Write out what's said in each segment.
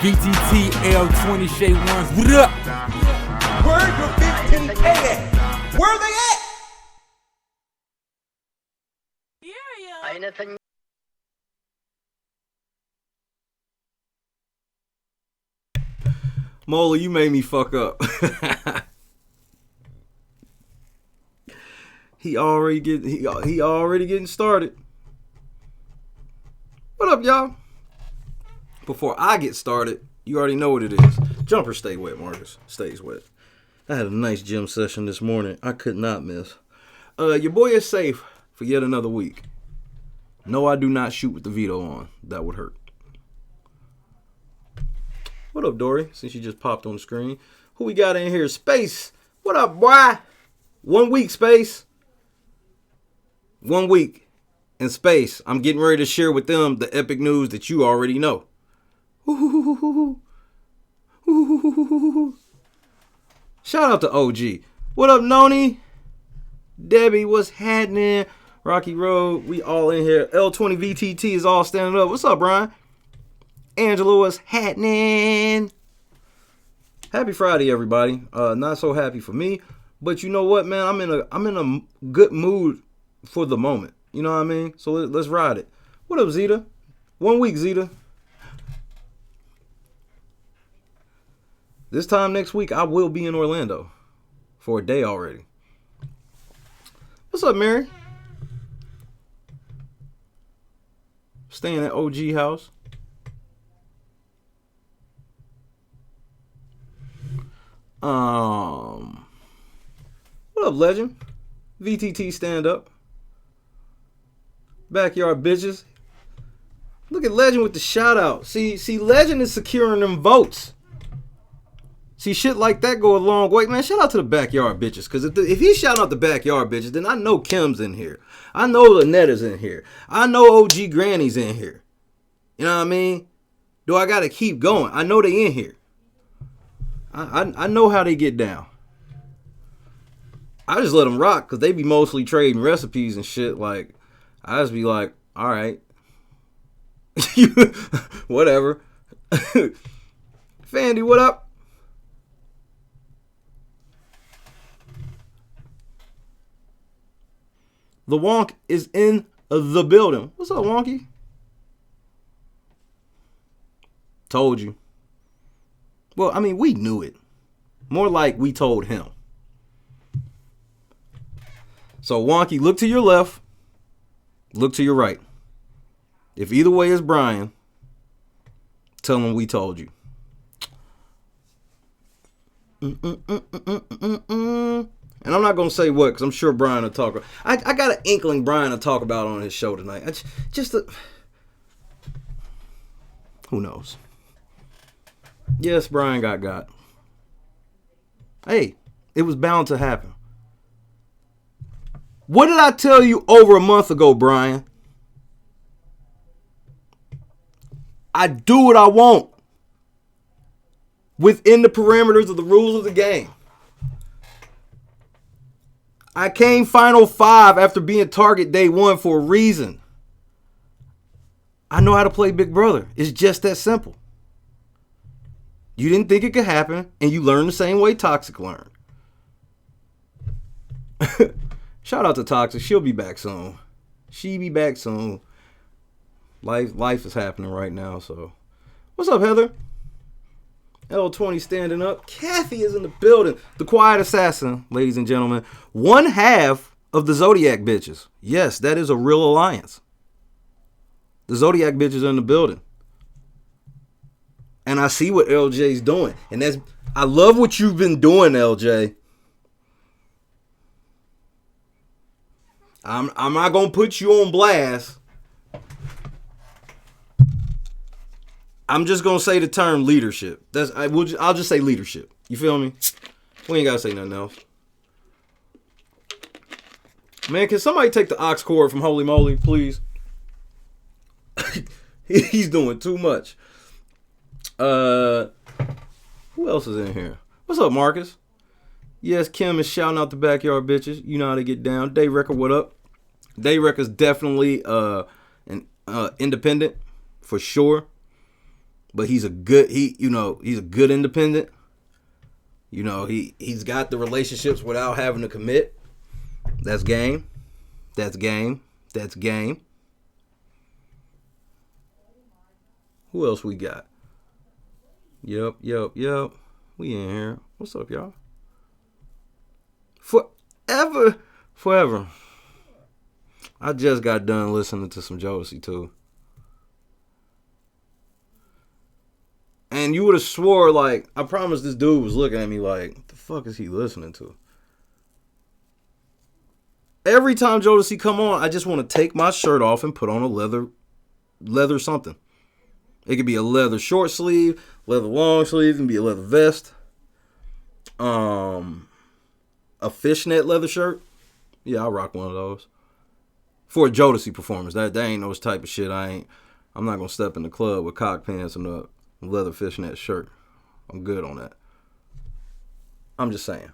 VTT L20 Shade Ones, what up? Where your 15K at? Where they at? Mola, you made me fuck up. He already getting started. What up, y'all? Before I get started, you already know what it is. Jumper stay wet, Marcus. Stays wet. I had a nice gym session this morning. I could not miss. Your boy is safe for yet another week. No, I do not shoot with the veto on. That would hurt. What up, Dory? Since you just popped on the screen. Who we got in here? Space. What up, boy? 1 week, Space. 1 week in space. I'm getting ready to share with them the epic news that you already know. Shout out to OG. What up, Noni? Debbie, what's happening? Rocky Road, we all in here. L20 VTT is all standing up. What's up, Brian? Angela, what's happening? Happy Friday, everybody. Not so happy for me, but you know what, man? I'm in a good mood for the moment. You know what I mean? So let's ride it. What up, Zeta? 1 week, Zeta. This time next week, I will be in Orlando for a day already. What's up, Mary? Staying at OG house. What up, Legend? VTT stand up. Backyard bitches. Look at Legend with the shout out. See, Legend is securing them votes. See, shit like that go a long way. Man, shout out to the backyard bitches. Because if he's shouting out the backyard bitches, then I know Kim's in here. I know Lannetta's in here. I know OG Granny's in here. You know what I mean? Do I got to keep going? I know they in here. I know how they get down. I just let them rock because they be mostly trading recipes and shit. Like, I just be like, all right. Whatever. Fandy, what up? The Wonk is in the building. What's up, Wonky? Told you. Well, I mean, we knew it. More like we told him. So, Wonky, look to your left. Look to your right. If either way is Brian, tell him we told you. And I'm not going to say what, because I'm sure Brian will talk. I got an inkling Brian will talk about on his show tonight. Who knows? Yes, Brian got. Hey, it was bound to happen. What did I tell you over a month ago, Brian? I do what I want within the parameters of the rules of the game. I came Final 5 after being target day 1 for a reason. I know how to play Big Brother. It's just that simple. You didn't think it could happen, and you learned the same way Toxic learned. Shout out to Toxic. She'll be back soon. She be back soon. Life is happening right now, so. What's up, Heather? L20 standing up. Kathy is in the building. The Quiet Assassin, ladies and gentlemen. 1/2 of the Zodiac bitches. Yes, that is a real alliance. The Zodiac bitches are in the building. And I see what LJ's doing. And I love what you've been doing, LJ. I'm not going to put you on blast. I'm just going to say the term leadership. I'll just say leadership. You feel me? We ain't got to say nothing else. Man, can somebody take the aux cord from Holy Moly, please? He's doing too much. Who else is in here? What's up, Marcus? Yes, Kim is shouting out the backyard bitches. You know how to get down. Day Record, what up? Day Record's definitely an independent, for sure. but he's a good independent. He's got the relationships without having to commit. That's game. That's game. That's game. Who else we got? Yep. We in here. What's up, y'all? Forever. I just got done listening to some Jodeci too. And you would have swore, like, I promise this dude was looking at me like, what the fuck is he listening to? Every time Jodeci come on, I just want to take my shirt off and put on a leather something. It could be a leather short sleeve, leather long sleeve, it can be a leather vest. A fishnet leather shirt. Yeah, I'll rock one of those. For a Jodeci performance. That ain't no type of shit. I'm not gonna step in the club with cock pants and a leather fishnet shirt. I'm good on that. I'm just saying.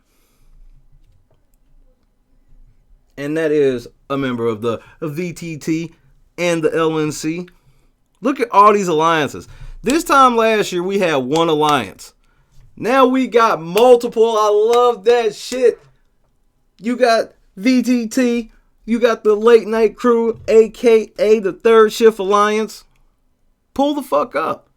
And that is a member of the VTT and the LNC. Look at all these alliances. This time last year, we had one alliance. Now we got multiple. I love that shit. You got VTT. You got the Late Night Crew, a.k.a. the Third Shift Alliance. Pull the fuck up.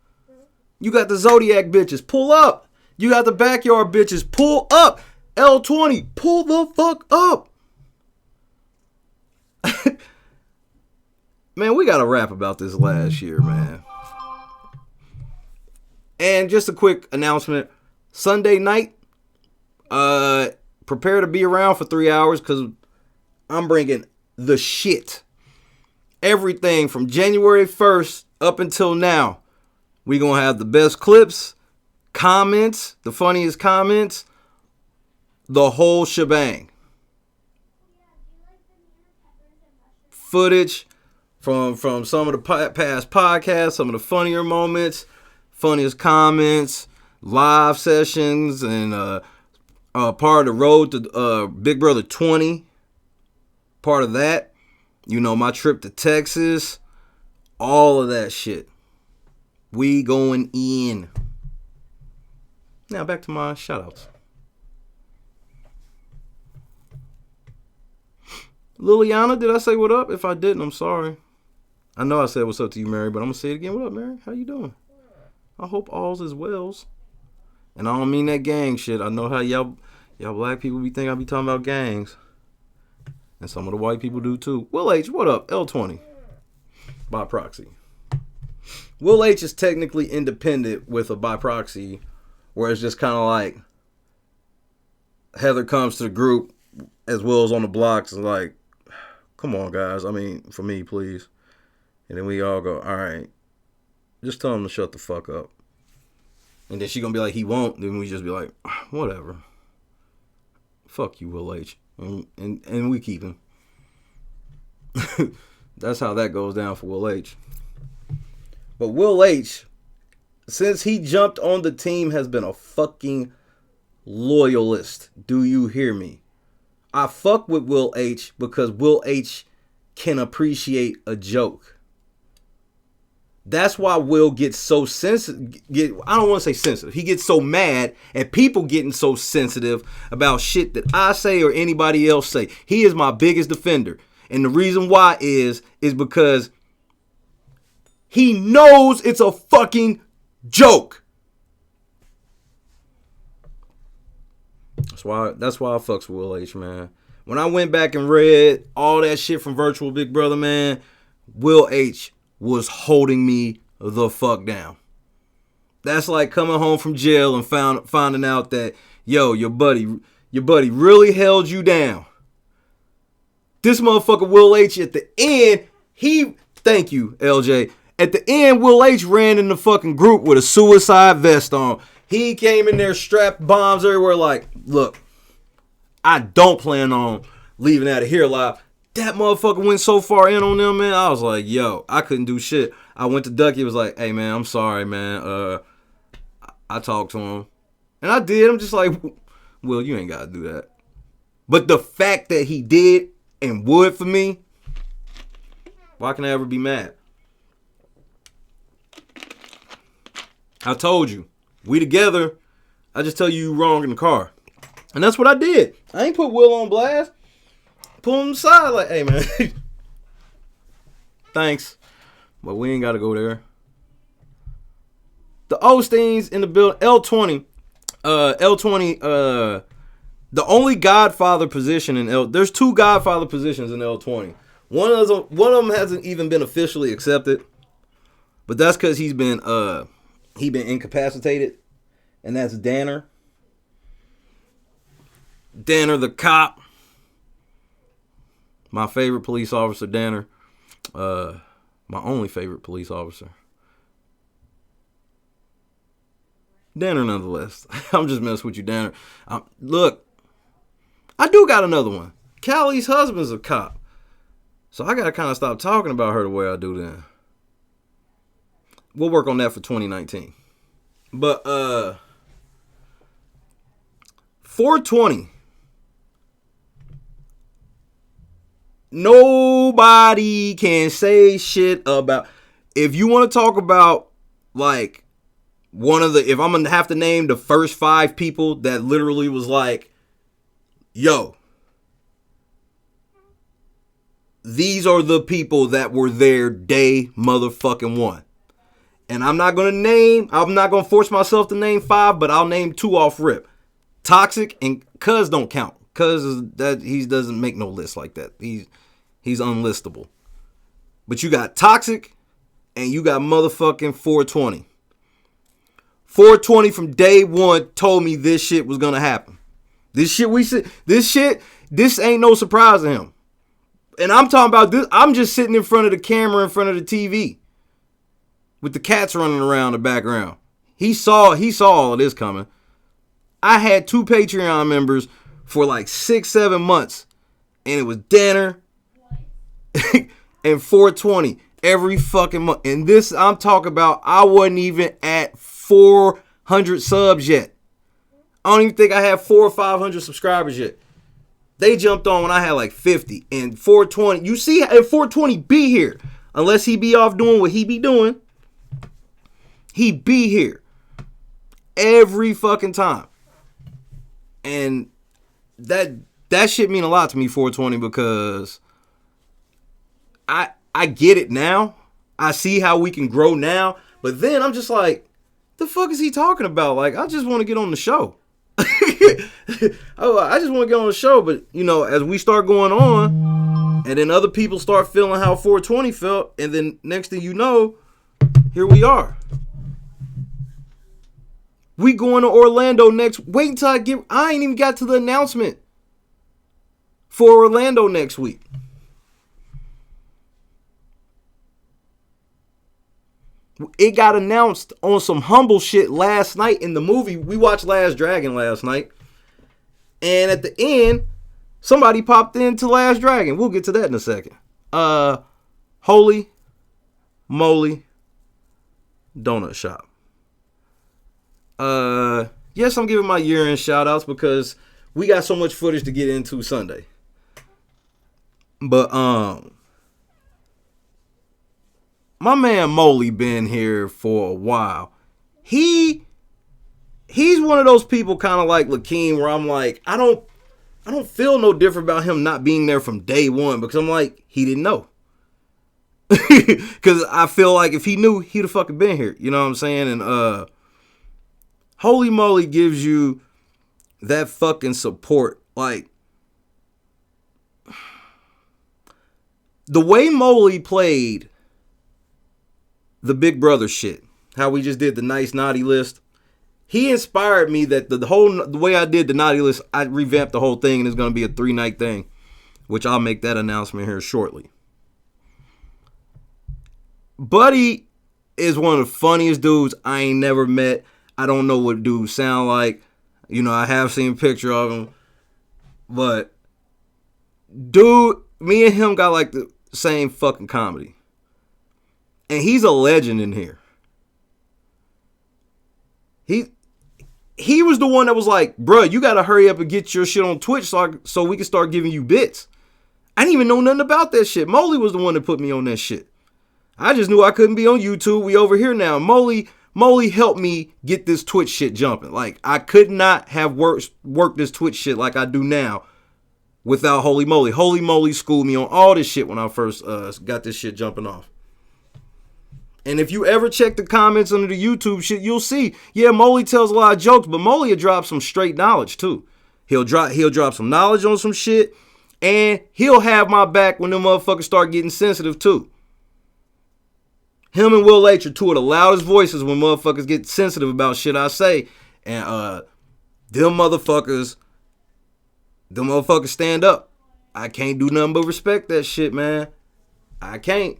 You got the Zodiac bitches. Pull up. You got the Backyard bitches. Pull up. L20. Pull the fuck up. Man, we got to rap about this last year, man. And just a quick announcement. Sunday night, prepare to be around for 3 hours because I'm bringing the shit. Everything from January 1st up until now. We going to have the best clips, comments, the funniest comments, the whole shebang. Footage from some of the past podcasts, some of the funnier moments, funniest comments, live sessions, and part of the road to Big Brother 20. Part of that, my trip to Texas, all of that shit. We going in. Now back to my shout-outs. Liliana, did I say what up? If I didn't, I'm sorry. I know I said what's up to you, Mary, but I'm going to say it again. What up, Mary? How you doing? I hope all's is wells. And I don't mean that gang shit. I know how y'all black people be thinking I be talking about gangs. And some of the white people do too. Will H, what up? L20. By proxy. Will H is technically independent with a by proxy, where it's just kind of like Heather comes to the group as Will's on the blocks and like, come on, guys. I mean, for me, please. And then we all go, all right, just tell him to shut the fuck up. And then she gonna be like, he won't. Then we just be like, whatever. Fuck you, Will H. And we keep him. That's how that goes down for Will H. But Will H, since he jumped on the team, has been a fucking loyalist. Do you hear me? I fuck with Will H because Will H can appreciate a joke. That's why Will gets so sensitive. I don't want to say sensitive. He gets so mad at people getting so sensitive about shit that I say or anybody else say. He is my biggest defender. And the reason why is because he knows it's a fucking joke. That's why I fucks with Will H, man. When I went back and read all that shit from Virtual Big Brother, man, Will H was holding me the fuck down. That's like coming home from jail and finding out that, yo, your buddy really held you down. This motherfucker Will H at the end, thank you, LJ. At the end, Will H ran in the fucking group with a suicide vest on. He came in there strapped bombs everywhere like, look, I don't plan on leaving out of here alive. That motherfucker went so far in on them, man. I was like, yo, I couldn't do shit. I went to Ducky, was like, hey, man, I'm sorry, man. I talked to him. And I did. I'm just like, Will, you ain't got to do that. But the fact that he did and would for me, why can I ever be mad? I told you. We together. I just tell you wrong in the car. And that's what I did. I ain't put Will on blast. Pull him aside like, hey, man. Thanks. But we ain't got to go there. The Osteens in the building. L20. The only Godfather position in L. There's 2 Godfather positions in L20. One of them hasn't even been officially accepted. But that's because he's been incapacitated. And that's Danner. Danner the cop. My favorite police officer, Danner. My only favorite police officer. Danner nonetheless. I'm just messing with you, Danner. Look, I do got another one. Callie's husband's a cop. So I got to kind of stop talking about her the way I do then. We'll work on that for 2019. But 420. Nobody can say shit about. If you want to talk about like if I'm gonna have to name the first 5 people that literally was like, yo, these are the people that were there day motherfucking one. And I'm not gonna force myself to name 5, but I'll name 2 off rip. Toxic and Cuz don't count. Cuz he doesn't make no list like that. He's unlistable. But you got Toxic and you got motherfucking 420. 420 from day one told me this shit was gonna happen. This ain't no surprise to him. And I'm talking about this. I'm just sitting in front of the camera, in front of the TV, with the cats running around in the background. He saw all of this coming. I had 2 Patreon members for like 6-7 months, and it was Danner and 420 every fucking month. And this, I'm talking about, I wasn't even at 400 subs yet. I don't even think I had 400 or 500 subscribers yet. They jumped on when I had like 50. And 420, you see, and 420 be here. Unless he be off doing what he be doing, he be here every fucking time. And that shit mean a lot to me, 420, because I get it now. I see how we can grow now. But then I'm just like, the fuck is he talking about? Like, I just want to get on the show. I just want to get on the show. But, you know, as we start going on, and then other people start feeling how 420 felt, and then next thing you know, here we are. We going to Orlando next. Wait until I ain't even got to the announcement for Orlando next week. It got announced on some humble shit last night in the movie. We watched Last Dragon last night. And at the end, somebody popped into Last Dragon. We'll get to that in a second. Holy Moly Donut Shop. Yes, I'm giving my year-end shout-outs because we got so much footage to get into Sunday. But, my man Moly been here for a while. He's one of those people kind of like Lakeem where I'm like, I don't feel no different about him not being there from day one because I'm like, he didn't know. Because I feel like if he knew, he'd have fucking been here. You know what I'm saying? And Holy Moly gives you that fucking support. Like, the way Moly played the Big Brother shit, how we just did the nice naughty list, he inspired me that the way I did the naughty list, I revamped the whole thing and it's going to be a 3-night thing, which I'll make that announcement here shortly. Buddy is one of the funniest dudes I ain't never met. I don't know what dudes sound like. You know, I have seen a picture of him. But, dude, me and him got like the same fucking comedy. And he's a legend in here. He was the one that was like, bruh, you got to hurry up and get your shit on Twitch so we can start giving you bits. I didn't even know nothing about that shit. Moly was the one that put me on that shit. I just knew I couldn't be on YouTube. We over here now. Moly Molly helped me get this Twitch shit jumping. Like, I could not have worked this Twitch shit like I do now without Holy Moly. Holy Moly schooled me on all this shit when I first got this shit jumping off. And if you ever check the comments under the YouTube shit, you'll see, yeah, Moly tells a lot of jokes, but Moly will drop some straight knowledge too. He'll drop some knowledge on some shit, and he'll have my back when them motherfuckers start getting sensitive too. Him and Will H are two of the loudest voices when motherfuckers get sensitive about shit I say. And them motherfuckers stand up. I can't do nothing but respect that shit, man. I can't.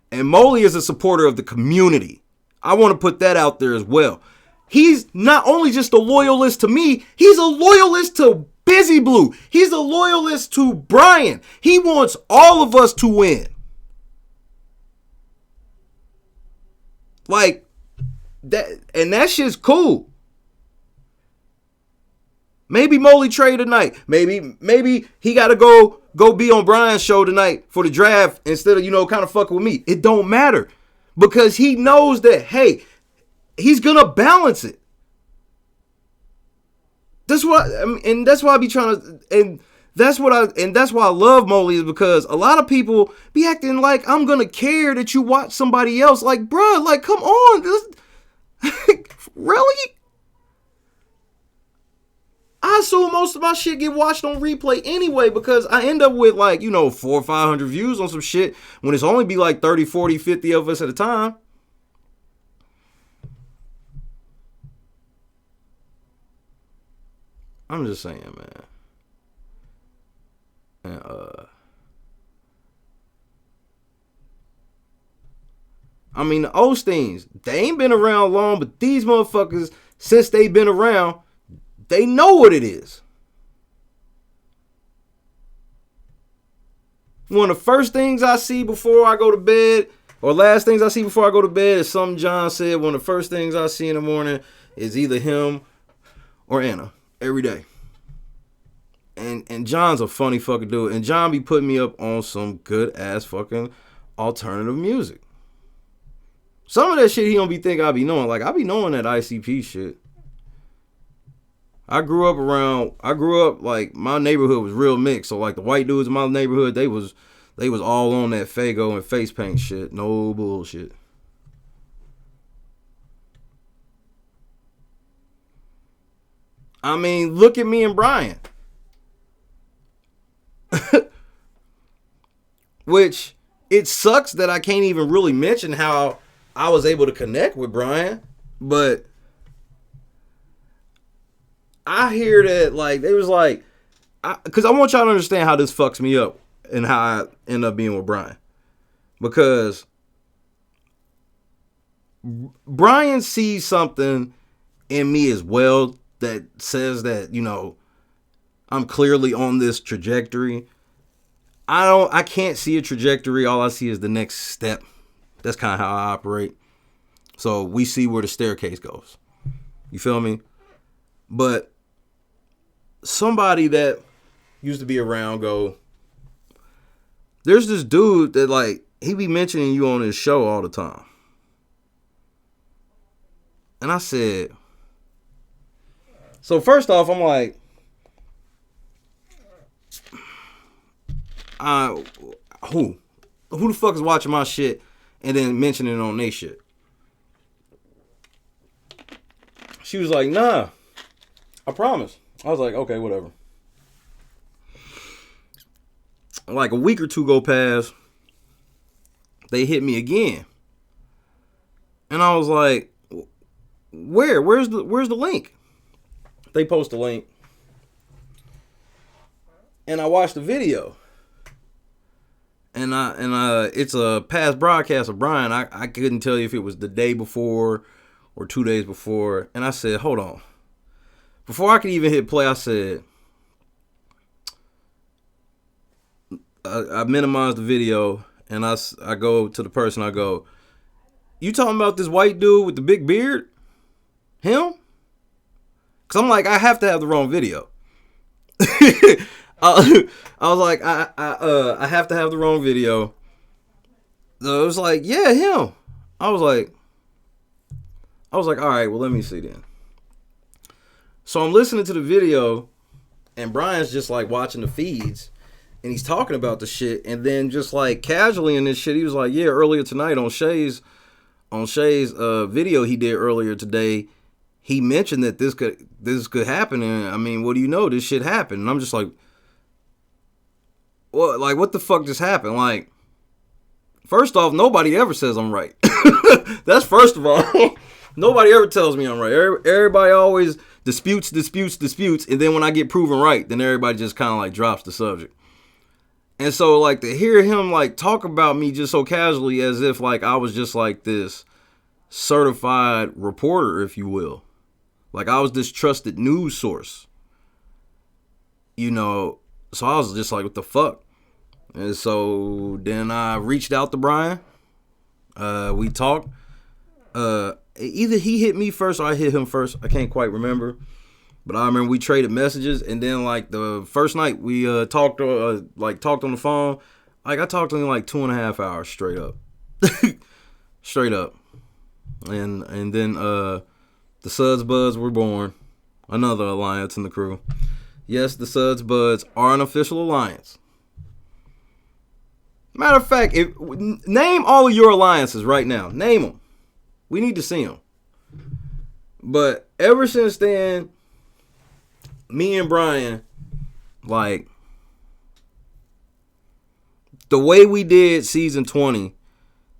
And Molly is a supporter of the community. I want to put that out there as well. He's not only just a loyalist to me, he's a loyalist to Busy Blue. He's a loyalist to Brian. He wants all of us to win. Like, that, and that shit's cool. Maybe Molly trade tonight. Maybe he got to go be on Brian's show tonight for the draft instead of, kind of fucking with me. It don't matter because he knows that, hey, he's going to balance it. That's why I be trying to, and that's why I love Molly, is because a lot of people be acting like I'm going to care that you watch somebody else. Like, bruh, like, come on. Really? I assume most of my shit get watched on replay anyway because I end up with 400 or 500 views on some shit when it's only be 30, 40, 50 of us at a time. I'm just saying, man. And, the Osteens, they ain't been around long, but these motherfuckers, since they been around, they know what it is. One of the first things I see before I go to bed, or last things I see before I go to bed, is something John said. One of the first things I see in the morning is either him or Anna every day. And John's a funny fucking dude. And John be putting me up on some good ass fucking alternative music. Some of that shit he don't be think I be knowing. Like, I be knowing that ICP shit. I grew up my neighborhood was real mixed. So the white dudes in my neighborhood, they was all on that Fago and face paint shit. No bullshit. Look at me and Brian. Which, it sucks that I can't even really mention how I was able to connect with Brian. But I hear that, they was because I want y'all to understand how this fucks me up and how I end up being with Brian. Because Brian sees something in me as well that says that, I'm clearly on this trajectory. I can't see a trajectory. All I see is the next step. That's kind of how I operate. So we see where the staircase goes. You feel me? But somebody that used to be around there's this dude that he be mentioning you on his show all the time. And I said, so first off, I'm like, who the fuck is watching my shit and then mentioning it on they shit? She was like, nah, I promise. I was like, okay, whatever. A week or two go past, they hit me again. And I was like, where's the link? They post a link. And I watched the video. And it's a past broadcast of Brian. I couldn't tell you if it was the day before or 2 days before. And I said, hold on. Before I could even hit play, I said, I minimized the video, and I go to the person, I go, you talking about this white dude with the big beard? Him? Because I'm like, I have to have the wrong video. I was like, I have to have the wrong video. So it was like, yeah, him. I was like, I was like, all right, well, let me see then. So I'm listening to the video, and Brian's just like watching the feeds, and he's talking about the shit, and then just like casually in this shit, he was like, yeah, earlier tonight on Shay's video he did earlier today, he mentioned that this could happen, and I mean, what do you know? This shit happened, and I'm just like, what? Like, what the fuck just happened? Like, first off, nobody ever says I'm right. That's first of all. Nobody ever tells me I'm right. Everybody always disputes, and then when I get proven right, then everybody just kind of like drops the subject. And so, like, to hear him like talk about me just so casually as if like I was just like this certified reporter, if you will. Like I was this trusted news source. You know, so I was just like, what the fuck? And so then I reached out to Brian. We talked. Either he hit me first or I hit him first. I can't quite remember. But I remember we traded messages. And then like the first night we talked on the phone. Like I talked to him like 2.5 hours straight up. Straight up. And then the Suds Buds were born. Another alliance in the crew. Yes, the Suds Buds are an official alliance. Matter of fact, name all of your alliances right now. Name them. We need to see them. But ever since then, me and Brian, like, the way we did season 20,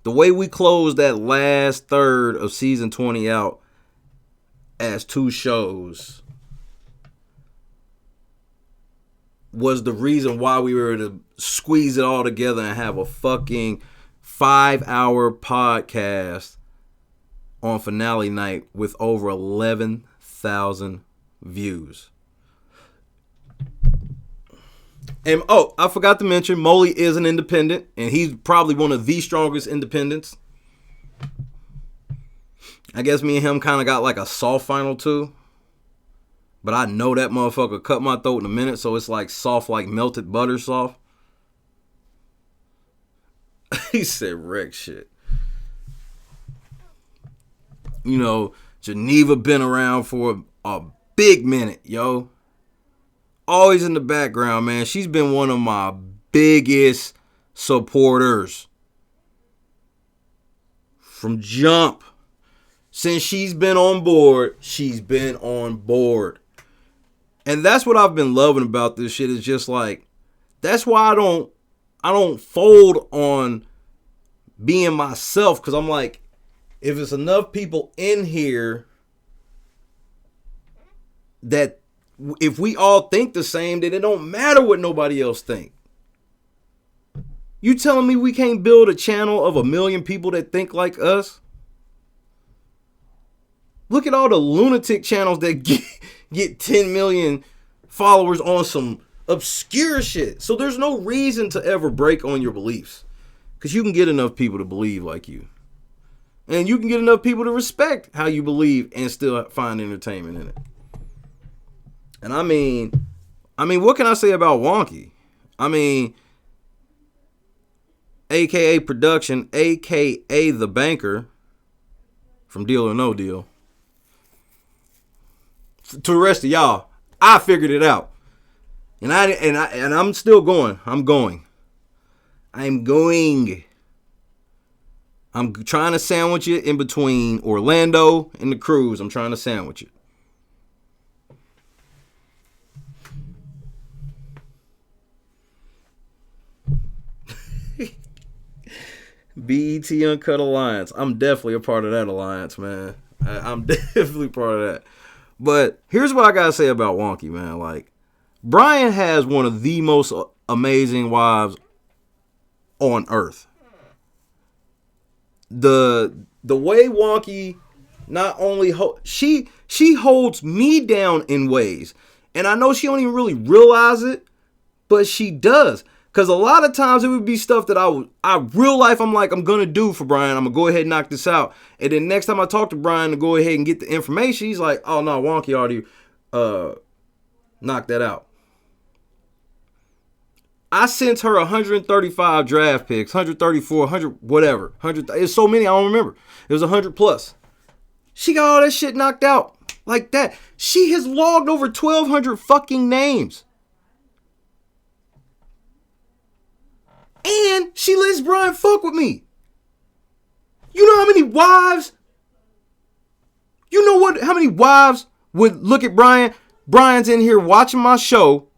the way we closed that last third of season 20 out as 2 shows was the reason why we were to squeeze it all together and have a fucking 5-hour podcast on finale night with over 11,000 views. And I forgot to mention, Moley is an independent, and he's probably one of the strongest independents. I guess me and him kind of got like a soft final 2. But I know that motherfucker cut my throat in a minute, so it's like soft, like melted butter soft. He said wreck shit. You know, Geneva been around for a big minute, yo. Always in the background, man. She's been one of my biggest supporters. From jump. Since she's been on board, she's been on board. And that's what I've been loving about this shit, is just like, that's why I don't fold on being myself, because I'm like, if it's enough people in here that if we all think the same, then it don't matter what nobody else think. You telling me we can't build a channel of 1 million people that think like us? Look at all the lunatic channels that get 10 million followers on some obscure shit. So there's no reason to ever break on your beliefs, because you can get enough people to believe like you. And you can get enough people to respect how you believe and still find entertainment in it. And I mean, what can I say about Wonky? I mean, AKA Production, AKA The Banker from Deal or No Deal. To the rest of y'all, I figured it out. And I'm still going. I'm going. I'm trying to sandwich it in between Orlando and the cruise. I'm trying to sandwich it. BET Uncut Alliance. I'm definitely a part of that alliance, man. I'm definitely part of that. But here's what I gotta say about Wonky, man. Like, Brian has one of the most amazing wives on earth. The way Wonky not only she holds me down in ways, and I know she don't even really realize it, but she does. Because a lot of times it would be stuff that I real life, I'm like, I'm going to do for Brian. I'm going to go ahead and knock this out. And then next time I talk to Brian to go ahead and get the information, he's like, oh, no, Wonky already knocked that out. I sent her 135 draft picks, 134, 100, whatever. 100. It's so many, I don't remember. It was 100 plus. She got all that shit knocked out like that. She has logged over 1,200 fucking names. And she lets Brian fuck with me. You know how many wives? You know what? How many wives would look at Brian? Brian's in here watching my show.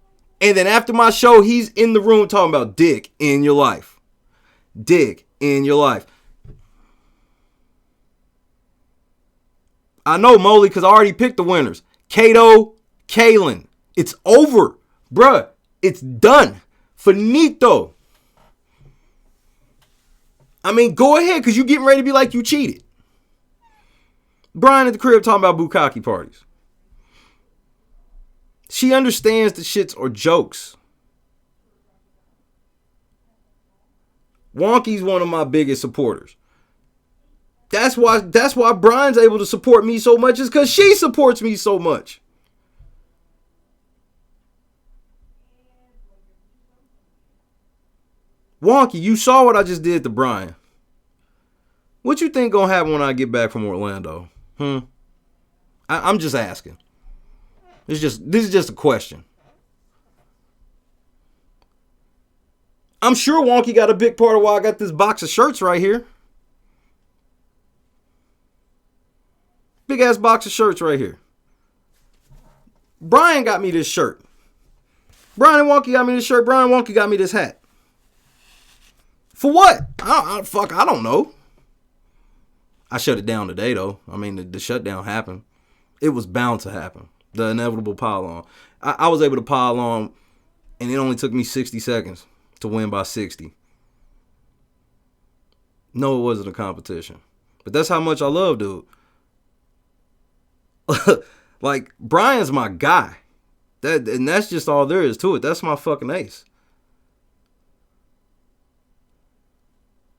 And then after my show, he's in the room talking about dick in your life. Dick in your life. I know, Molly, because I already picked the winners. Kato, Kaylin. It's over. Bruh, it's done. Finito. I mean, go ahead, because you getting ready to be like you cheated. Brian at the crib talking about bukkake parties. She understands the shits are jokes. Wonky's one of my biggest supporters. That's why Brian's able to support me so much, is because she supports me so much. Wonky, you saw what I just did to Brian. What you think gonna happen when I get back from Orlando? I'm just asking. This is just a question. I'm sure Wonky got a big part of why I got this box of shirts right here. Big ass box of shirts right here. Brian got me this shirt. Brian and Wonky got me this shirt. Brian and Wonky got me this hat. For what? I don't know. I shut it down today, though. I mean, the shutdown happened. It was bound to happen. The inevitable pile on. I was able to pile on, and it only took me 60 seconds to win by 60. No, it wasn't a competition. But that's how much I love dude. Like, Brian's my guy. And that's just all there is to it. That's my fucking ace.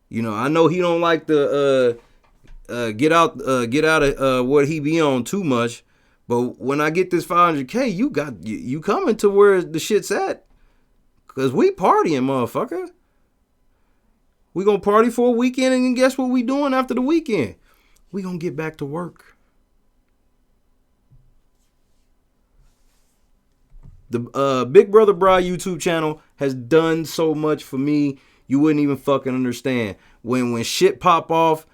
You know, I know he don't like the get out of what he be on too much. But when I get this 500K, you coming to where the shit's at. Cause we partying, motherfucker. We gonna party for a weekend, and then guess what we doing after the weekend? We gonna get back to work. The Big Brother Bri YouTube channel has done so much for me, you wouldn't even fucking understand. When shit pop off,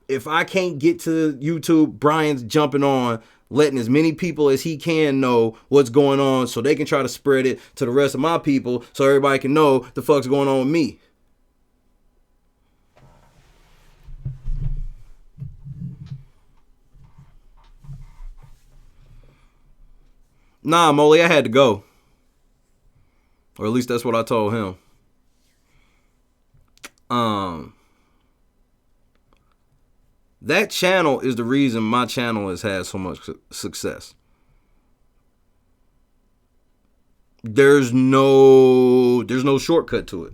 if I can't get to YouTube, Brian's jumping on, letting as many people as he can know what's going on so they can try to spread it to the rest of my people so everybody can know the fuck's going on with me. Nah, Molly, I had to go. Or at least that's what I told him. That channel is the reason my channel has had so much success. There's no shortcut to it.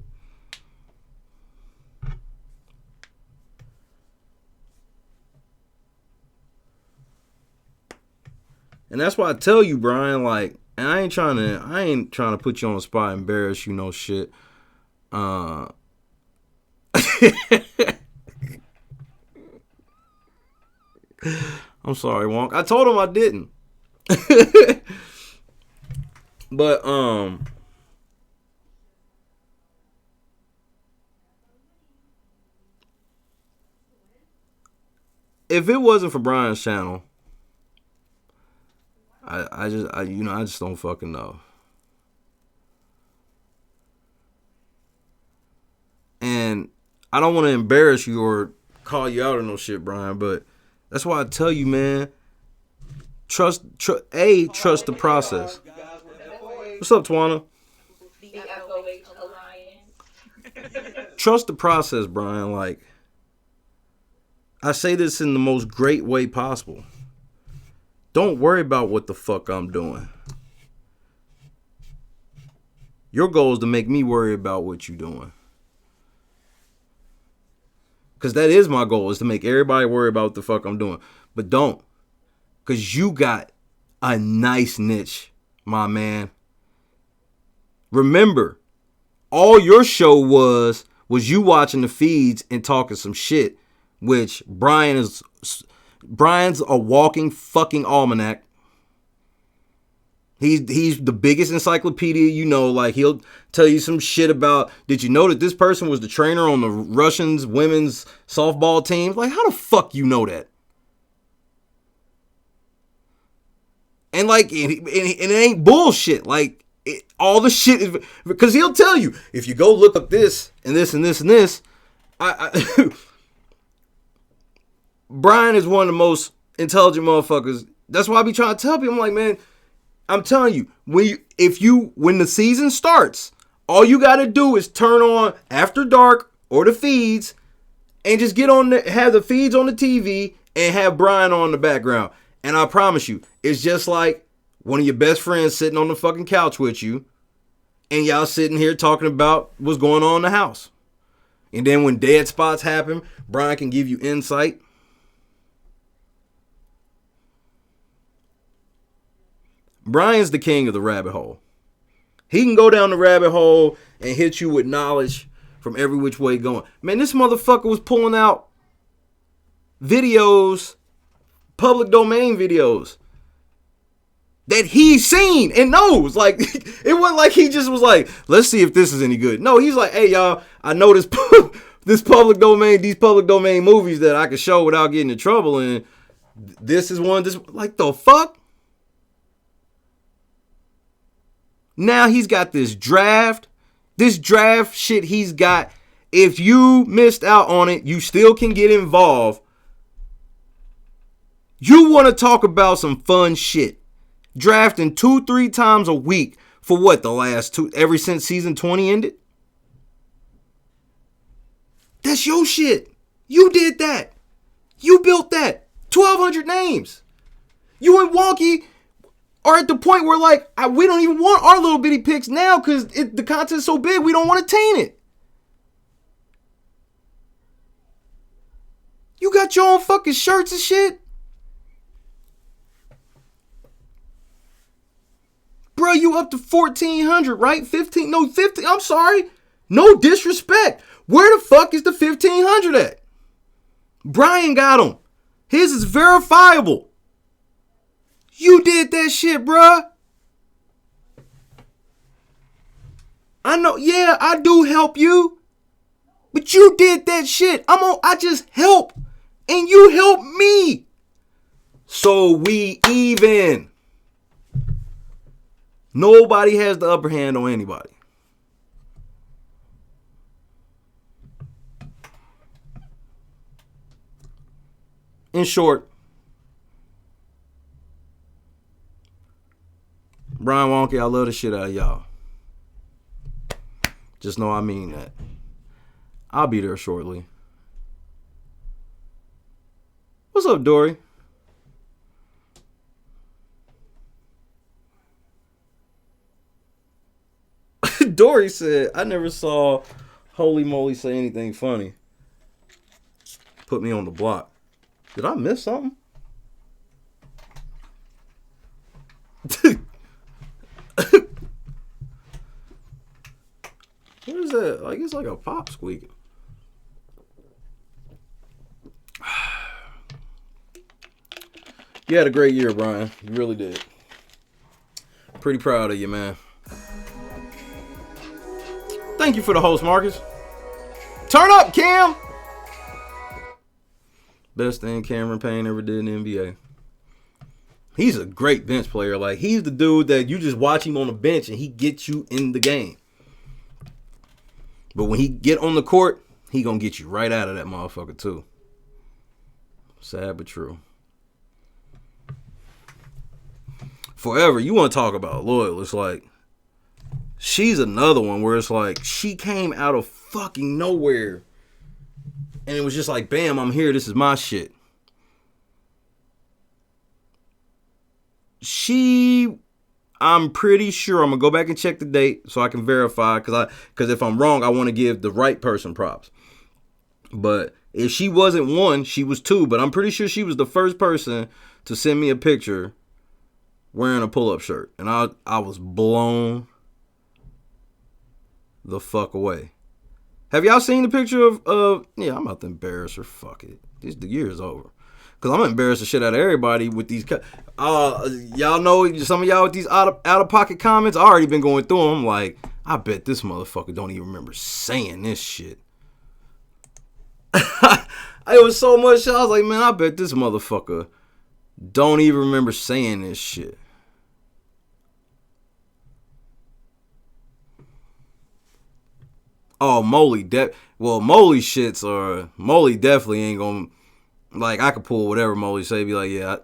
And that's why I tell you, Brian, like, and I ain't trying to put you on the spot, embarrass you, no shit. I'm sorry, Wonk. I told him I didn't. But if it wasn't for Brian's channel, I just don't fucking know. And I don't want to embarrass you or call you out or no shit, Brian, but that's why I tell you, man, trust the process. What's up, Twana? Trust the process, Brian. Like, I say this in the most great way possible. Don't worry about what the fuck I'm doing. Your goal is to make me worry about what you're doing. Because that is my goal, is to make everybody worry about what the fuck I'm doing. But don't. Because you got a nice niche, my man. Remember, all your show was you watching the feeds and talking some shit, which Brian is... Brian's a walking fucking almanac. He's the biggest encyclopedia, you know. Like, he'll tell you some shit about, did you know that this person was the trainer on the Russians women's softball team? Like, how the fuck you know that? And like, and it ain't bullshit. Like, all the shit is, because he'll tell you, if you go look up this and this and this and this, Brian is one of the most intelligent motherfuckers. That's why I be trying to tell people, I'm like, man, I'm telling you, when the season starts, all you got to do is turn on After Dark or the feeds and just have the feeds on the TV and have Brian on in the background. And I promise you, it's just like one of your best friends sitting on the fucking couch with you and y'all sitting here talking about what's going on in the house. And then when dead spots happen, Brian can give you insight. Brian's the king of the rabbit hole. He can go down the rabbit hole and hit you with knowledge from every which way going. Man, this motherfucker was pulling out videos, public domain videos, that he's seen and knows. Like, it wasn't like he just was like, let's see if this is any good. No, he's like, hey, y'all, I know this these public domain movies that I can show without getting in trouble, and this is one. This, like, the fuck? Now he's got this draft shit he's got. If you missed out on it, you still can get involved. You want to talk about some fun shit. Drafting 2-3 times a week for what, the last two, ever since season 20 ended? That's your shit. You did that. You built that. 1,200 names. You and Wonky are at the point where, like, we don't even want our little bitty picks now because the content's so big, we don't want to taint it. You got your own fucking shirts and shit. Bro, you up to 1,400, right? 15, no, 50, I'm sorry. No disrespect. Where the fuck is the 1,500 at? Brian got them. His is verifiable. You did that shit, bruh. I know, yeah, I do help you. But you did that shit. I just help. And you help me. So we even. Nobody has the upper hand on anybody. In short, Brian Wonky, I love the shit out of y'all. Just know I mean that. I'll be there shortly. What's up, Dory? Dory said, I never saw Holy Moly say anything funny. Put me on the block. Did I miss something? What is that? Like, it's like a pop squeak. You had a great year, Brian. You really did. Pretty proud of you, man. Thank you for the host, Marcus. Turn up, Cam. Best thing Cameron Payne ever did in the NBA. He's a great bench player. Like, he's the dude that you just watch him on the bench and he gets you in the game. But when he get on the court, he gonna get you right out of that motherfucker too. Sad but true. Forever, you want to talk about loyal. It's like, she's another one where it's like, she came out of fucking nowhere. And it was just like, bam, I'm here. This is my shit. I'm pretty sure, I'm going to go back and check the date so I can verify. Because if I'm wrong, I want to give the right person props. But if she wasn't one, she was two. But I'm pretty sure she was the first person to send me a picture wearing a pull-up shirt. And I was blown the fuck away. Have y'all seen the picture of yeah, I'm about to embarrass her. Fuck it. The year is over. Cause I'm gonna embarrass the shit out of everybody with these. Y'all know some of y'all with these out of pocket comments. I already been going through them. I'm like, I bet this motherfucker don't even remember saying this shit. It was so much. I was like, man, I bet this motherfucker don't even remember saying this shit. Oh, Molly Molly shits or Molly definitely ain't gonna, like, I could pull whatever Molly say, be like, yeah,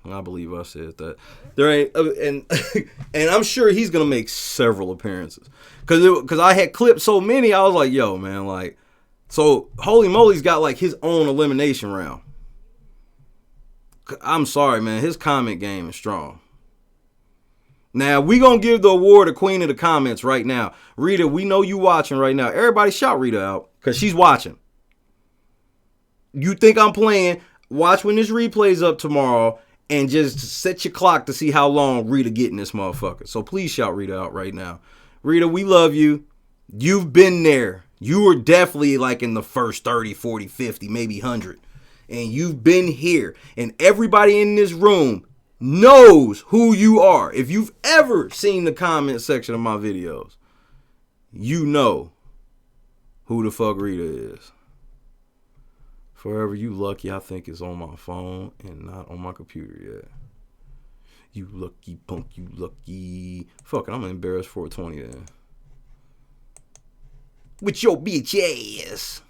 I believe I said that. There ain't, and I'm sure he's gonna make several appearances, cause I had clipped so many, I was like, yo, man, like, so Holy Moly's got like his own elimination round. I'm sorry, man, his comment game is strong. Now, we going to give the award to Queen of the Comments right now. Rita, we know you watching right now. Everybody shout Rita out because she's watching. You think I'm playing? Watch when this replay's up tomorrow and just set your clock to see how long Rita getting this motherfucker. So please shout Rita out right now. Rita, we love you. You've been there. You were definitely like in the first 30, 40, 50, maybe 100. And you've been here. And everybody in this room knows who you are. If you've ever seen the comment section of my videos, you know who the fuck Rita is. Forever you lucky, I think it's on my phone and not on my computer yet. You lucky punk, you lucky. Fuck it, I'm embarrassed 420 then. With your bitch ass.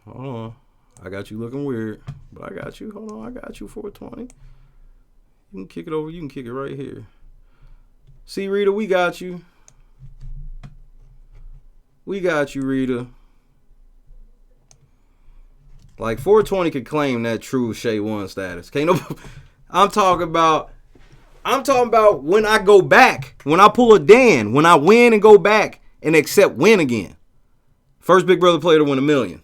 Hold on. I got you looking weird, but I got you. Hold on, I got you 420. You can kick it over. You can kick it right here. See, Rita, we got you. We got you, Rita. Like 420 could claim that true Shay 1 status. Can't no. I'm talking about when I go back, when I pull a Dan, when I win and go back and accept win again. First Big Brother player to win $1 million.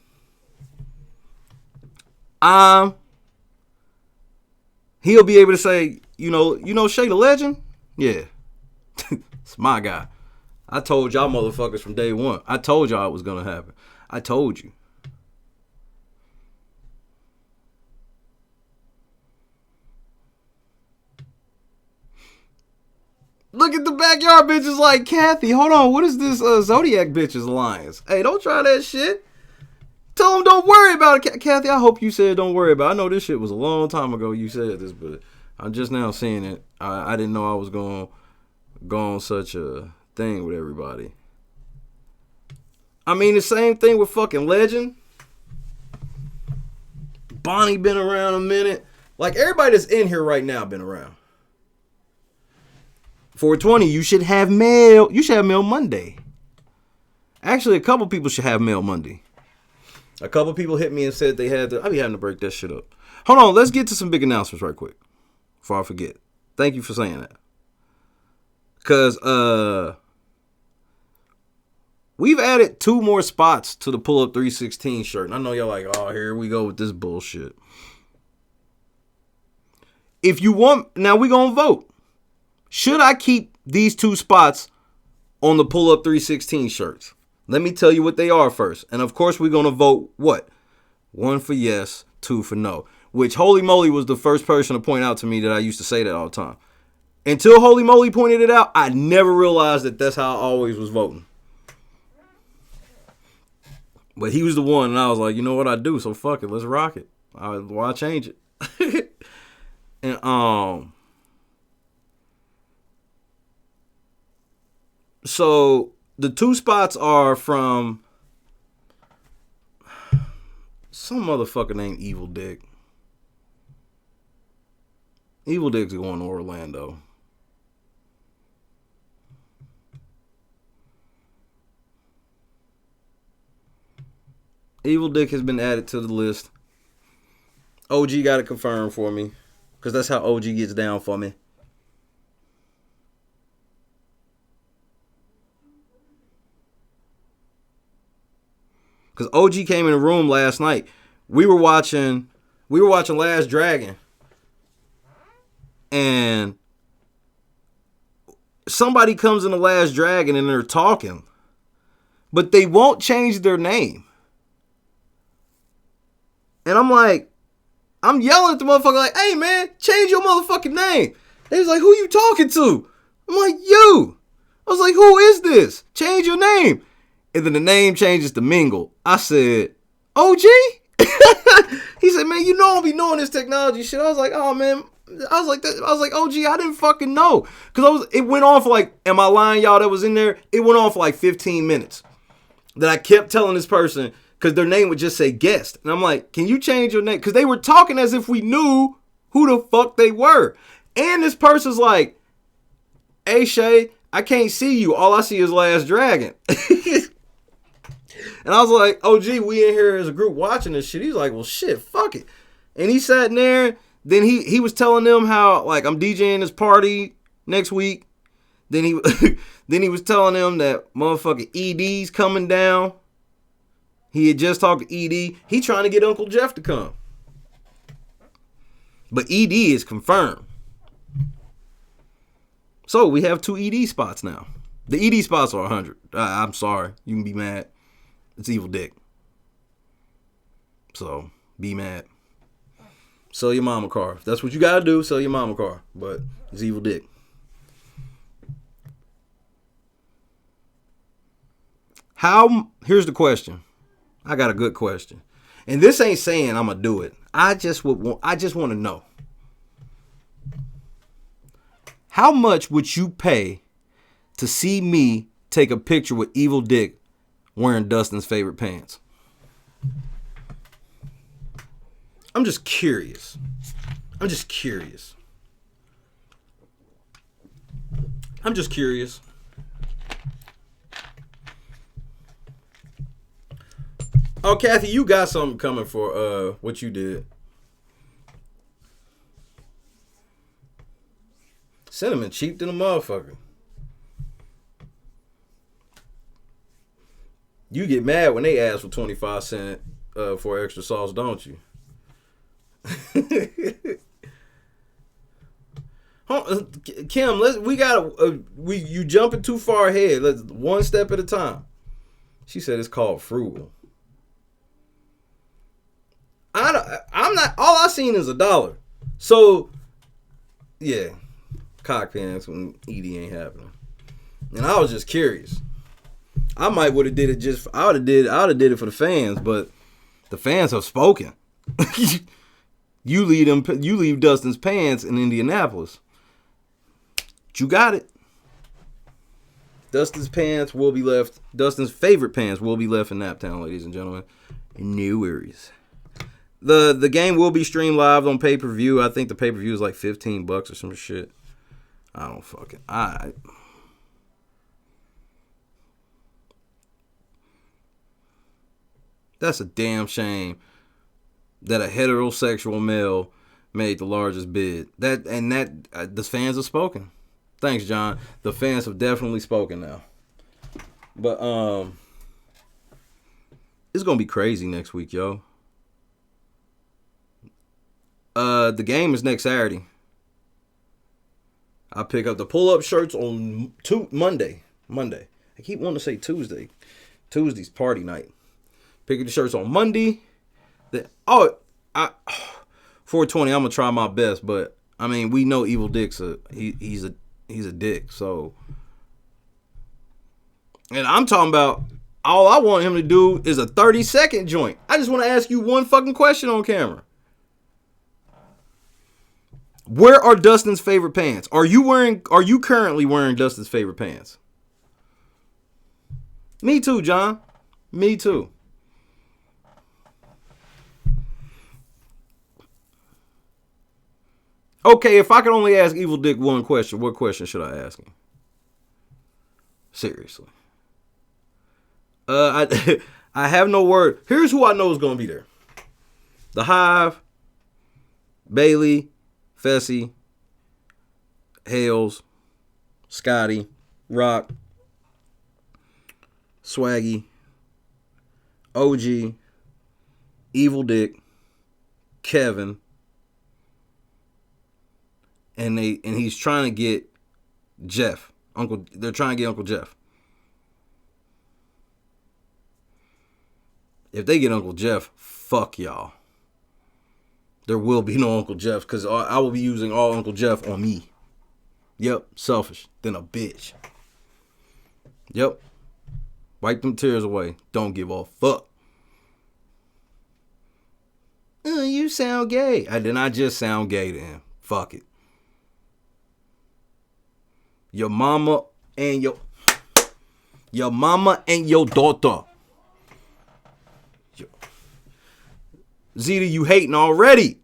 He'll be able to say, you know Shay the Legend? Yeah. It's my guy. I told y'all motherfuckers from day one. I told y'all it was going to happen. I told you. Look at the backyard bitches like Kathy. Hold on. What is this Zodiac bitches alliance? Hey, don't try that shit. Tell them don't worry about it. Kathy, I hope you said don't worry about it. I know this shit was a long time ago you said this, but I'm just now seeing it. I didn't know I was going to go on such a thing with everybody. I mean, the same thing with fucking Legend. Bonnie been around a minute. Like, everybody that's in here right now been around. 420, you should have mail. You should have mail Monday. Actually, a couple people should have mail Monday. A couple people hit me and said they had to. I be having to break that shit up. Hold on, let's get to some big announcements right quick before I forget. Thank you for saying that. Because we've added 2 more spots to the Pull Up 316 shirt. And I know y'all like, oh, here we go with this bullshit. If you want, now we going to vote. Should I keep these 2 spots on the Pull Up 316 shirts? Let me tell you what they are first. And of course, we're going to vote what? 1 for yes, 2 for no. Which Holy Moly was the first person to point out to me that I used to say that all the time. Until Holy Moly pointed it out, I never realized that that's how I always was voting. But he was the one, and I was like, you know what I do? So fuck it, let's rock it. Why change it? And so the 2 spots are from some motherfucker named Evil Dick. Evil Dick's going to Orlando. Evil Dick has been added to the list. OG got it confirmed for me. Because that's how OG gets down for me. Because OG came in the room last night. We were watching Last Dragon. And somebody comes in the Last Dragon and they're talking. But they won't change their name. And I'm yelling at the motherfucker like, hey, man, change your motherfucking name. They was like, who you talking to? I'm like, you. I was like, who is this? Change your name. And then the name changes to Mingle. I said, OG? He said, man, you know I don't be knowing this technology shit. I was like, oh, man. I was like, OG, I didn't fucking know. Because it went on for like, am I lying, y'all, that was in there? It went on for like 15 minutes. That I kept telling this person, because their name would just say guest. And I'm like, can you change your name? Because they were talking as if we knew who the fuck they were. And this person's like, hey, Shay, I can't see you. All I see is Last Dragon. And I was like, oh, gee, we in here as a group watching this shit. He's like, well, shit, fuck it. And he sat in there. Then he was telling them how, like, I'm DJing this party next week. Then he then he was telling them that motherfucking ED's coming down. He had just talked to ED. He trying to get Uncle Jeff to come. But ED is confirmed. So we have 2 ED spots now. The ED spots are 100. I'm sorry. You can be mad. It's Evil Dick. So, be mad. Sell your mama car. If that's what you gotta do, sell your mama car. But it's Evil Dick. Here's the question. I got a good question. And this ain't saying I'm gonna do it. I just want to know. How much would you pay to see me take a picture with Evil Dick wearing Dustin's favorite pants? I'm just curious. Oh, Kathy, you got something coming for what you did. Cinnamon cheap than a motherfucker. You get mad when they ask for 25 cents for extra sauce, don't you? Kim, you jumping too far ahead. Let's one step at a time. She said it's called frugal. I'm not. All I seen is $1. So, yeah, cock pants when Edie ain't happening. And I was just curious. I might would have did it just. I would have did it for the fans, but the fans have spoken. You leave Dustin's pants in Indianapolis. You got it. Dustin's favorite pants will be left in Naptown, ladies and gentlemen. No worries. The game will be streamed live on pay-per-view. I think the pay-per-view is like $15 or some shit. I don't fucking. That's a damn shame that a heterosexual male made the largest bid. The fans have spoken. Thanks, John. The fans have definitely spoken now. But it's gonna be crazy next week, yo. The game is next Saturday. I pick up the pull-up shirts on Monday. I keep wanting to say Tuesday. Tuesday's party night. Picking the shirts on Monday. 420. I'm gonna try my best, but I mean, we know Evil Dick's he's a dick. So, and I'm talking about all I want him to do is a 30-second joint. I just want to ask you one fucking question on camera. Where are Dustin's favorite pants? Are you currently wearing Dustin's favorite pants? Me too, John. Me too. Okay, if I could only ask Evil Dick one question, what question should I ask him? Seriously. I have no word. Here's who I know is going to be there. The Hive, Bailey, Fessy, Hales, Scotty, Rock, Swaggy, OG, Evil Dick, Kevin, and he's trying to get Jeff. They're trying to get Uncle Jeff. If they get Uncle Jeff, fuck y'all. There will be no Uncle Jeff because I will be using all Uncle Jeff on me. Yep, selfish. Then a bitch. Yep. Wipe them tears away. Don't give a fuck. You sound gay. Then I just sound gay then. Fuck it. Your mama and your daughter. Zeta, you hating already.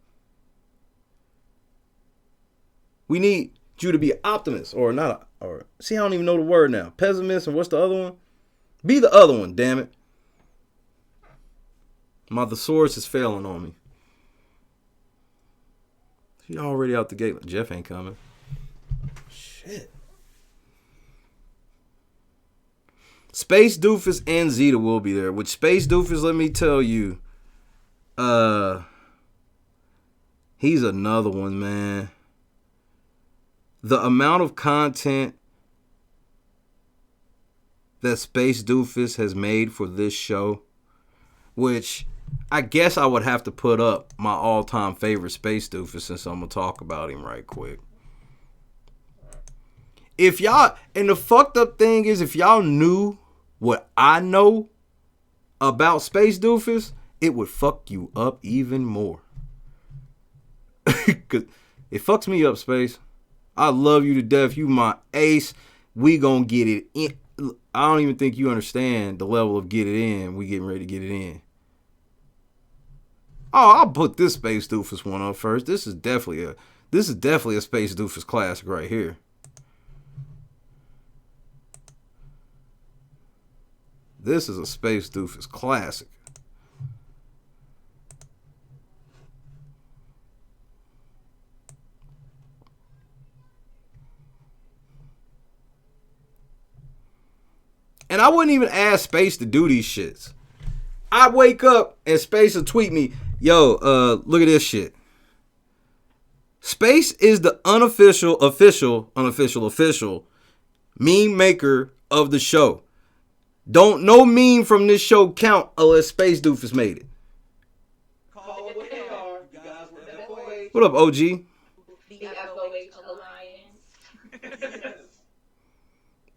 We need you to be an optimist or not. Or see, I don't even know the word now. Pessimist, and what's the other one? Be the other one, damn it. My thesaurus is failing on me. He already out the gate. Jeff ain't coming. Shit. Space Doofus and Zeta will be there. With Space Doofus, let me tell you, he's another one, man. The amount of content that Space Doofus has made for this show, which I guess I would have to put up my all-time favorite Space Doofus since I'm going to talk about him right quick. If y'all, and the fucked up thing is, if y'all knew what I know about Space Doofus, it would fuck you up even more. Cause it fucks me up, Space. I love you to death. You my ace. We gonna get it in. I don't even think you understand the level of get it in. We getting ready to get it in. Oh, I'll put this Space Doofus one up first. This is definitely a Space Doofus classic right here. This is a Space Doofus classic. And I wouldn't even ask Space to do these shits. I wake up and Space will tweet me, yo, look at this shit. Space is the unofficial meme maker of the show. Don't no meme from this show count unless Space Doofus made it. What up, OG? The FOH Alliance.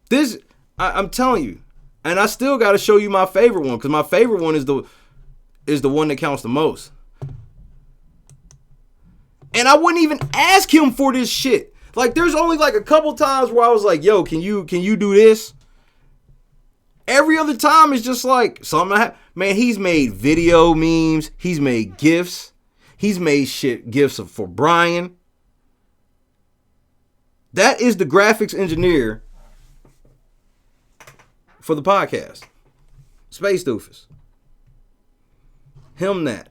This, I'm telling you, and I still got to show you my favorite one because my favorite one is the one that counts the most. And I wouldn't even ask him for this shit. Like, there's only like a couple times where I was like, yo, can you do this? Every other time it's just like something. Man, he's made video memes. He's made GIFs. He's made GIFs for Brian. That is the graphics engineer for the podcast. Space Doofus. Him that.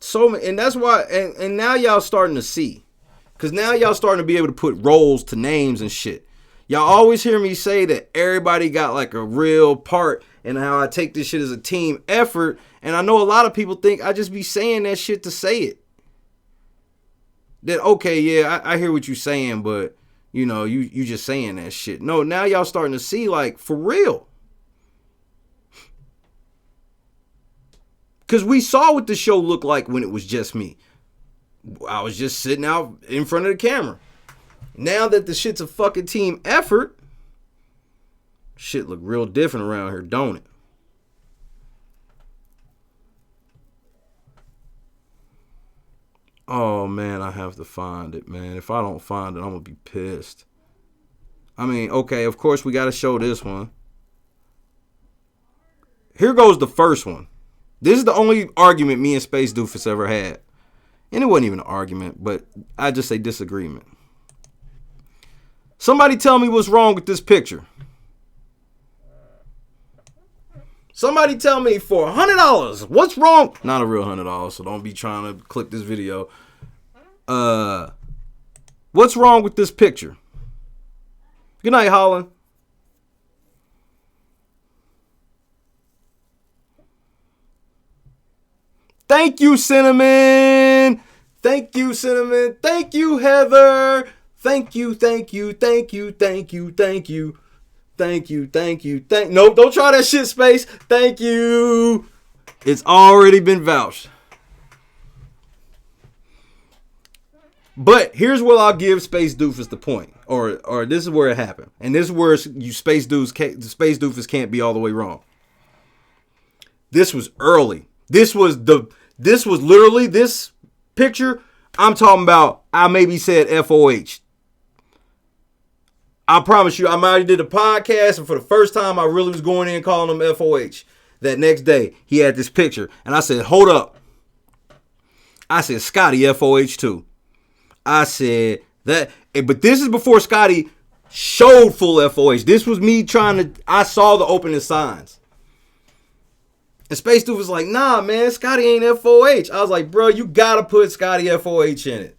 So, and that's why, and now y'all starting to see. Because now y'all starting to be able to put roles to names and shit. Y'all always hear me say that everybody got like a real part and how I take this shit as a team effort. And I know a lot of people think I just be saying that shit to say it. That, okay, yeah, I hear what you're saying, but, you know, you just saying that shit. No, now y'all starting to see, like, for real. Because we saw what the show looked like when it was just me. I was just sitting out in front of the camera. Now that the shit's a fucking team effort, shit look real different around here, don't it? Oh, man, I have to find it, man. If I don't find it, I'm going to be pissed. I mean, okay, of course we got to show this one. Here goes the first one. This is the only argument me and Space Doofus ever had. And it wasn't even an argument, but I just say disagreement. Somebody tell me what's wrong with this picture. Somebody tell me for $100, what's wrong? Not a real $100, so don't be trying to click this video. What's wrong with this picture? Good night, Holland. Thank you, Cinnamon. Thank you, Cinnamon. Thank you, Heather. Thank you. Nope, don't try that shit, Space. Thank you. It's already been vouched. But here's where I'll give Space Doofus the point, or this is where it happened, and this is where you Space Doofus can't be all the way wrong. This was early. This was literally this picture. I'm talking about. I maybe said FOH. I promise you, I might have did a podcast, and for the first time, I really was going in calling him FOH. That next day, he had this picture, and I said, "Hold up." I said, "Scotty FOH too." I said that, but this is before Scotty showed full FOH. This was me I saw the opening signs. And Space Dude was like, "Nah, man, Scotty ain't FOH." I was like, "Bro, you gotta put Scotty FOH in it."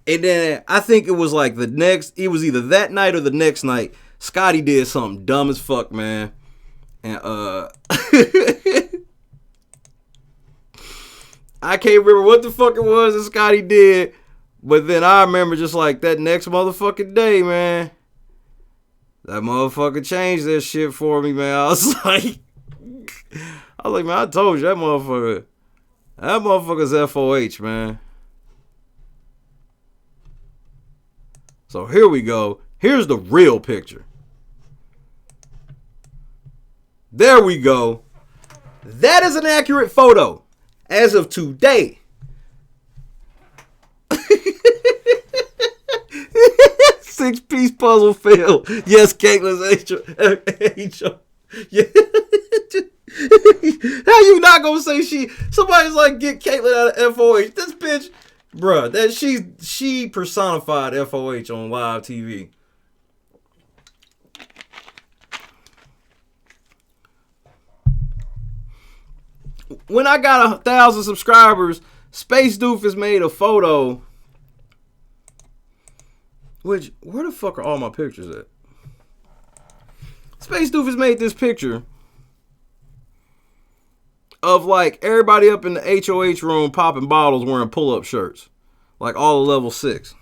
And then I think it was like it was either that night or the next night, Scotty did something dumb as fuck, man. And I can't remember what the fuck it was that Scotty did. But then I remember just like that next motherfucking day, man. That motherfucker changed that shit for me, man. I was like, man, I told you that motherfucker's FOH, man. So here we go. Here's the real picture. There we go. That is an accurate photo as of today. Six-piece puzzle failed. Yes, Caitlin's angel. Yeah. How you not gonna say somebody's like, get Caitlyn out of FOH? This bitch, bruh, that she personified FOH on live TV. When I got 1,000 subscribers, Space Doofus made a photo. Which, where the fuck are all my pictures at? Space Doofus made this picture of like everybody up in the HOH room popping bottles wearing pull-up shirts. Like all of level 6.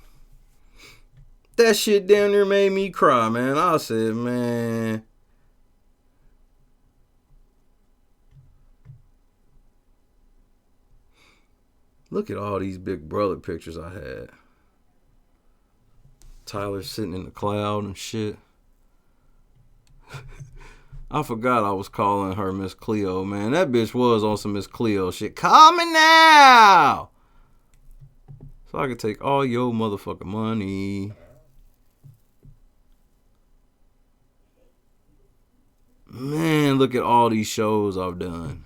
That shit down there made me cry, man. I said, man. Look at all these Big Brother pictures I had. Tyler sitting in the cloud and shit. I forgot I was calling her Miss Cleo, man. That bitch was on some Miss Cleo shit. Call me now! So I could take all your motherfucking money. Man, look at all these shows I've done.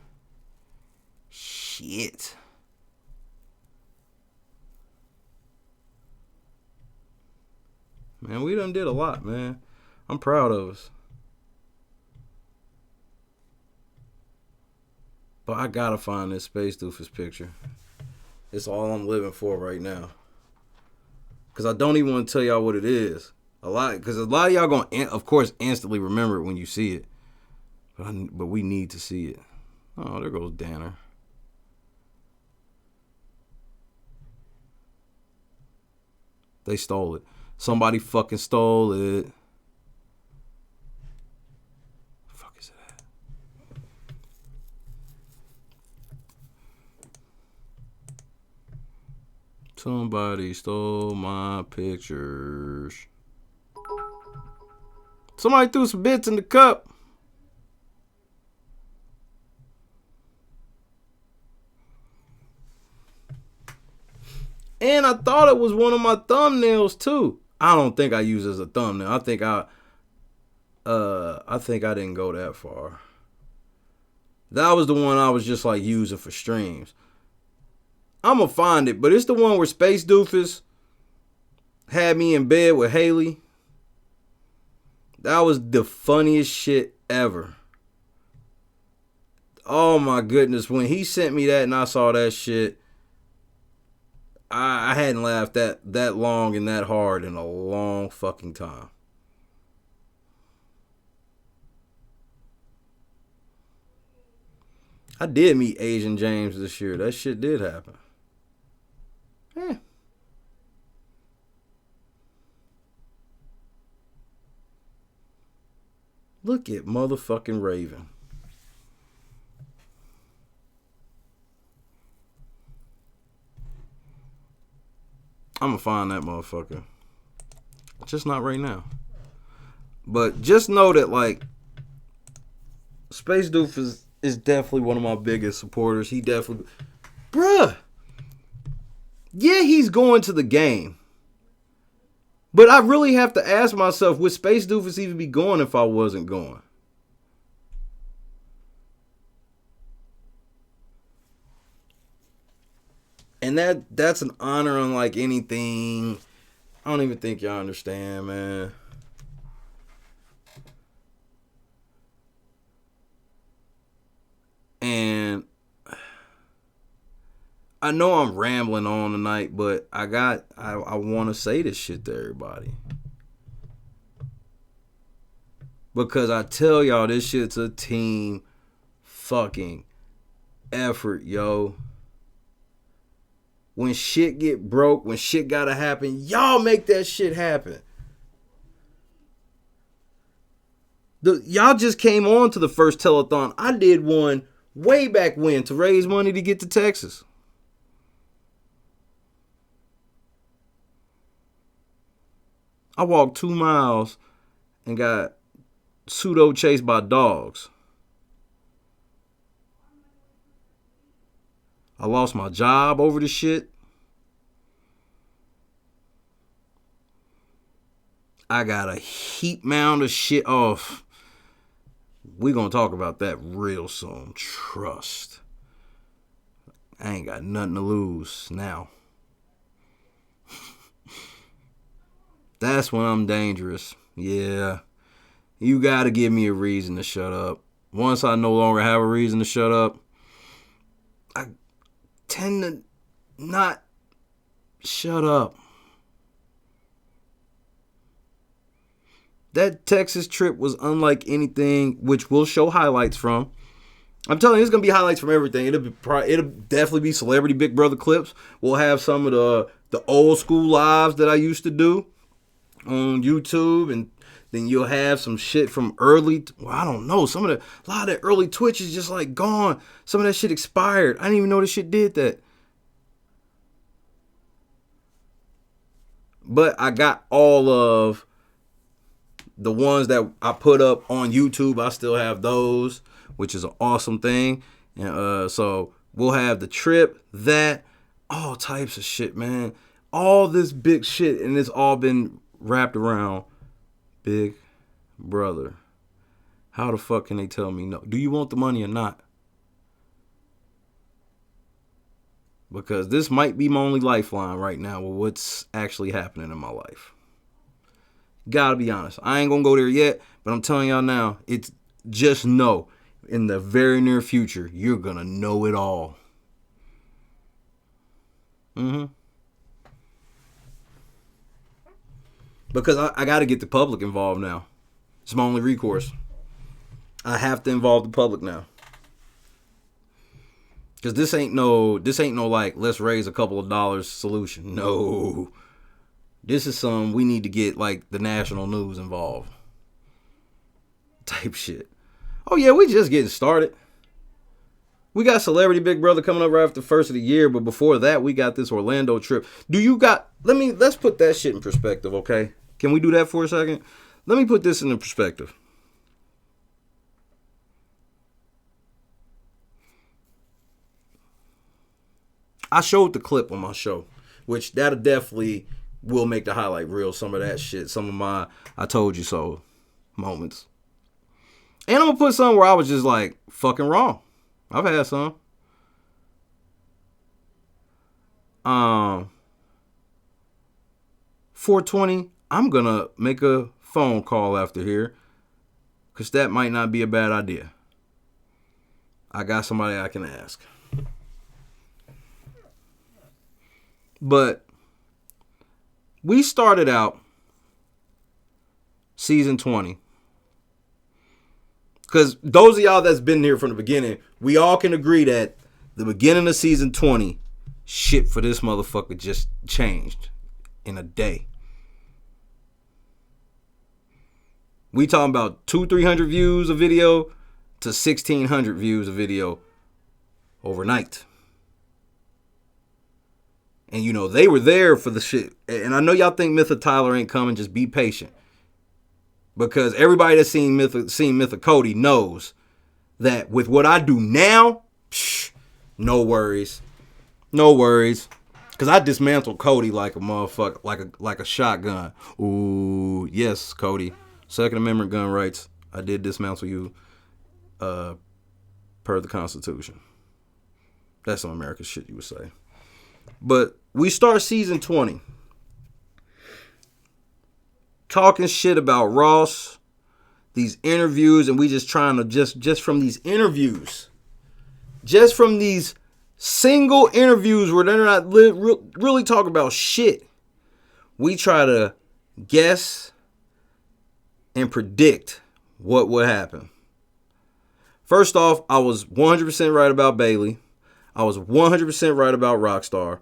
Shit. Man, we done did a lot, man. I'm proud of us. But I gotta find this Space Doofus picture. It's all I'm living for right now. Because I don't even want to tell y'all what it is. Because a lot of y'all gonna, of course, instantly remember it when you see it. But we need to see it. Oh, there goes Danner. They stole it. Somebody fucking stole it. Fuck is it at? Somebody stole my pictures. Somebody threw some bits in the cup. And I thought it was one of my thumbnails too. I don't think I use it as a thumbnail. I think I didn't go that far. That was the one I was just like using for streams. I'm gonna find it, but it's the one where Space Doofus had me in bed with Haley. That was the funniest shit ever. Oh my goodness, when he sent me that and I saw that shit, I hadn't laughed that long and that hard in a long fucking time. I did meet Asian James this year. That shit did happen. Look at motherfucking Raven. I'm gonna find that motherfucker. Just not right now. But just know that, like, Space Doofus is definitely one of my biggest supporters. He definitely... Bruh. Yeah, he's going to the game. But I really have to ask myself, would Space Doofus even be going if I wasn't going? And that's an honor unlike anything. I don't even think y'all understand, man. And I know I'm rambling on tonight, but I want to say this shit to everybody. Because I tell y'all, this shit's a team fucking effort, yo. When shit get broke, when shit gotta happen, y'all make that shit happen. Y'all just came on to the first telethon. I did one way back when to raise money to get to Texas. I walked 2 miles and got pseudo chased by dogs. I lost my job over the shit. I got a heap mound of shit off. We're going to talk about that real soon. Trust. I ain't got nothing to lose now. That's when I'm dangerous. Yeah. You got to give me a reason to shut up. Once I no longer have a reason to shut up, I tend to not shut up. That Texas trip was unlike anything, which we'll show highlights from. I'm telling you, it's going to be highlights from everything. It'll definitely be Celebrity Big Brother clips. We'll have some of the old school lives that I used to do on YouTube, and then you'll have some shit from early, I don't know, a lot of that early Twitch is just like gone. Some of that shit expired. I didn't even know this shit did that. But I got all of the ones that I put up on YouTube. I still have those, which is an awesome thing. And so we'll have the trip, that, all types of shit, man. All this big shit, and it's all been wrapped around Big Brother. How the fuck can they tell me no? Do you want the money or not? Because this might be my only lifeline right now with what's actually happening in my life. Gotta be honest. I ain't gonna go there yet, but I'm telling y'all now, it's just know, in the very near future, you're gonna know it all. Because I gotta get the public involved now. It's my only recourse. I have to involve the public now. Because this ain't no like, let's raise a couple of dollars solution. No. This is some, we need to get like the national news involved type shit. Oh yeah, we just getting started. We got Celebrity Big Brother coming up right after the first of the year, but before that, we got this Orlando trip. Let's put that shit in perspective, okay? Can we do that for a second? Let me put this in perspective. I showed the clip on my show, which that'll definitely will make the highlight reel, some of that shit, some of my I told you so moments. And I'm going to put some where I was just like fucking wrong. I've had some. 420, I'm going to make a phone call after here, because that might not be a bad idea. I got somebody I can ask. But we started out season 20. Because those of y'all that's been here from the beginning, we all can agree that the beginning of season 20, shit for this motherfucker just changed in a day. We talking about 200-300 views a video to 1,600 views a video overnight. And, you know, they were there for the shit. And I know y'all think Myth of Tyler ain't coming. Just be patient. Because everybody that's seen Myth of Cody knows that with what I do now, no worries. No worries. Because I dismantled Cody like a motherfucker, like a shotgun. Ooh, yes, Cody. Second Amendment gun rights. I did dismantle you per the Constitution. That's some American shit you would say. But we start season 20 talking shit about Ross, these interviews, and we just trying to just from these interviews, just from these single interviews where they're not really talking about shit, we try to guess and predict what would happen. First off, I was 100% right about Bailey. I was 100% right about Rockstar.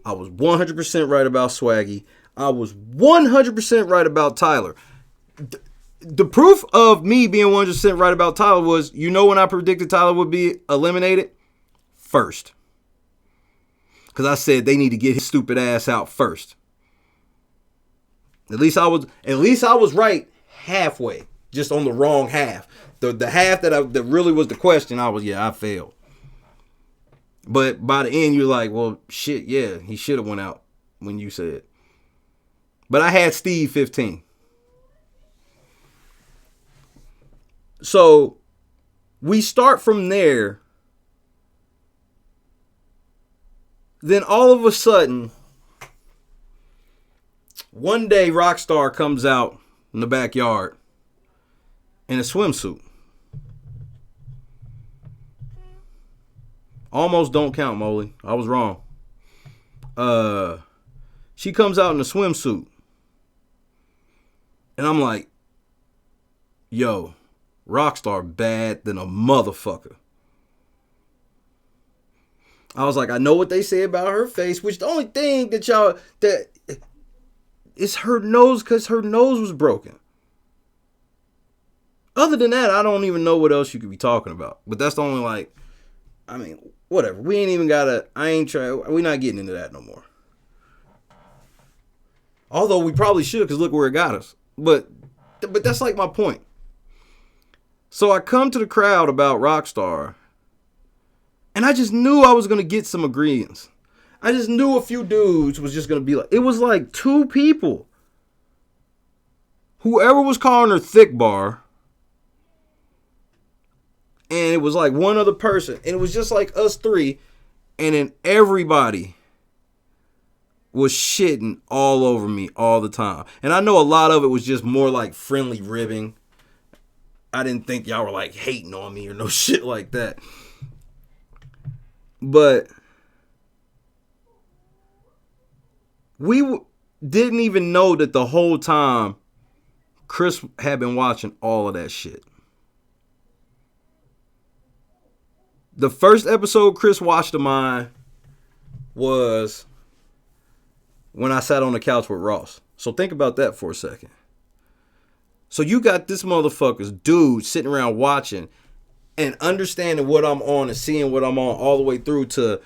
I was 100% right about Swaggy. I was 100% right about Tyler. The proof of me being 100% right about Tyler was, you know when I predicted Tyler would be eliminated? First. Because I said they need to get his stupid ass out first. At least I was right halfway. Just on the wrong half. The half that really was the question, I failed. But by the end, you're like, well, shit, yeah, he should have went out when you said. But I had Steve 15. So we start from there. Then all of a sudden, one day Rockstar comes out in the backyard in a swimsuit. Almost don't count, Molly. I was wrong. She comes out in a swimsuit. And I'm like, yo, Rockstar bad than a motherfucker. I was like, I know what they say about her face, which the only thing that is her nose, because her nose was broken. Other than that, I don't even know what else you could be talking about. But that's the only, whatever. We ain't even gotta, we're not getting into that no more. Although we probably should, because look where it got us. But that's like my point. So I come to the crowd about Rockstar, and I just knew I was going to get some agreements. I just knew a few dudes was just going to be like, it was like two people. Whoever was calling her Thick Bar, and it was like one other person, and it was just like us three, and then everybody was shitting all over me all the time. And I know a lot of it was just more like friendly ribbing. I didn't think y'all were like hating on me or no shit like that. But we didn't even know that the whole time Chris had been watching all of that shit. The first episode Chris watched of mine was when I sat on the couch with Ross. So think about that for a second. So you got this motherfucker's dude sitting around watching and understanding what I'm on and seeing what I'm on all the way through to,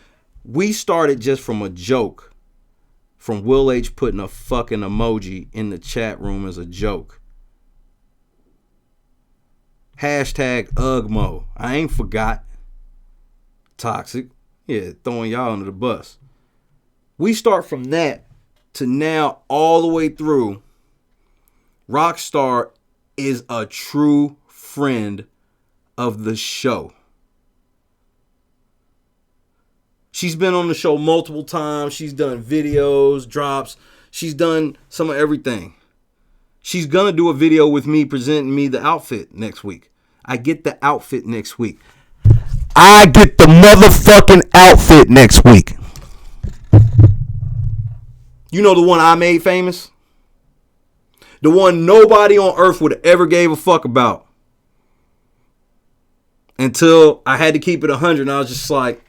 we started just from a joke. From Will H putting a fucking emoji in the chat room as a joke. Hashtag Ugmo. I ain't forgot. Toxic. Yeah, throwing y'all under the bus. We start from that to now all the way through. Rockstar is a true friend of the show. She's been on the show multiple times. She's done videos, drops. She's done some of everything. She's going to do a video with me presenting me the outfit next week. I get the outfit next week. I get the motherfucking outfit next week. You know the one I made famous? The one nobody on earth would have ever gave a fuck about. Until I had to keep it 100 and I was just like,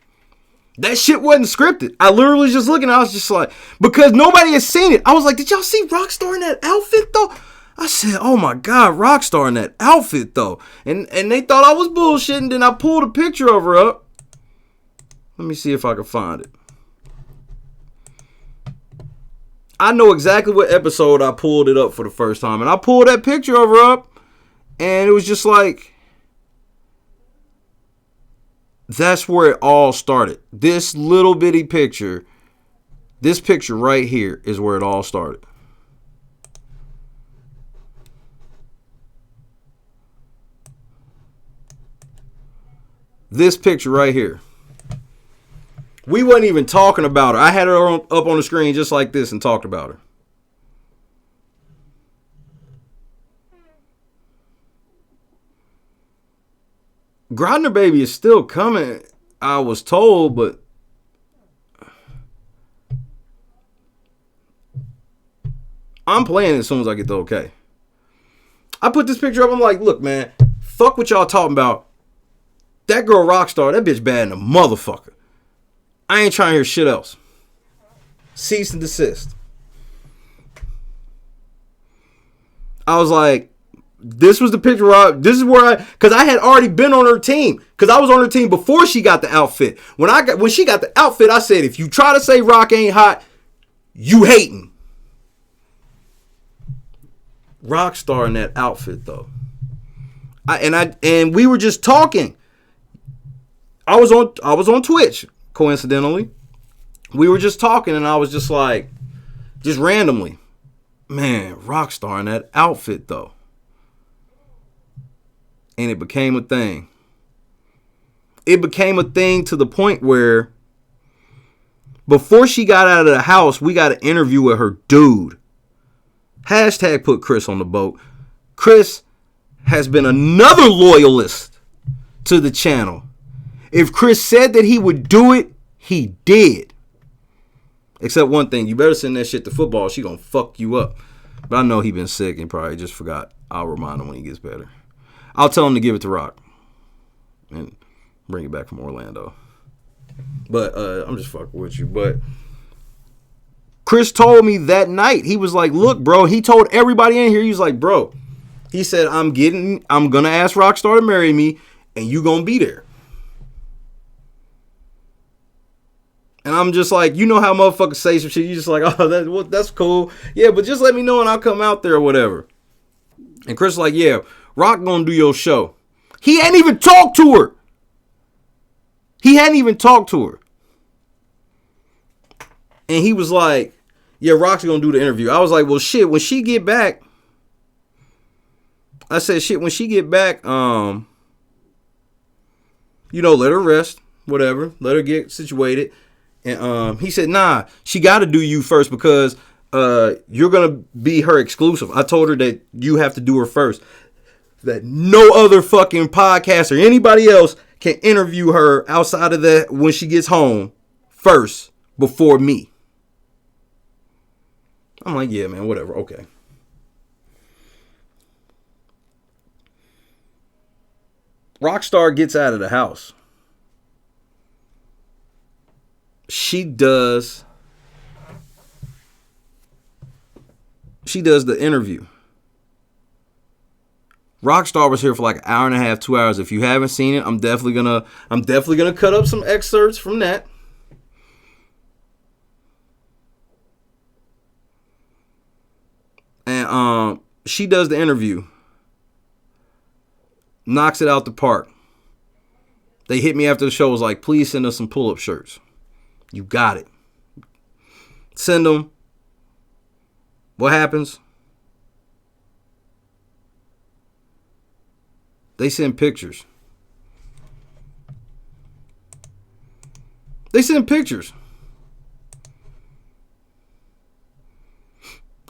that shit wasn't scripted. I literally just looking, I was just like, because nobody has seen it. I was like, did y'all see Rockstar in that outfit though? I said, oh my God, Rockstar in that outfit though. And they thought I was bullshitting. Then I pulled a picture of her up. Let me see if I can find it. I know exactly what episode I pulled it up for the first time. And I pulled that picture of her up. And it was just like, that's where it all started. This little bitty picture, this picture right here is where it all started. This picture right here. We wasn't even talking about her. I had her up on the screen just like this and talked about her. Grodner Baby is still coming, I was told, but I'm playing as soon as I get the okay. I put this picture up. I'm like, look, man, fuck what y'all talking about. That girl Rockstar, that bitch bad in a motherfucker. I ain't trying to hear shit else. Cease and desist. I was like, this was the picture this is where because I had already been on her team. Because I was on her team before she got the outfit. When she got the outfit, I said, if you try to say Rock ain't hot, you hating. Rockstar in that outfit though. And we were just talking. I was on Twitch, coincidentally. We were just talking and I was just like, just randomly, man, Rockstar in that outfit though. And it became a thing. It became a thing to the point where before she got out of the house, we got an interview with her dude. Hashtag put Chris on the boat. Chris has been another loyalist to the channel. If Chris said that he would do it, he did. Except one thing, you better send that shit to football. She gonna fuck you up. But I know he been sick and probably just forgot. I'll remind him when he gets better. I'll tell him to give it to Rock and bring it back from Orlando. But I'm just fucking with you. But Chris told me that night, he was like, look, bro, he told everybody in here, he was like, bro, he said, I'm gonna ask Rockstar to marry me and you gonna be there. And I'm just like, you know how motherfuckers say some shit. You just like, oh, that's cool. Yeah, but just let me know and I'll come out there or whatever. And Chris was like, yeah, Rock gonna do your show. He hadn't even talked to her. And he was like, yeah, Rock's gonna do the interview. I was like, well, shit, when she get back, I said, shit, when she get back, let her rest, whatever. Let her get situated. And he said, nah, she got to do you first because you're going to be her exclusive. I told her that you have to do her first. That no other fucking podcast or anybody else can interview her outside of that when she gets home first before me. I'm like, yeah, man, whatever. Okay. Rockstar gets out of the house. She does the interview. Rockstar was here for like an hour and a half, 2 hours. If you haven't seen it, I'm definitely gonna cut up some excerpts from that. And she does the interview. Knocks it out the park. They hit me after the show, was like, please send us some pull-up shirts. You got it. Send them. What happens? They send pictures.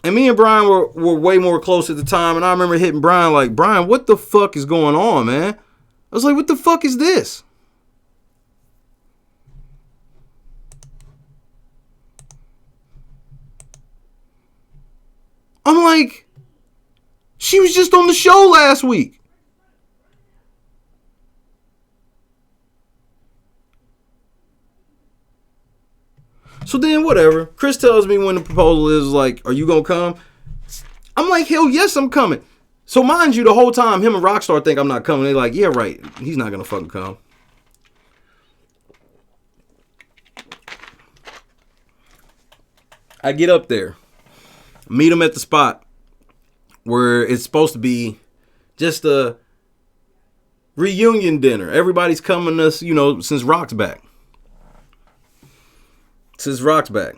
And me and Brian were way more close at the time. And I remember hitting Brian like, Brian, what the fuck is going on, man? I was like, what the fuck is this? I'm like, she was just on the show last week. So then whatever. Chris tells me when the proposal is like, are you going to come? I'm like, hell yes, I'm coming. So mind you, the whole time, him and Rockstar think I'm not coming. They like, yeah, right. He's not gonna fucking come. I get up there, meet him at the spot where it's supposed to be just a reunion dinner. Everybody's coming to us, you know, since Rock's back. Since Rock's back.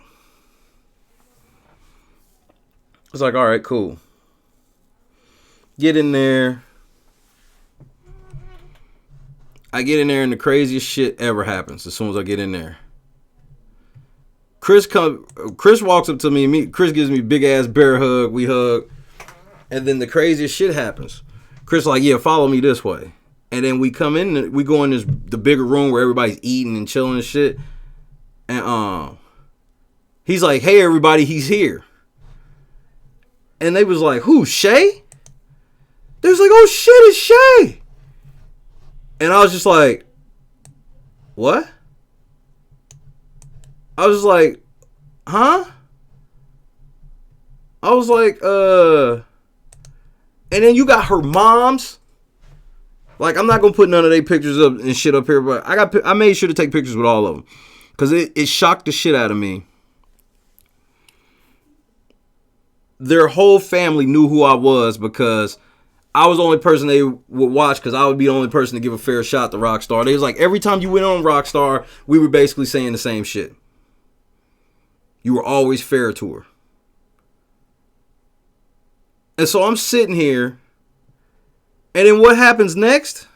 It's like, all right, cool. Get in there. I get in there and the craziest shit ever happens as soon as I get in there. Chris walks up to me. Chris gives me a big ass bear hug. We hug. And then the craziest shit happens. Chris like, yeah, follow me this way. And then we come in, we go in the bigger room where everybody's eating and chilling and shit. And he's like, hey everybody, he's here. And they was like, who, Shay? They was like, oh shit, it's Shay. And I was just like, what? I was like, huh? I was like, and then you got her moms. Like, I'm not gonna put none of their pictures up and shit up here, but I made sure to take pictures with all of them. Cause it shocked the shit out of me. Their whole family knew who I was because I was the only person they would watch because I would be the only person to give a fair shot to Rockstar. They was like, every time you went on Rockstar, we were basically saying the same shit. You were always fair to her. And so I'm sitting here. And then what happens next?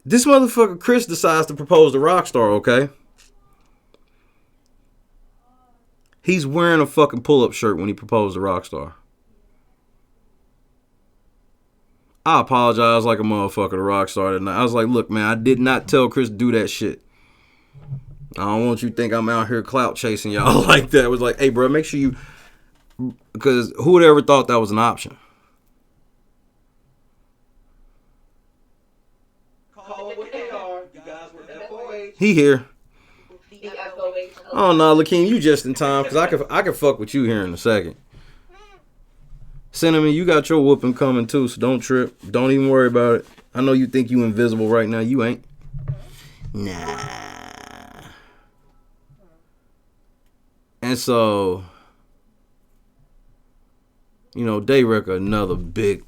This motherfucker Chris decides to propose to Rockstar, okay? He's wearing a fucking pull-up shirt when he proposed to Rockstar. I apologize like a motherfucker to Rockstar tonight. I was like, look, man, I did not tell Chris to do that shit. I don't want you to think I'm out here clout chasing y'all like that. It was like, hey, bro, make sure you... Because who would ever thought that was an option? Call it what they are. You guys were FOH. He here. The FOH. Oh, no, Lakeem, you just in time. Because I can fuck with you here in a second. Cinnamon, you got your whooping coming too, so don't trip. Don't even worry about it. I know you think you invisible right now. You ain't. Nah. And so, you know, Dayrecker, another big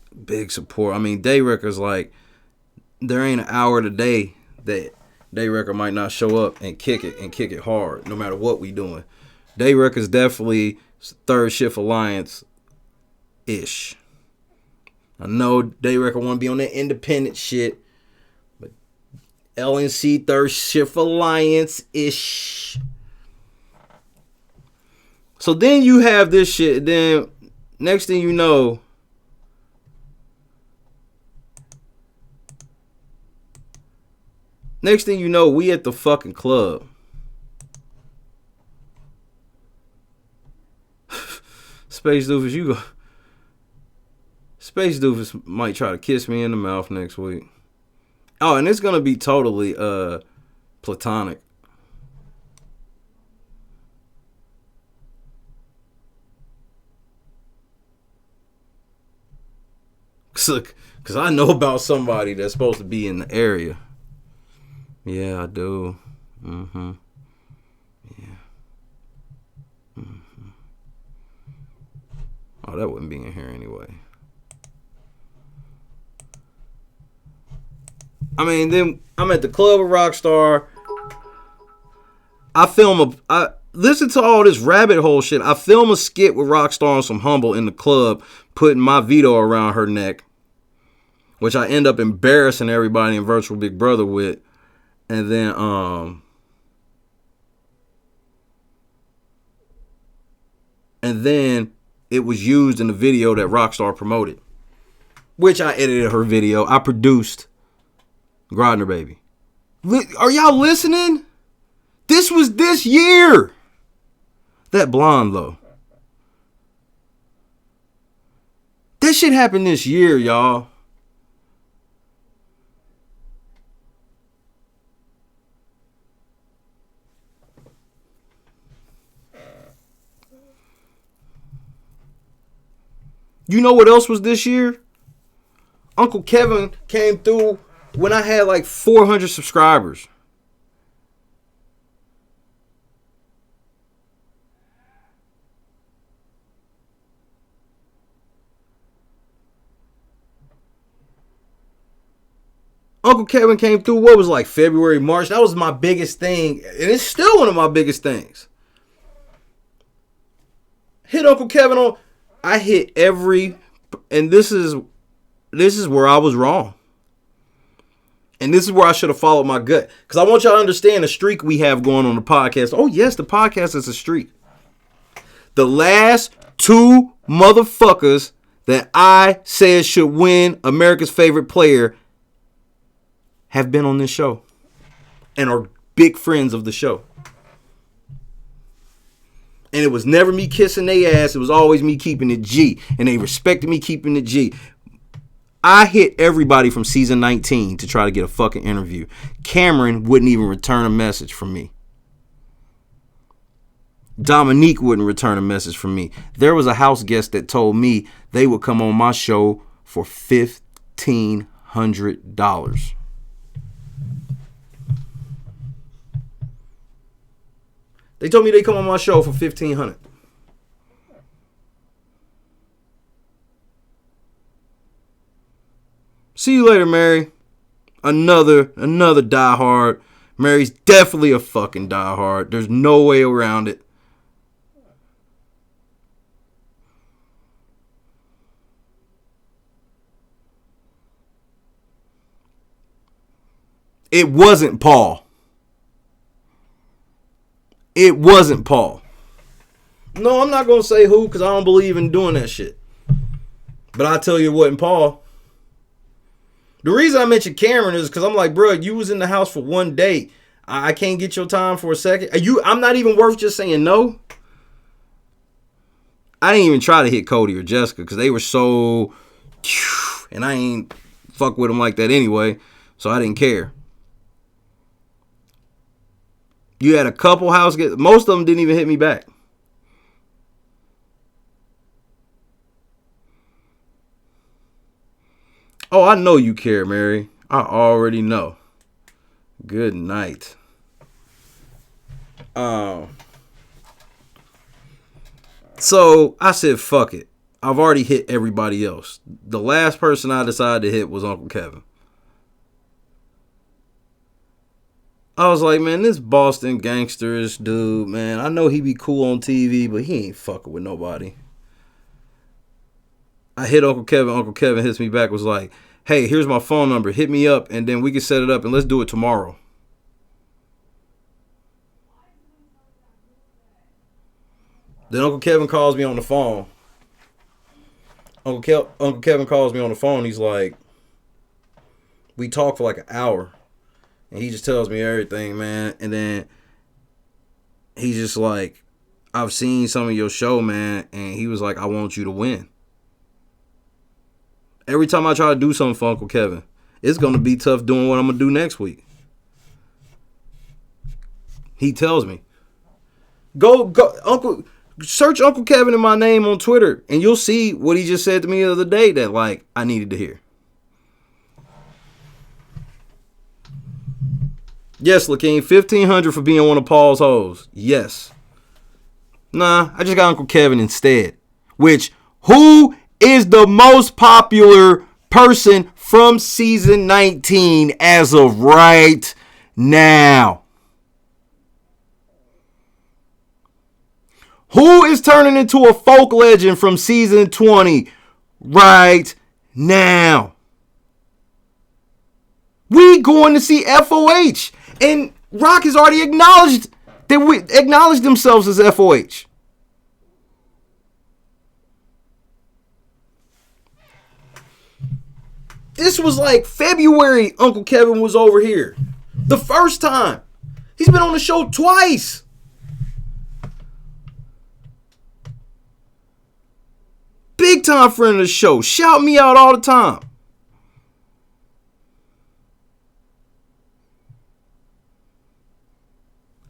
support. I mean, Dayrecker's like, there ain't an hour today that Dayrecker might not show up and kick it hard, no matter what we doing. Dayrecker's definitely third shift alliance-ish. I know Dayrecker want to be on that independent shit, but LNC third shift alliance-ish. So then you have this shit. Then next thing you know, we at the fucking club. Space Doofus, you go. Space Doofus might try to kiss me in the mouth next week. Oh, and it's gonna be totally platonic. Cause I know about somebody that's supposed to be in the area. Yeah, I do. Mm-hmm. Yeah. Mm-hmm. Oh, that wouldn't be in here anyway. I mean, then I'm at the club with Rockstar. I listen to all this rabbit hole shit. I film a skit with Rockstar on some Humble in the club, putting my veto around her neck, which I end up embarrassing everybody in Virtual Big Brother with. And then, it was used in the video that Rockstar promoted, which I edited her video. I produced Grodner Baby. Are y'all listening? This was this year. That blonde, though. That shit happened this year, y'all. You know what else was this year? Uncle Kevin came through when I had like 400 subscribers. Uncle Kevin came through, what was like February, March. That was my biggest thing. And it's still one of my biggest things. Hit Uncle Kevin on. I hit every, and this is where I was wrong. And this is where I should have followed my gut. Because I want y'all to understand the streak we have going on the podcast. Oh, yes, the podcast is a streak. The last two motherfuckers that I said should win America's favorite player have been on this show and are big friends of the show. And it was never me kissing their ass. It was always me keeping it G. And they respected me keeping it G. I hit everybody from season 19 to try to get a fucking interview. Cameron wouldn't even return a message from me. Dominique wouldn't return a message from me. There was a house guest that told me they would come on my show for $1,500. They told me they come on my show for $1,500. See you later, Mary. Another diehard. Mary's definitely a fucking diehard. There's no way around it. It wasn't Paul. It wasn't Paul. No, I'm not going to say who because I don't believe in doing that shit. But I tell you it wasn't Paul. The reason I mentioned Cameron is because I'm like, bro, you was in the house for one day. I can't get your time for a second. I'm not even worth just saying no. I didn't even try to hit Cody or Jessica because they were so... And I ain't fuck with them like that anyway. So I didn't care. You had a couple house guests. Most of them didn't even hit me back. Oh, I know you care, Mary. I already know. Good night. So I said, fuck it. I've already hit everybody else. The last person I decided to hit was Uncle Kevin. I was like, man, this Boston gangsterish dude, man, I know he be cool on TV, but he ain't fucking with nobody. I hit Uncle Kevin. Uncle Kevin hits me back, was like, hey, here's my phone number. Hit me up, and then we can set it up, and let's do it tomorrow. Then Uncle Kevin calls me on the phone. Uncle Kevin calls me on the phone. He's like, we talked for like an hour. And he just tells me everything, man. And then he's just like, I've seen some of your show, man. And he was like, I want you to win. Every time I try to do something for Uncle Kevin, it's going to be tough doing what I'm going to do next week. He tells me, go, search Uncle Kevin in my name on Twitter. And you'll see what he just said to me the other day that, like, I needed to hear. Yes, Lakeem, $1,500 for being one of Paul's hoes. Yes. Nah, I just got Uncle Kevin instead. Which, who is the most popular person from season 19 as of right now? Who is turning into a folk legend from season 20 right now? We going to see FOH. And Rock has already acknowledged themselves as FOH. This was like February. Uncle Kevin was over here. The first time. He's been on the show twice. Big time friend of the show. Shout me out all the time.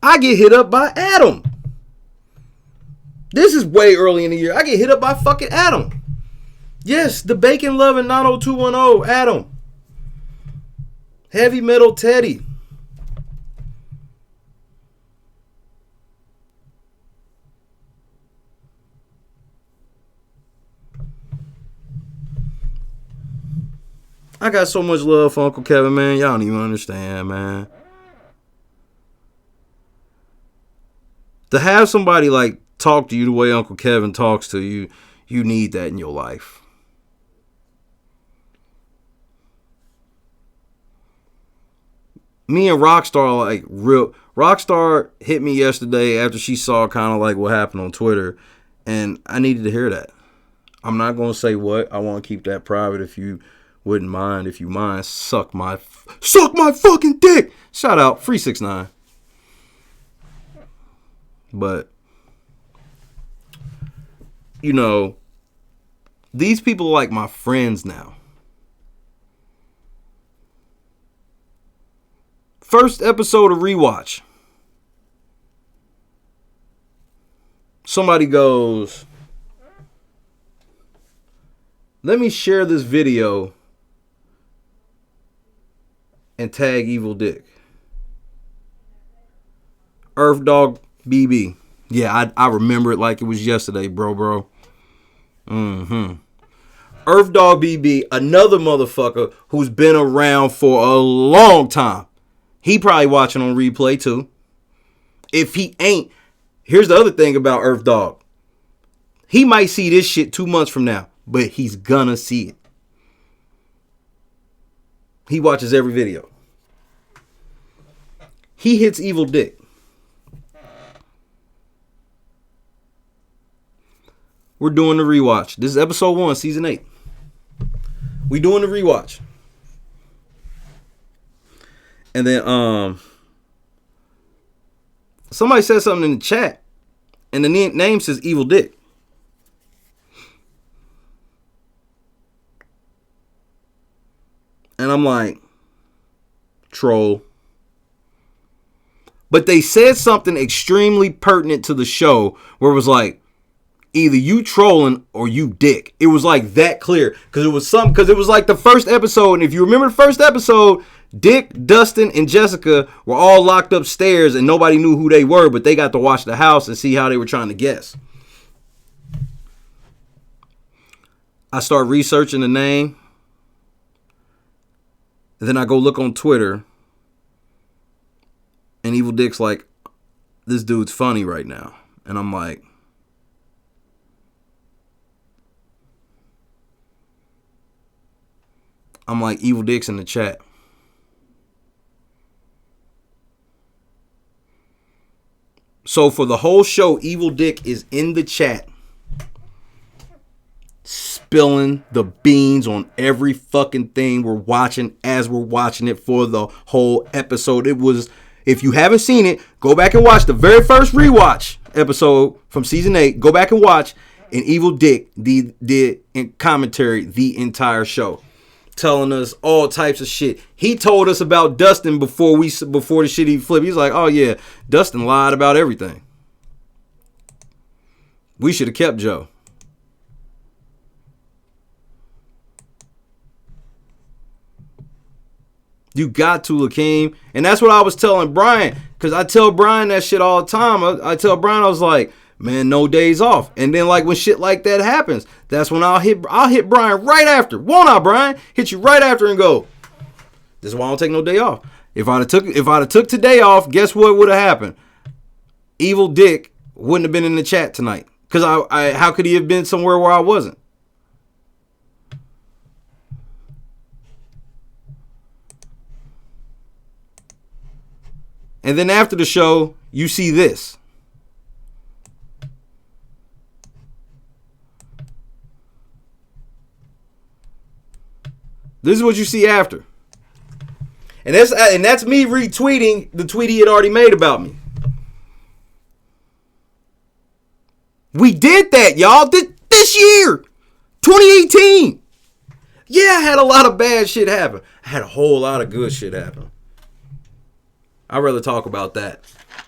I get hit up by Adam. This is way early in the year. I get hit up by fucking Adam. Yes, the bacon loving 90210, Adam. Heavy Metal Teddy. I got so much love for Uncle Kevin, man. Y'all don't even understand, man. To have somebody like talk to you the way Uncle Kevin talks to you, you need that in your life. Me and Rockstar, like, real. Rockstar hit me yesterday after she saw kind of like what happened on Twitter, and I needed to hear that. I'm not going to say what. I want to keep that private if you wouldn't mind. If you mind, suck my fucking dick. Shout out, Free 6ix9ine. But, you know, these people are like my friends now. First episode of Rewatch. Somebody goes, let me share this video and tag Evil Dick. Earth Dog BB. Yeah, I remember it like it was yesterday, bro. Earth Dog BB, another motherfucker who's been around for a long time. He probably watching on replay too. If he ain't, here's the other thing about Earth Dog. He might see this shit 2 months from now, but he's gonna see it. He watches every video. He hits Evil Dick. We're doing the rewatch. This is episode 1, season 8. We doing the rewatch. And then somebody said something in the chat, and the name says Evil Dick. And I'm like, troll. But they said something extremely pertinent to the show where it was like, either you trolling or you dick. It was like that clear. Because it was like the first episode. And if you remember the first episode, Dick, Dustin, and Jessica were all locked upstairs and nobody knew who they were, but they got to watch the house and see how they were trying to guess. I start researching the name. And then I go look on Twitter. And Evil Dick's like, this dude's funny right now. And I'm like, Evil Dick's in the chat. So for the whole show, Evil Dick is in the chat, spilling the beans on every fucking thing we're watching as we're watching it for the whole episode. It was, if you haven't seen it, go back and watch the very first rewatch episode from season 8. Go back and watch, and Evil Dick did in commentary the entire show, telling us all types of shit. He told us about Dustin before the shit he flipped. He's like, oh yeah, Dustin lied about everything. We should have kept Joe. You got to, Lakeem. And that's what I was telling Brian. Because I tell Brian that shit all the time. I tell Brian, I was like, man, no days off. And then like when shit like that happens, that's when I'll hit Brian right after. Won't I, Brian? Hit you right after and go, this is why I don't take no day off. If I'd have took today off, guess what would have happened? Evil Dick wouldn't have been in the chat tonight. Because how could he have been somewhere where I wasn't? And then after the show, you see this. This is what you see after. And that's me retweeting the tweet he had already made about me. We did that, y'all. This year. 2018. Yeah, I had a lot of bad shit happen. I had a whole lot of good shit happen. I'd rather talk about that.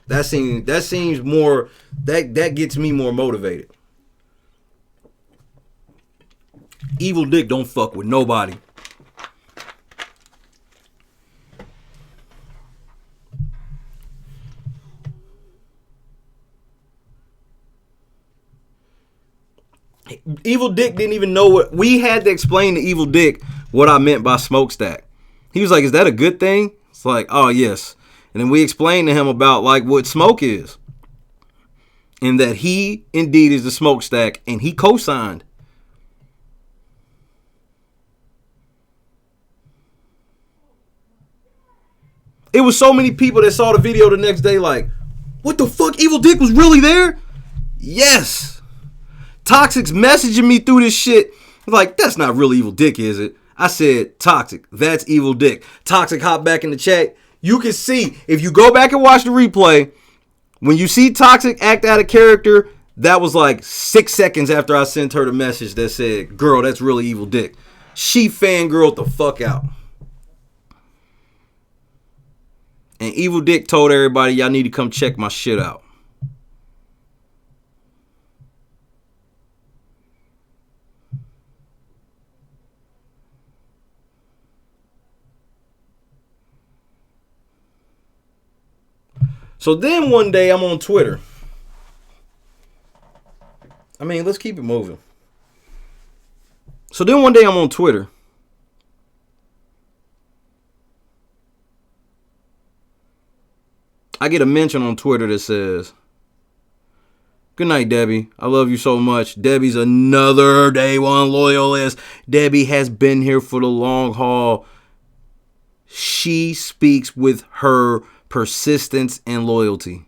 That seems more, that gets me more motivated. Evil Dick don't fuck with nobody. Evil Dick didn't even know what we had to explain to Evil Dick what I meant by smokestack. He was like, "Is that a good thing?" It's like, "Oh yes." And then we explained to him about like what smoke is, and that he indeed is the smokestack, and he co-signed. It was so many people that saw the video the next day like, "What the fuck? Evil Dick was really there?" Yes. Toxic's messaging me through this shit. Like, that's not really Evil Dick, is it? I said, Toxic, that's Evil Dick. Toxic hopped back in the chat. You can see, if you go back and watch the replay, when you see Toxic act out of character, that was like 6 seconds after I sent her the message that said, "Girl, that's really Evil Dick." She fangirled the fuck out. And Evil Dick told everybody, "Y'all need to come check my shit out." So then one day I'm on Twitter. I mean, let's keep it moving. So then one day I'm on Twitter. I get a mention on Twitter that says, "Good night, Debbie. I love you so much. Debbie's another day one loyalist. Debbie has been here for the long haul. She speaks with her persistence and loyalty.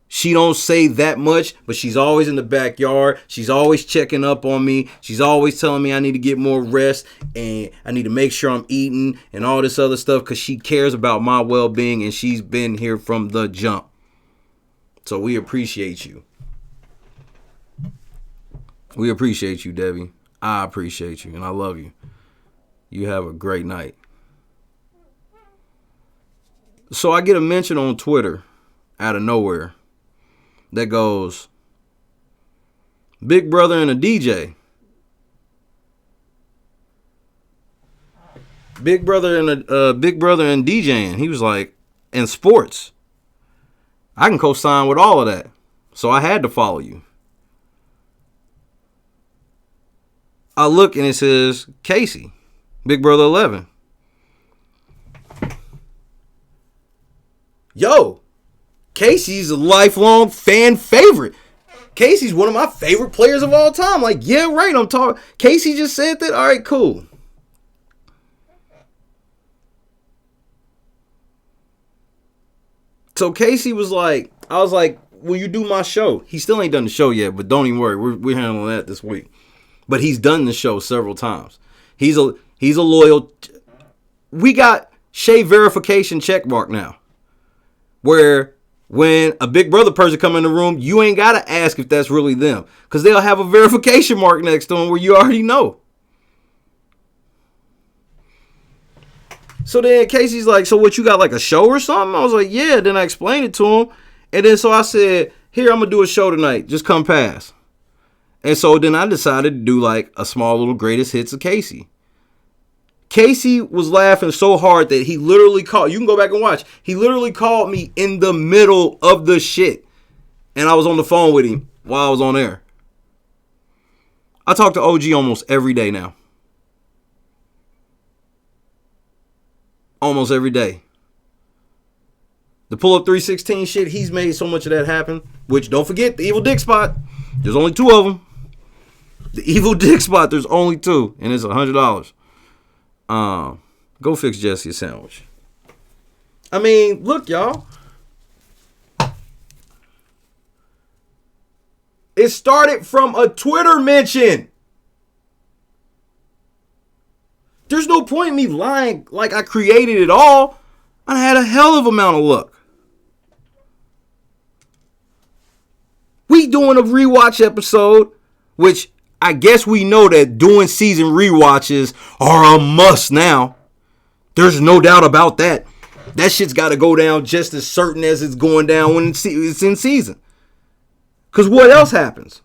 She don't say that much, but she's always in the backyard. She's always checking up on me. She's always telling me I need to get more rest and I need to make sure I'm eating and all this other stuff because she cares about my well-being and she's been here from the jump. So we appreciate you. We appreciate you, Debbie. I appreciate you and I love you. You have a great night." So I get a mention on Twitter out of nowhere that goes, "Big Brother and a DJ. Big Brother and DJing." He was like, "And sports. I can co-sign with all of that." So I had to follow you. I look and it says Casey, Big Brother 11. Yo, Casey's a lifelong fan favorite. Casey's one of my favorite players of all time. Like, yeah, right, I'm talking. Casey just said that? All right, cool. So Casey was like, I was like, "Will you do my show?" He still ain't done the show yet, but don't even worry. We're handling that this week. But he's done the show several times. He's a loyal. We got Shay verification checkmark now. Where when a Big Brother person come in the room, you ain't got to ask if that's really them. Because they'll have a verification mark next to them where you already know. So then Casey's like, "So what, you got like a show or something?" I was like, "Yeah." Then I explained it to him. And then so I said, "Here, I'm going to do a show tonight. Just come past." And so then I decided to do like a small little greatest hits of Casey. Casey was laughing so hard that he literally called. You can go back and watch. He literally called me in the middle of the shit. And I was on the phone with him while I was on air. I talk to OG almost every day now. Almost every day. The pull-up 316 shit, he's made so much of that happen. Which, don't forget, the Evil Dick spot. There's only 2 of them. The Evil Dick spot, there's only 2. And it's $100. Go fix Jesse a sandwich. I mean, look, y'all. It started from a Twitter mention. There's no point in me lying like I created it all. I had a hell of amount of luck. We doing a rewatch episode, which I guess we know that doing season rewatches are a must now. There's no doubt about that. That shit's got to go down just as certain as it's going down when it's in season. Because what else happens?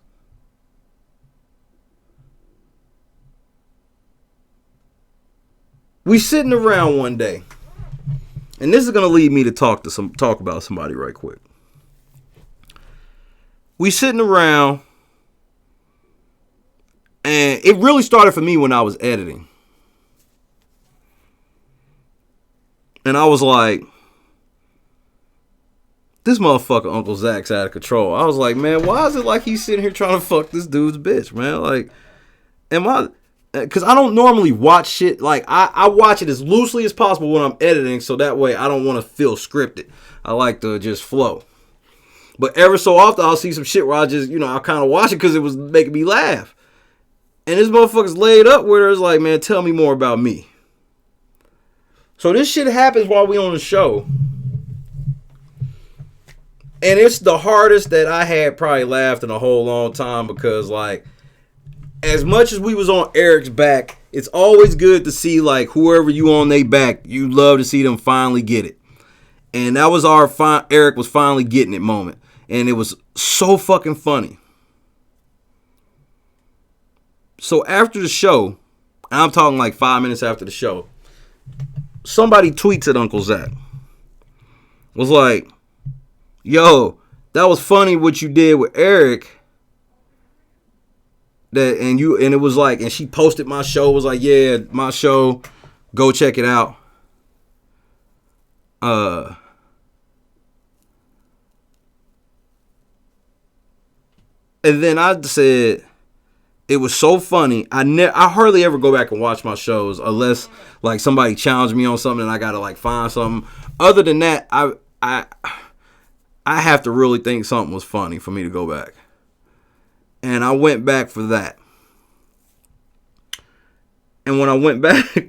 We sitting around one day, and this is gonna lead me to talk about somebody right quick. We sitting around, and it really started for me when I was editing. And I was like, this motherfucker Uncle Zach's out of control. I was like, man, why is it like he's sitting here trying to fuck this dude's bitch, man? Like, because I don't normally watch shit. Like, I watch it as loosely as possible when I'm editing, so that way I don't want to feel scripted. I like to just flow. But ever so often, I'll see some shit where I just, I kind of watch it because it was making me laugh. And this motherfucker's laid up where it's like, man, tell me more about me. So this shit happens while we on the show. And it's the hardest that I had probably laughed in a whole long time because, like, as much as we was on Eric's back, it's always good to see, like, whoever you on their back, you love to see them finally get it. And that was Eric was finally getting it moment. And it was so fucking funny. So after the show, I'm talking like 5 minutes after the show, somebody tweets at Uncle Zach. Was like, yo, that was funny what you did with Eric. And it was like, and she posted my show, was like, yeah, my show, go check it out. And then I said, it was so funny. I hardly ever go back and watch my shows unless like somebody challenged me on something and I gotta like find something. Other than that, I have to really think something was funny for me to go back. And I went back for that. And when I went back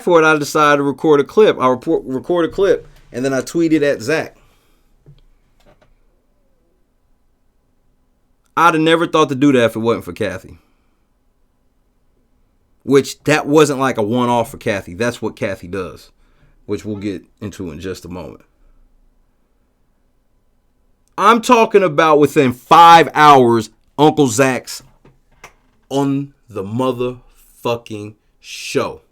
for it, I decided to record a clip. I record a clip and then I tweeted at Zach. I'd have never thought to do that if it wasn't for Kathy. Which, that wasn't like a one-off for Kathy. That's what Kathy does. Which we'll get into in just a moment. I'm talking about within 5 hours, Uncle Zach's on the motherfucking show.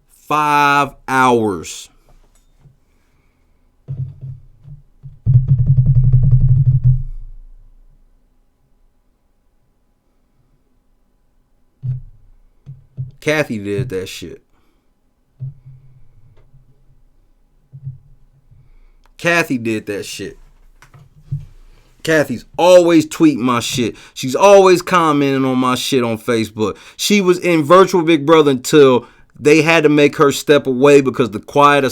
Five hours. Kathy did that shit. Kathy did that shit. Kathy's always tweeting my shit. She's always commenting on my shit on Facebook. She was in Virtual Big Brother until they had to make her step away because the quiet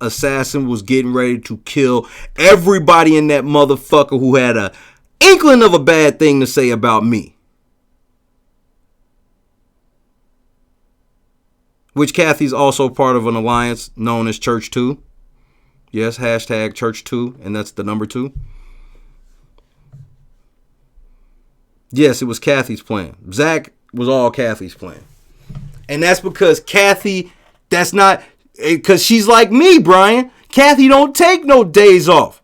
assassin was getting ready to kill everybody in that motherfucker who had a inkling of a bad thing to say about me. Which Kathy's also part of an alliance known as Church 2. Yes, hashtag Church 2, and that's the number 2. Yes, it was Kathy's plan. Zach was all Kathy's plan. And that's because Kathy, that's not, because she's like me, Brian. Kathy don't take no days off.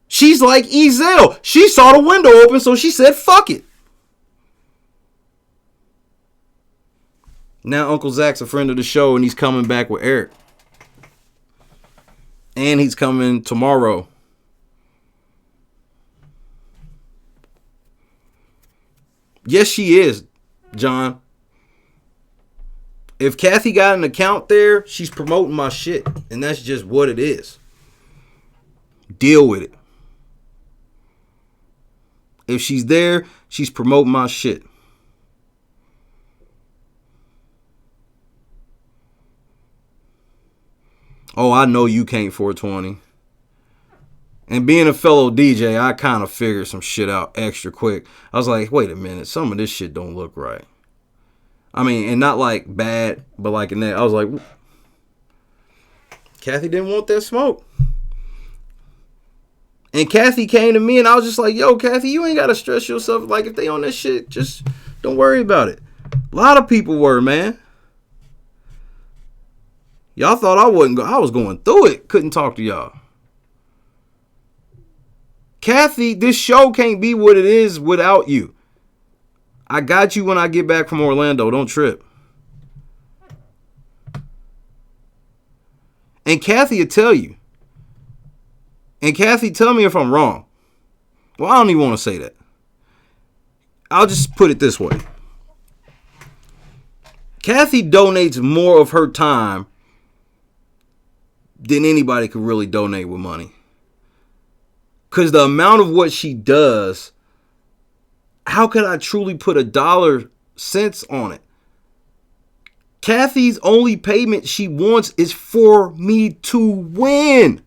She's like Ezel. She saw the window open, so she said, fuck it. Now Uncle Zach's a friend of the show, and he's coming back with Eric. And he's coming tomorrow. Yes, she is, John. If Kathy got an account there, she's promoting my shit. And that's just what it is. Deal with it. If she's there, she's promoting my shit. Oh, I know you can't 420. And being a fellow DJ, I kind of figured some shit out extra quick. I was like, wait a minute, some of this shit don't look right. I mean, and not like bad, but like in that, I was like, Kathy didn't want that smoke. And Kathy came to me and I was just like, yo, Kathy, you ain't got to stress yourself. Like, if they on that shit, just don't worry about it. A lot of people were, man. Y'all thought I was going through it. Couldn't talk to y'all. Kathy, this show can't be what it is without you. I got you when I get back from Orlando. Don't trip. And Kathy will tell you. And Kathy, tell me if I'm wrong. Well, I don't even want to say that. I'll just put it this way. Kathy donates more of her time than anybody could really donate with money. Because the amount of what she does, how could I truly put a dollar cents on it? Kathy's only payment she wants is for me to win.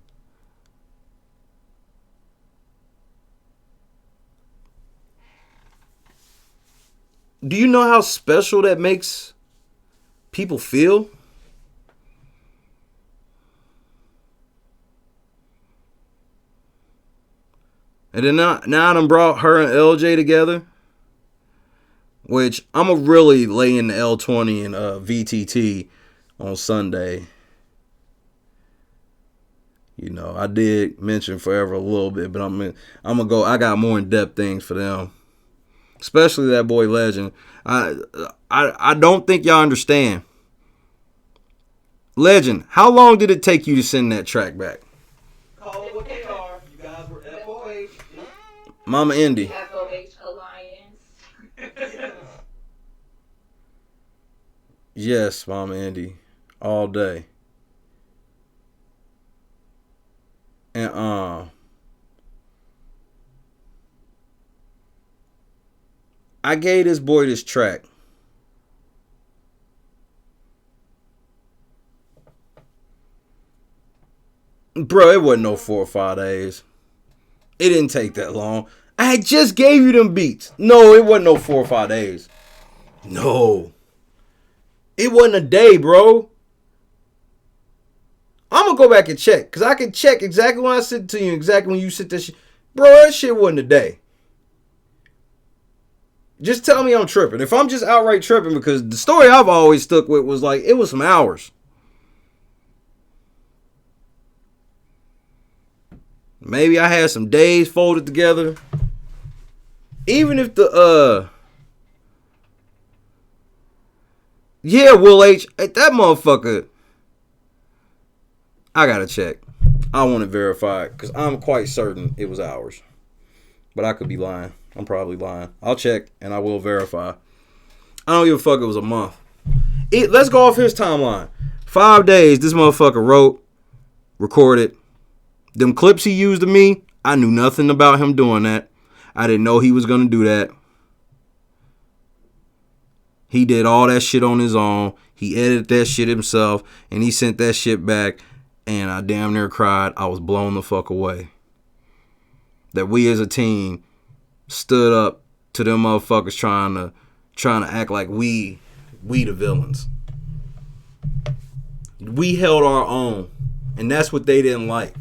Do you know how special that makes people feel? And then now I done brought her and LJ together, which I'm going to really lay in the L20 and VTT on Sunday. You know, I did mention Forever a little bit, but I'm going to go. I got more in-depth things for them. Especially that boy Legend. I don't think y'all understand. Legend, how long did it take you to send that track back? Call it what they are. You guys were FOH. Mama Indy. FOH Alliance. Yes, Mama Indy. All day. And I gave this boy this track. Bro, it wasn't no 4 or 5 days. It didn't take that long. I had just gave you them beats. No, it wasn't no 4 or 5 days. No. It wasn't a day, bro. I'm going to go back and check. Because I can check exactly when I sent it to you. Exactly when you sent that shit. Bro, that shit wasn't a day. Just tell me I'm tripping. If I'm just outright tripping, because the story I've always stuck with was like, it was some hours. Maybe I had some days folded together. Even if yeah, Will H, that motherfucker, I gotta check. I want it verified, because I'm quite certain it was hours. But I could be lying. I'm probably lying. I'll check, and I will verify. I don't give a fuck it was a month. Let's go off his timeline. 5 days, this motherfucker wrote, recorded. Them clips he used of me, I knew nothing about him doing that. I didn't know he was going to do that. He did all that shit on his own. He edited that shit himself, and he sent that shit back, and I damn near cried. I was blown the fuck away. That we as a team stood up to them motherfuckers trying to act like we the villains. We held our own, and that's what they didn't like.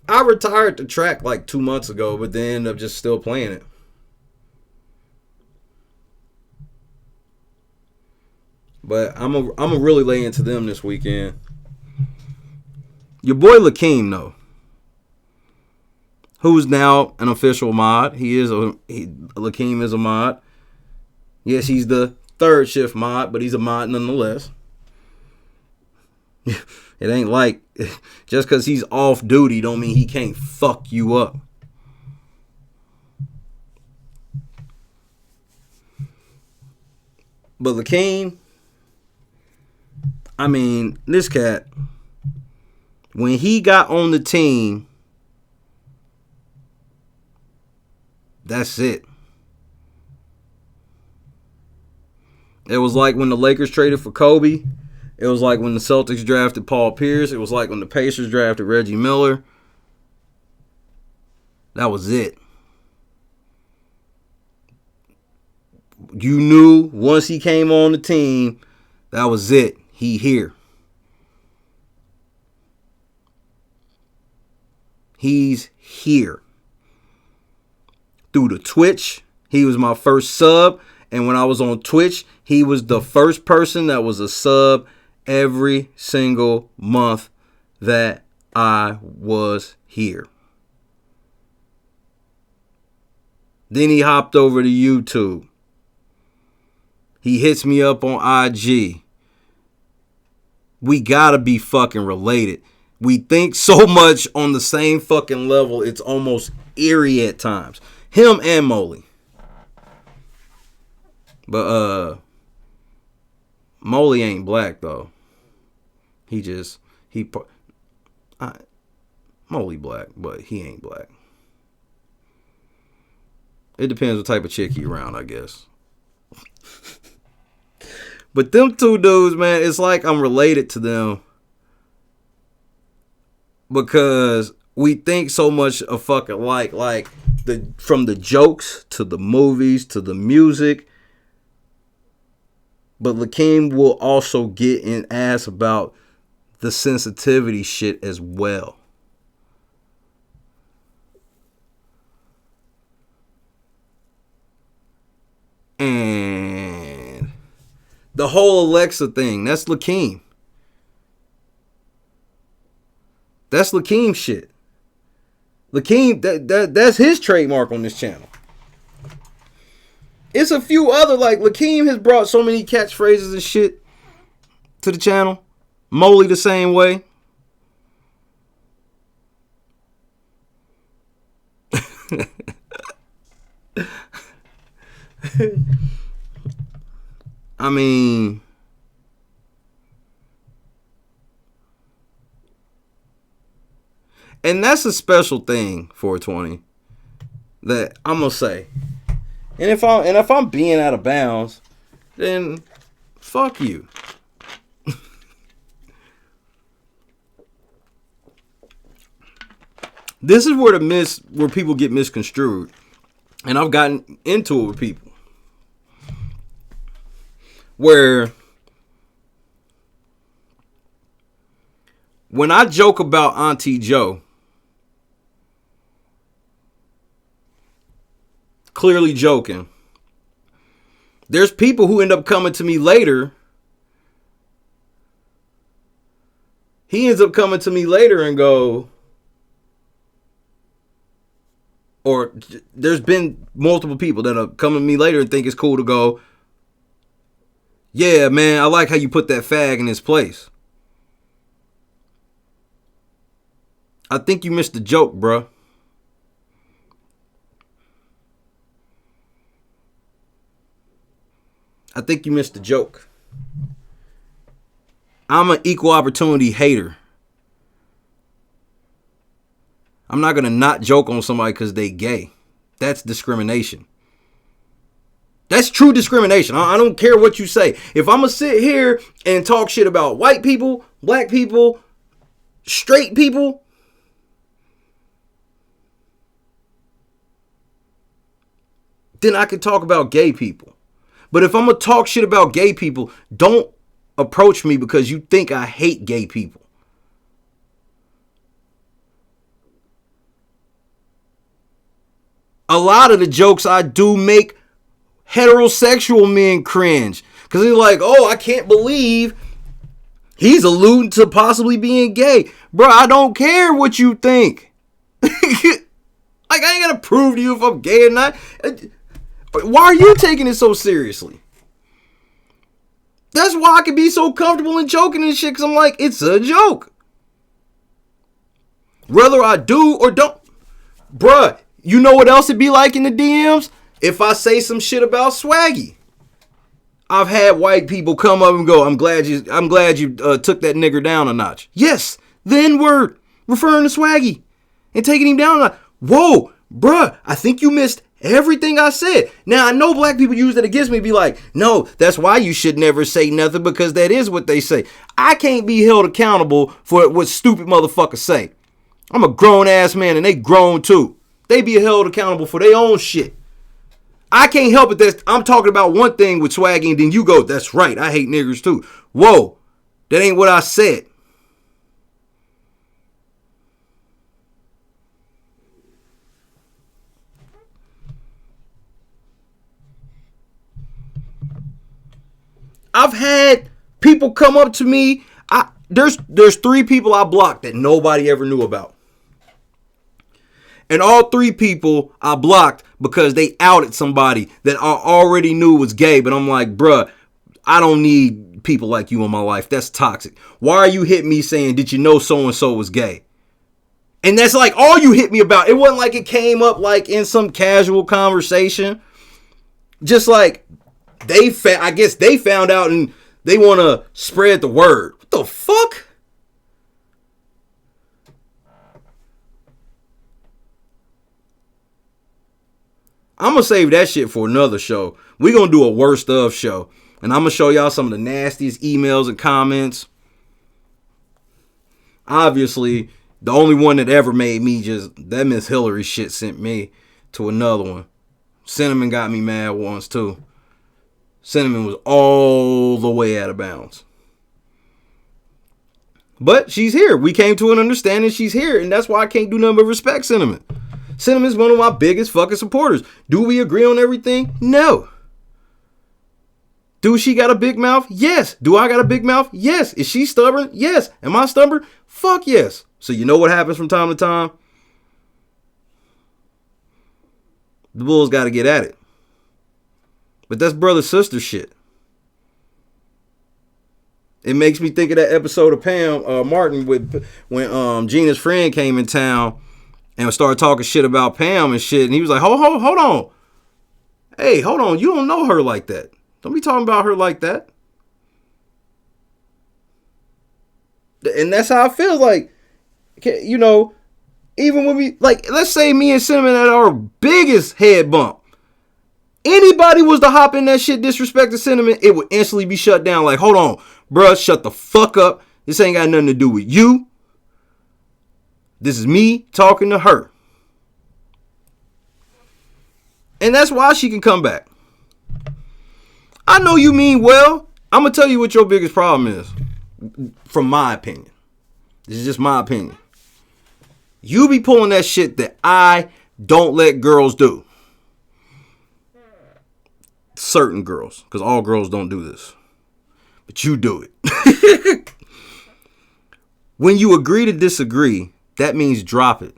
I retired the track like 2 months ago, but they ended up just still playing it. But I'm a really lay into them this weekend. Your boy Lakeem, though, who's now an official mod. Lakeem is a mod. Yes, he's the third shift mod, but he's a mod nonetheless. It ain't like just because he's off duty don't mean he can't fuck you up. But Lakeem, I mean, this cat, when he got on the team, that's it. It was like when the Lakers traded for Kobe. It was like when the Celtics drafted Paul Pierce. It was like when the Pacers drafted Reggie Miller. That was it. You knew once he came on the team, that was it. He here. He's here. Through the Twitch, he was my first sub. And when I was on Twitch, he was the first person that was a sub every single month that I was here. Then he hopped over to YouTube. He hits me up on IG. We gotta be fucking related. We think so much on the same fucking level, it's almost eerie at times. Him and Molly. But Molly ain't black though. Molly black, but he ain't black. It depends what type of chick he around, I guess. But them two dudes, man, it's like I'm related to them because we think so much of fucking like from the jokes to the movies to the music. But Lakeem will also get an ass about the sensitivity shit as well. And the whole Alexa thing, that's Lakeem. That's Lakeem shit. Lakeem, that's his trademark on this channel. It's a few other, like, Lakeem has brought so many catchphrases and shit to the channel. Molly the same way. I mean, and that's a special thing, 420, that I'm gonna say. And if I'm being out of bounds, then fuck you. This is where people get misconstrued. And I've gotten into it with people. Where when I joke about Auntie Joe, clearly joking, there's people who end up coming to me later. He ends up coming to me later and go, or there's been multiple people that have come to me later and think it's cool to go, yeah, man, I like how you put that fag in his place. I think you missed the joke, bruh. I think you missed the joke. I'm an equal opportunity hater. I'm not going to not joke on somebody because they gay. That's discrimination. That's true discrimination. I don't care what you say. If I'm going to sit here and talk shit about white people, black people, straight people, then I can talk about gay people. But if I'm going to talk shit about gay people, don't approach me because you think I hate gay people. A lot of the jokes I do make heterosexual men cringe. Because they're like, oh, I can't believe he's alluding to possibly being gay. Bro, I don't care what you think. Like, I ain't gonna prove to you if I'm gay or not. Why are you taking it so seriously? That's why I can be so comfortable in joking and shit. Because I'm like, it's a joke. Whether I do or don't. Bruh, you know what else it'd be like in the DMs? If I say some shit about Swaggy. I've had white people come up and go, I'm glad you took that nigger down a notch. Yes, the N-word, referring to Swaggy and taking him down a notch. Whoa, bruh, I think you missed everything I said. Now, I know black people use that against me, be like, no, that's why you should never say nothing, because that is what they say. I can't be held accountable for what stupid motherfuckers say. I'm a grown-ass man, and they grown too. They be held accountable for their own shit. I can't help it that I'm talking about one thing with Swaggy and then you go, that's right, I hate niggers too. Whoa, that ain't what I said. I've had People come up to me. There's 3 people I blocked that nobody ever knew about. And all 3 people I blocked because they outed somebody that I already knew was gay. But I'm like, bruh, I don't need people like you in my life. That's toxic. Why are you hitting me saying, did you know so-and-so was gay? And that's like all you hit me about. It wasn't like it came up like in some casual conversation. Just like I guess they found out and they want to spread the word. What the fuck? I'm going to save that shit for another show. We're going to do a worst of show. And I'm going to show y'all some of the nastiest emails and comments. Obviously, the only one that ever made me that Miss Hillary shit sent me to another one. Cinnamon got me mad once too. Cinnamon was all the way out of bounds. But she's here. We came to an understanding she's here. And that's why I can't do nothing but respect Cinnamon. Cinnamon's one of my biggest fucking supporters. Do we agree on everything? No. Do she got a big mouth? Yes. Do I got a big mouth? Yes. Is she stubborn? Yes. Am I stubborn? Fuck yes. So you know what happens from time to time? The Bulls got to get at it. But that's brother-sister shit. It makes me think of that episode of Pam Martin when Gina's friend came in town and started talking shit about Pam and shit. And he was like, hold on. Hey, hold on. You don't know her like that. Don't be talking about her like that. And that's how I feel like, you know, even when we, like, let's say me and Cinnamon at our biggest head bump. Anybody was to hop in that shit, disrespect to Cinnamon, it would instantly be shut down. Like, hold on, bruh, shut the fuck up. This ain't got nothing to do with you. This is me talking to her. And that's why she can come back. I know you mean well. I'm going to tell you what your biggest problem is. From my opinion. This is just my opinion. You be pulling that shit that I don't let girls do. Certain girls. Because all girls don't do this. But you do it. When you agree to disagree, that means drop it.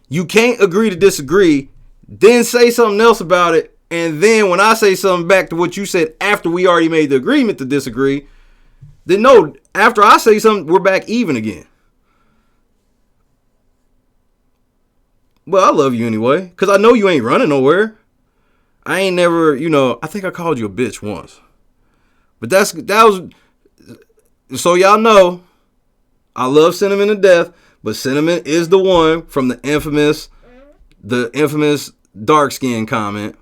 You can't agree to disagree, then say something else about it, and then when I say something back to what you said after we already made the agreement to disagree, then no, after I say something, we're back even again. Well, I love you anyway, because I know you ain't running nowhere. I ain't never, I think I called you a bitch once. But that was, so y'all know, I love Cinnamon to death, but Cinnamon is the one from the infamous dark skin comment.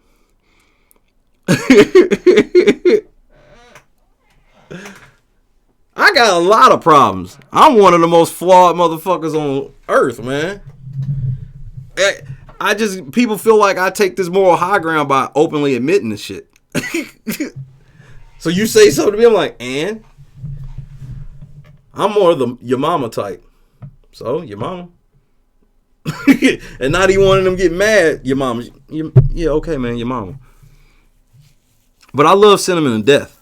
I got a lot of problems. I'm one of the most flawed motherfuckers on earth, man. People feel like I take this moral high ground by openly admitting this shit. So you say something to me, I'm like, and? I'm more of your mama type. So, your mama. And not even one of them get mad, your mama. Yeah, okay, man, your mama. But I love Cinnamon to death.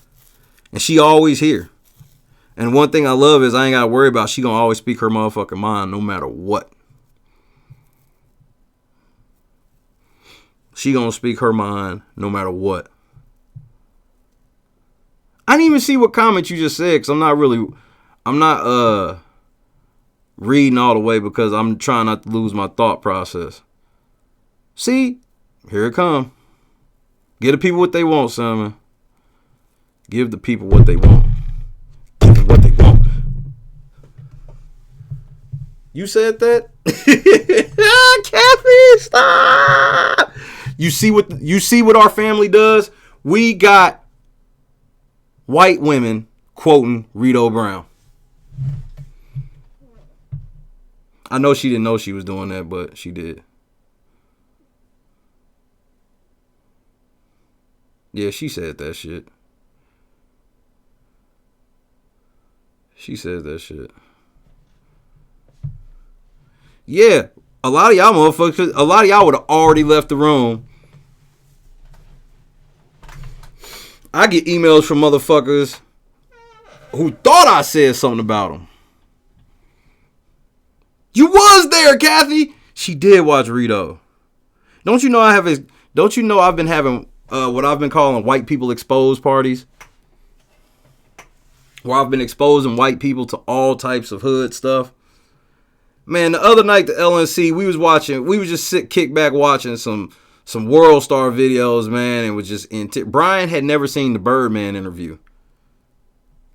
And she always here. And one thing I love is I ain't got to worry about she going to always speak her motherfucking mind no matter what. She going to speak her mind no matter what. I didn't even see what comment you just said because I'm not reading all the way because I'm trying not to lose my thought process. See? Here it come. Give the people what they want, Simon. Give the people what they want. Give them what they want. You said that? Kathy, stop! You see what our family does? We got white women quoting Rito Brown. I know she didn't know she was doing that, but she did. Yeah, she said that shit. She said that shit. Yeah, a lot of y'all motherfuckers, a lot of y'all would have already left the room. I get emails from motherfuckers who thought I said something about him. You was there, Kathy. She did watch Rito. Don't you know I've been having what I've been calling white people exposed parties? Where I've been exposing white people to all types of hood stuff. Man, the other night the LNC, we was just kick back watching some World Star videos, man, and was just Brian had never seen the Birdman interview.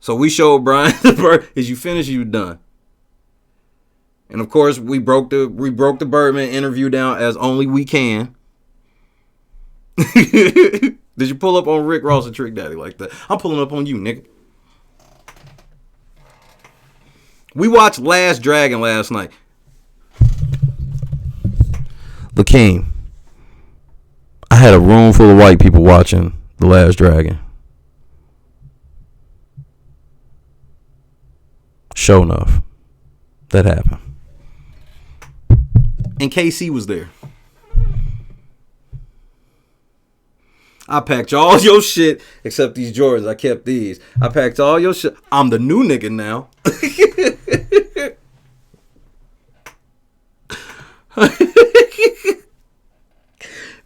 So we showed Brian the Bird. Is you finished, you done. And of course, we broke the Birdman interview down as only we can. Did you pull up on Rick Ross and Trick Daddy like that? I'm pulling up on you, nigga. We watched Last Dragon last night. Lakeem, I had a room full of white people watching The Last Dragon. Sure enough, that happened. And KC was there. I packed all your shit except these Jordans. I kept these. I packed all your shit. I'm the new nigga now.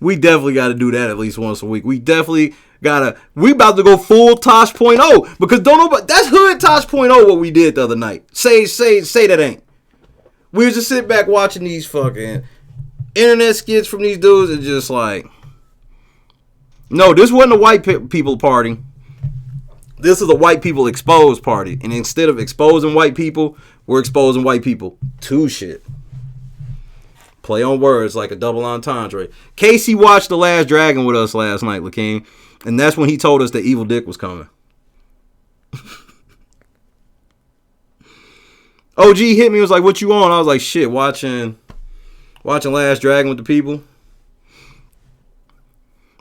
We definitely got to do that at least once a week. We about to go full Tosh .0 because don't nobody, that's hood Tosh .0 what we did the other night. Say that ain't. We was just sitting back watching these fucking internet skits from these dudes and just like, no, this wasn't a white people party. This is a white people exposed party. And instead of exposing white people, we're exposing white people to shit. Play on words like a double entendre. Casey watched The Last Dragon with us last night, Lakeem. And that's when he told us that Evil Dick was coming. OG hit me, was like, what you on? I was like, shit, watching Last Dragon with the people.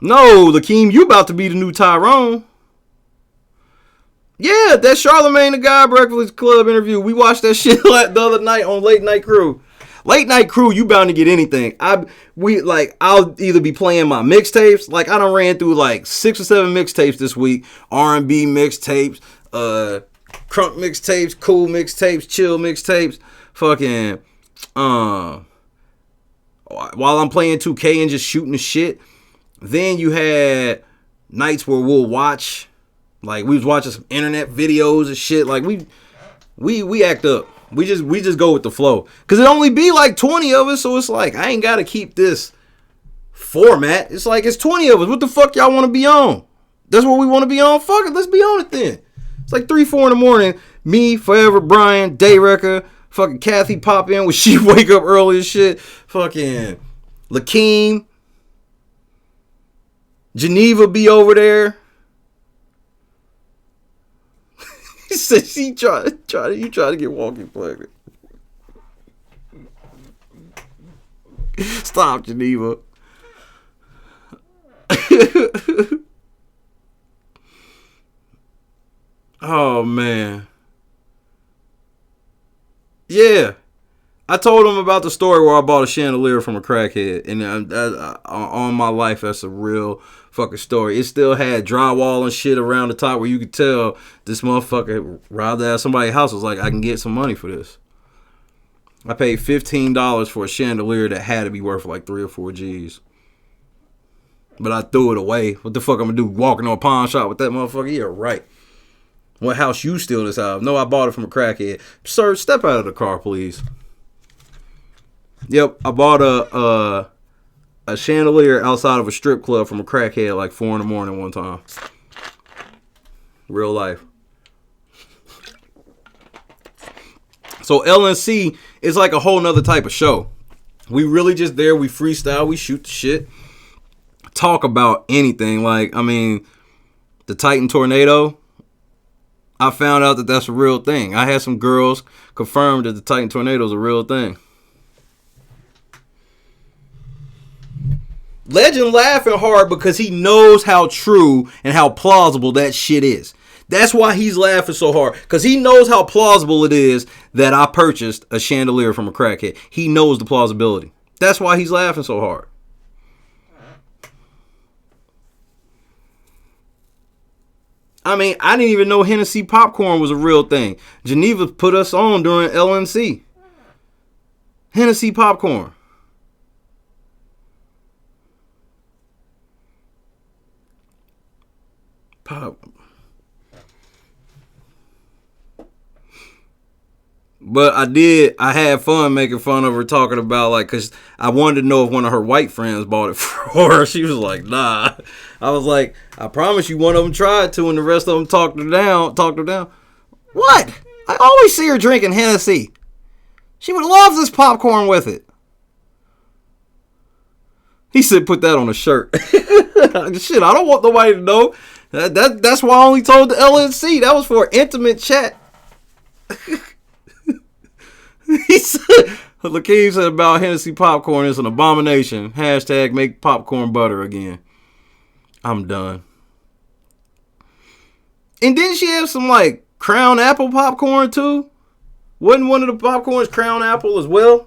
No, Lakeem, you about to be the new Tyrone. Yeah, that Charlamagne the God Breakfast Club interview. We watched that shit the other night on Late Night Crew. Late Night Crew, you bound to get anything. I'll either be playing my mixtapes. Like I done ran through like 6 or 7 mixtapes this week. R&B mixtapes, crunk mixtapes, cool mixtapes, chill mixtapes. Fucking while I'm playing 2K and just shooting the shit. Then you had nights where we'll watch, like we was watching some internet videos and shit. Like we act up. We just go with the flow. Cause it only be like 20 of us, so it's like I ain't gotta keep this format. It's like it's 20 of us. What the fuck y'all wanna be on? That's what we wanna be on? Fuck it, let's be on it then. It's like 3, 4 in the morning. Me, Forever, Brian, Dayrecker, fucking Kathy pop in when she wake up early and shit. Fucking Lakeem. Geneva be over there. He said she try to get walking pregnant. Stop, Geneva. Oh man. Yeah. I told him about the story where I bought a chandelier from a crackhead, and on my life, that's a real fucking story. It still had drywall and shit around the top where you could tell this motherfucker robbed out somebody's house. Was like, I can get some money for this. I paid $15 for a chandelier that had to be worth like 3 or 4 G's. But I threw it away. What the fuck I'm gonna do? Walking on a pawn shop with that motherfucker? Yeah, right. What house you steal this out of? No, I bought it from a crackhead. Sir, step out of the car, please. Yep, I bought a chandelier outside of a strip club from a crackhead like 4 in the morning one time. Real life. So LNC is like a whole nother type of show. We really just there, we freestyle, we shoot the shit. Talk about anything. Like, I mean, the Titan tornado, I found out that that's a real thing. I had some girls confirm that the Titan tornado is a real thing. Legend laughing hard because he knows how true and how plausible that shit is. That's why he's laughing so hard. Because he knows how plausible it is that I purchased a chandelier from a crackhead. He knows the plausibility. That's why he's laughing so hard. I mean, I didn't even know Hennessy popcorn was a real thing. Geneva put us on during LNC. Hennessy popcorn. Pop. But I had fun making fun of her, talking about, like, because I wanted to know if one of her white friends bought it for her. She was like, nah. I was like, I promise you one of them tried to, and the rest of them talked her down. What? I always see her drinking Hennessy. She would love this popcorn with it. He said, put that on a shirt. Shit, I don't want nobody to know. That's why I only told the LNC. That was for an intimate chat. He said, Lakeem said about Hennessy popcorn is an abomination. Hashtag make popcorn butter again. I'm done. And didn't she have some, like, Crown Apple popcorn too? Wasn't one of the popcorns Crown Apple as well?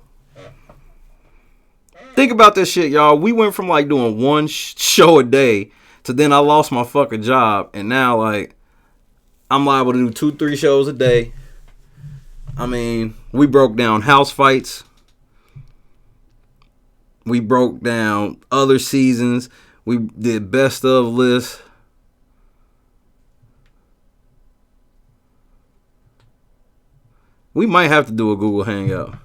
Think about this shit, y'all. We went from, like, doing one show a day to then I lost my fucking job. And now, like, I'm liable to do 2-3 shows a day. I mean, we broke down house fights. We broke down other seasons. We did best of lists. We might have to do a Google Hangout.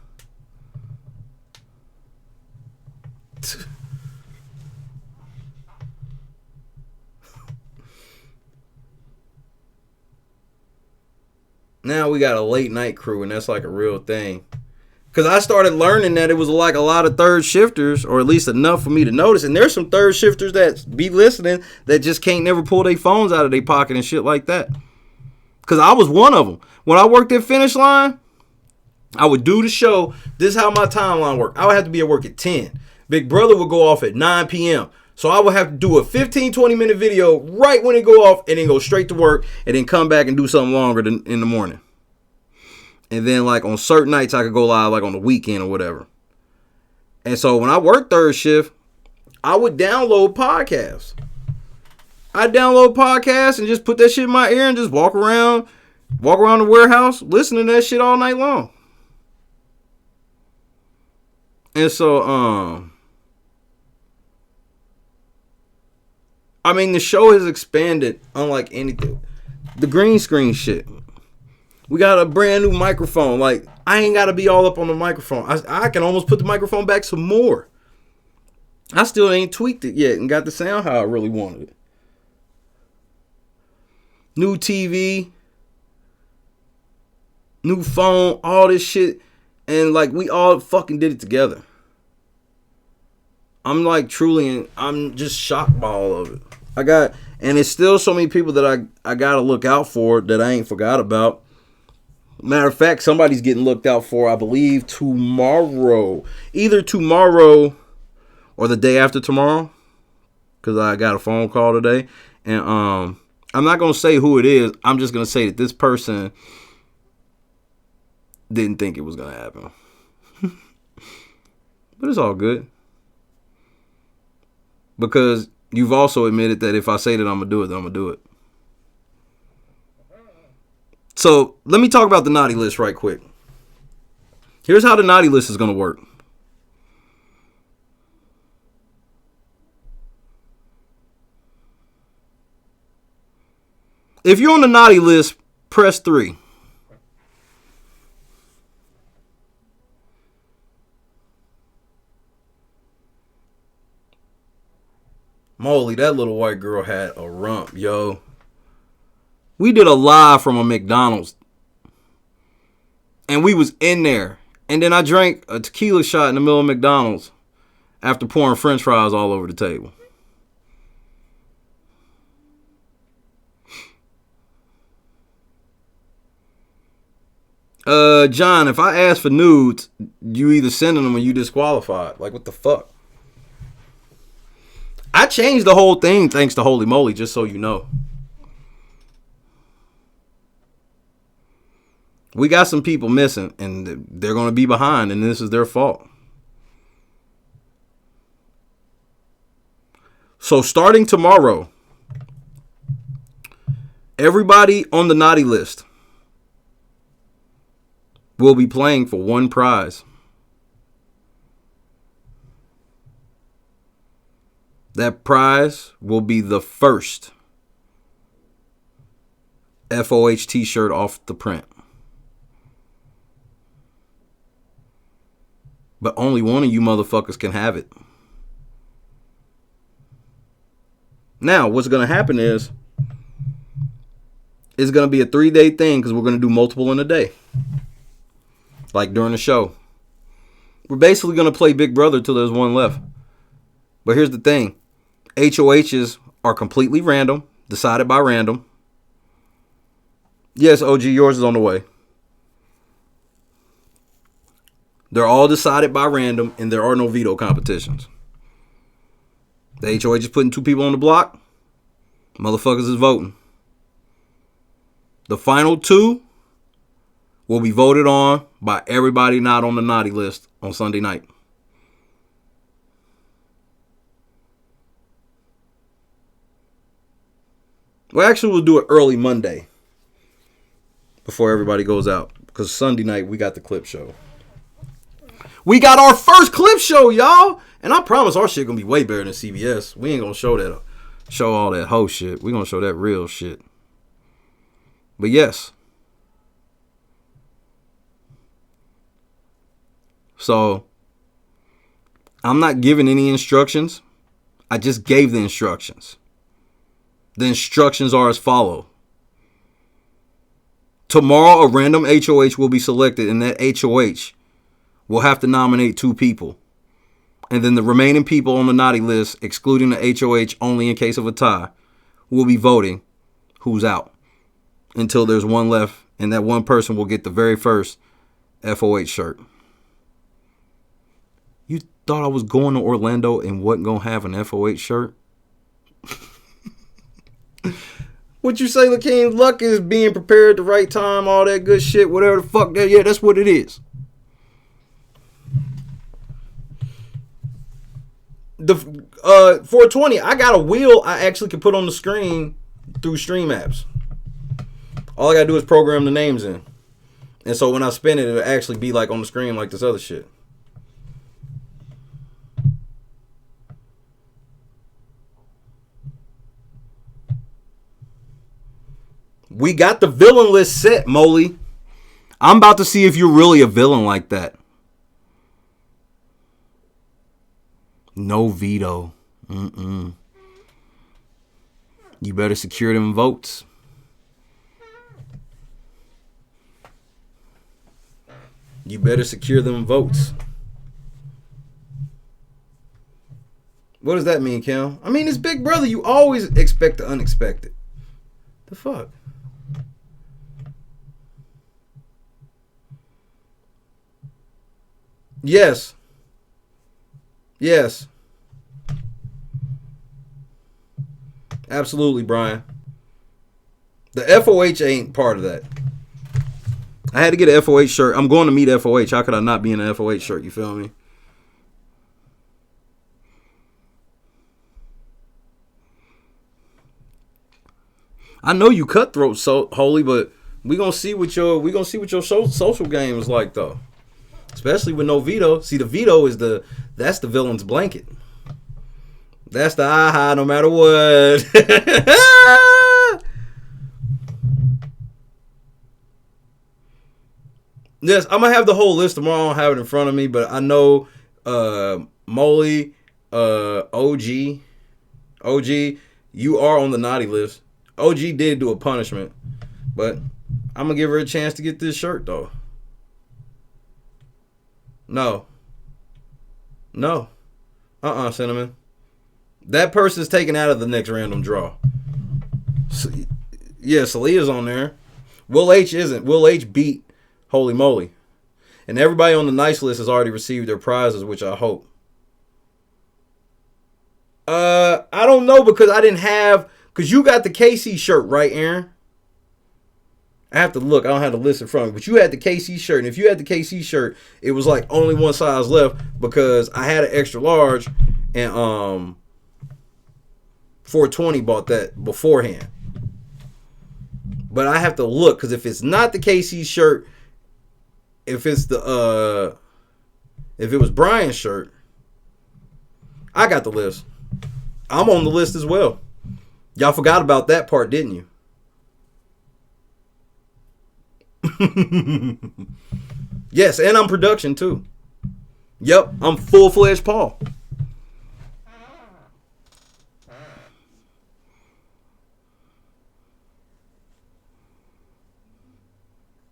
Now we got a late night crew, and that's like a real thing. Because I started learning that it was like a lot of third shifters, or at least enough for me to notice. And there's some third shifters that be listening that just can't never pull their phones out of their pocket and shit like that. Because I was one of them. When I worked at Finish Line, I would do the show. This is how my timeline worked. I would have to be at work at 10. Big Brother would go off at 9 p.m. So I would have to do a 15, 20-minute video right when it go off and then go straight to work and then come back and do something longer in the morning. And then, like, on certain nights, I could go live, like, on the weekend or whatever. And so when I worked third shift, I would download podcasts. I'd download podcasts and just put that shit in my ear and just walk around the warehouse listening to that shit all night long. And so, I mean, the show has expanded unlike anything. The green screen shit. We got a brand new microphone. Like, I ain't got to be all up on the microphone. I can almost put the microphone back some more. I still ain't tweaked it yet and got the sound how I really wanted it. New TV. New phone. All this shit. And, like, we all fucking did it together. I'm, like, truly, I'm just shocked by all of it. And it's still so many people that I got to look out for that I ain't forgot about. Matter of fact, somebody's getting looked out for, I believe, tomorrow. Either tomorrow or the day after tomorrow. Because I got a phone call today. And I'm not going to say who it is. I'm just going to say that this person didn't think it was going to happen. But it's all good. Because you've also admitted that if I say that I'm going to do it, then I'm going to do it. So let me talk about the naughty list right quick. Here's how the naughty list is going to work. If you're on the naughty list, press 3. Moly, that little white girl had a rump, yo. We did a live from a McDonald's. And we was in there. And then I drank a tequila shot in the middle of McDonald's after pouring french fries all over the table. John, if I ask for nudes, you either sending them or you disqualified. Like, what the fuck? I changed the whole thing thanks to Holy Moly, just so you know. We got some people missing, and they're going to be behind, and this is their fault. So starting tomorrow, Everybody on the naughty list will be playing for one prize. That prize will be the first FOH t-shirt off the print. But only one of you motherfuckers can have it. Now, what's going to happen is it's going to be a 3-day thing because we're going to do multiple in a day. Like during the show. We're basically going to play Big Brother till there's one left. But here's the thing. HOHs are completely random. Decided by random. Yes, OG, yours is on the way. They're all decided by random, and there are no veto competitions. The HOH is putting 2 people on the block. Motherfuckers is voting. The final 2 will be voted on by everybody not on the naughty list on Sunday night. Well, actually, we'll do it early Monday before everybody goes out, because Sunday night we got the clip show. We got our first clip show, y'all. And I promise our shit gonna be way better than CBS. We ain't gonna show all that hoe shit. We gonna show that real shit. But yes. So, I'm not giving any instructions. I just gave the instructions. The instructions are as follow. Tomorrow, a random HOH will be selected, and that HOH will have to nominate 2 people. And then the remaining people on the naughty list, excluding the HOH only in case of a tie, will be voting who's out until there's one left, and that one person will get the very first FOH shirt. You thought I was going to Orlando and wasn't going to have an FOH shirt? What you say, LaKeen? Luck is being prepared at the right time, all that good shit, whatever the fuck that. Yeah, that's what it is. The 420, I got a wheel I actually can put on the screen through Stream Apps. All I gotta do is program the names in. And so when I spin it, it'll actually be like on the screen like this other shit. We got the villain list set, Molly. I'm about to see if you're really a villain like that. No veto. You better secure them votes. You better secure them votes. What does that mean, Kim? I mean, it's Big Brother. You always expect the unexpected. The fuck? Yes. Yes. Absolutely, Brian. The FOH ain't part of that. I had to get an FOH shirt. I'm going to meet FOH. How could I not be in an FOH shirt? You feel me? I know you cutthroat, so holy, but we gonna see what your social game is like though. Especially with no veto. See, the veto is that's the villain's blanket. That's the aha no matter what. Yes, I'm gonna have the whole list tomorrow. I don't have it in front of me, but I know Molly, OG, you are on the naughty list. OG did do a punishment, but I'm gonna give her a chance to get this shirt though. No. Cinnamon. That person's taken out of the next random draw. Yeah, Salia's on there. Will H isn't. Will H beat Holy Moly. And everybody on the nice list has already received their prizes, which I hope. I don't know because I didn't have... Because you got the KC shirt, right, Aaron? I have to look. I don't have the list in front of me. But you had the KC shirt. And if you had the KC shirt, it was like only one size left because I had an extra large and 420 bought that beforehand. But I have to look, because if it's not the KC shirt, if it was Brian's shirt, I got the list. I'm on the list as well. Y'all forgot about that part, didn't you? Yes, and I'm production too. Yep, I'm full-fledged Paul.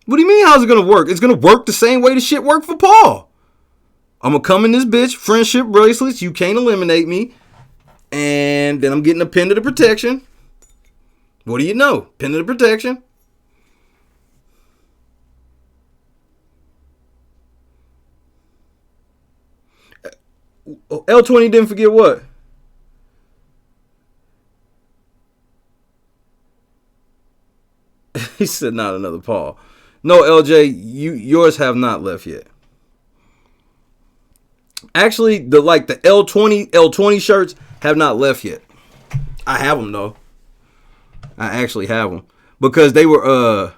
What do you mean, how's it going to work? It's going to work the same way the shit worked for Paul. I'm going to come in this bitch, friendship bracelets, you can't eliminate me. And then I'm getting a pin to the protection. What do you know? Pin to the protection. L20 didn't forget what? He said not another Paul. No, LJ, yours have not left yet. Actually, the L20 shirts have not left yet. I have them though. I actually have them because they were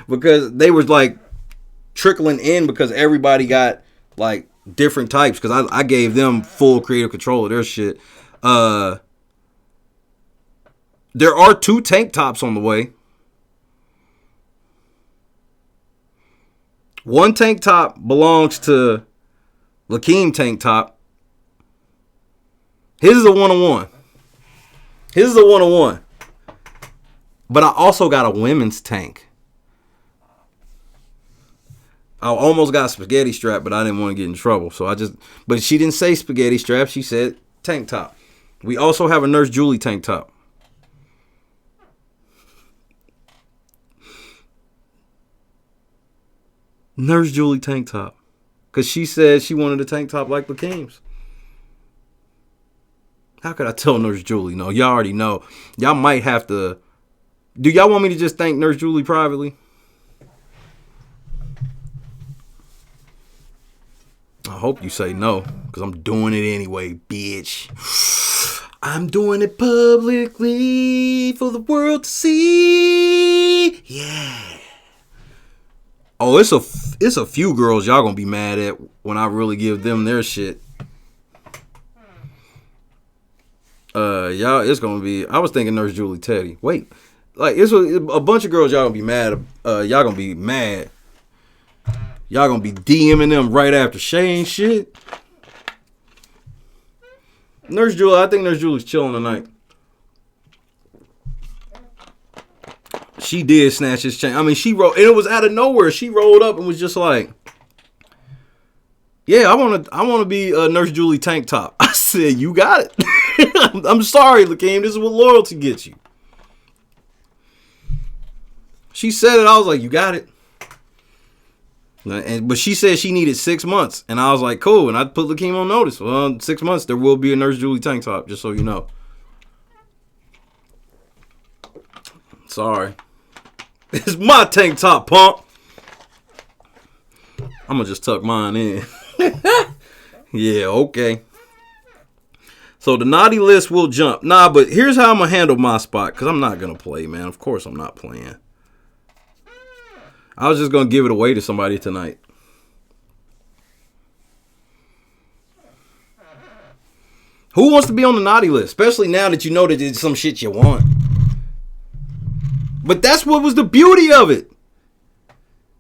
because they were like trickling in because everybody got like different types because I gave them full creative control of their shit. There are 2 tank tops on the way. One tank top belongs to Lakeem tank top. His is a 1-on-1. His is a 1-on-1. But I also got a women's tank. I almost got a spaghetti strap, but I didn't want to get in trouble. But she didn't say spaghetti strap. She said tank top. We also have a Nurse Julie tank top. Nurse Julie tank top. Because she said she wanted a tank top like Lakeem's. How could I tell Nurse Julie? No, y'all already know. Y'all might have to. Do y'all want me to just thank Nurse Julie privately? I hope you say no. Because I'm doing it anyway, bitch. I'm doing it publicly for the world to see. Yeah. Oh, it's a few girls y'all gonna be mad at when I really give them their shit. Y'all, it's gonna be. I was thinking Nurse Julie Teddy. Wait, like it's a bunch of girls y'all gonna be mad. Y'all gonna be mad. Y'all gonna be DMing them right after Shane shit. Nurse Julie, I think Nurse Julie's chilling tonight. She did snatch his chain. I mean, she rolled, and it was out of nowhere. She rolled up and was just like, "Yeah, I want to be a Nurse Julie tank top." I said, "You got it." I'm sorry, Lakeem. This is what loyalty gets you. She said it. I was like, "You got it." But she said she needed 6 months, and I was like, "Cool." And I put Lakeem on notice. Well, 6 months, there will be a Nurse Julie tank top, just so you know. Sorry. It's my tank top, pump. I'm going to just tuck mine in. Yeah, okay. So the naughty list will jump. Nah, but here's how I'm going to handle my spot. Because I'm not going to play, man. Of course I'm not playing. I was just going to give it away to somebody tonight. Who wants to be on the naughty list? Especially now that you know that it's some shit you want. But that's what was the beauty of it.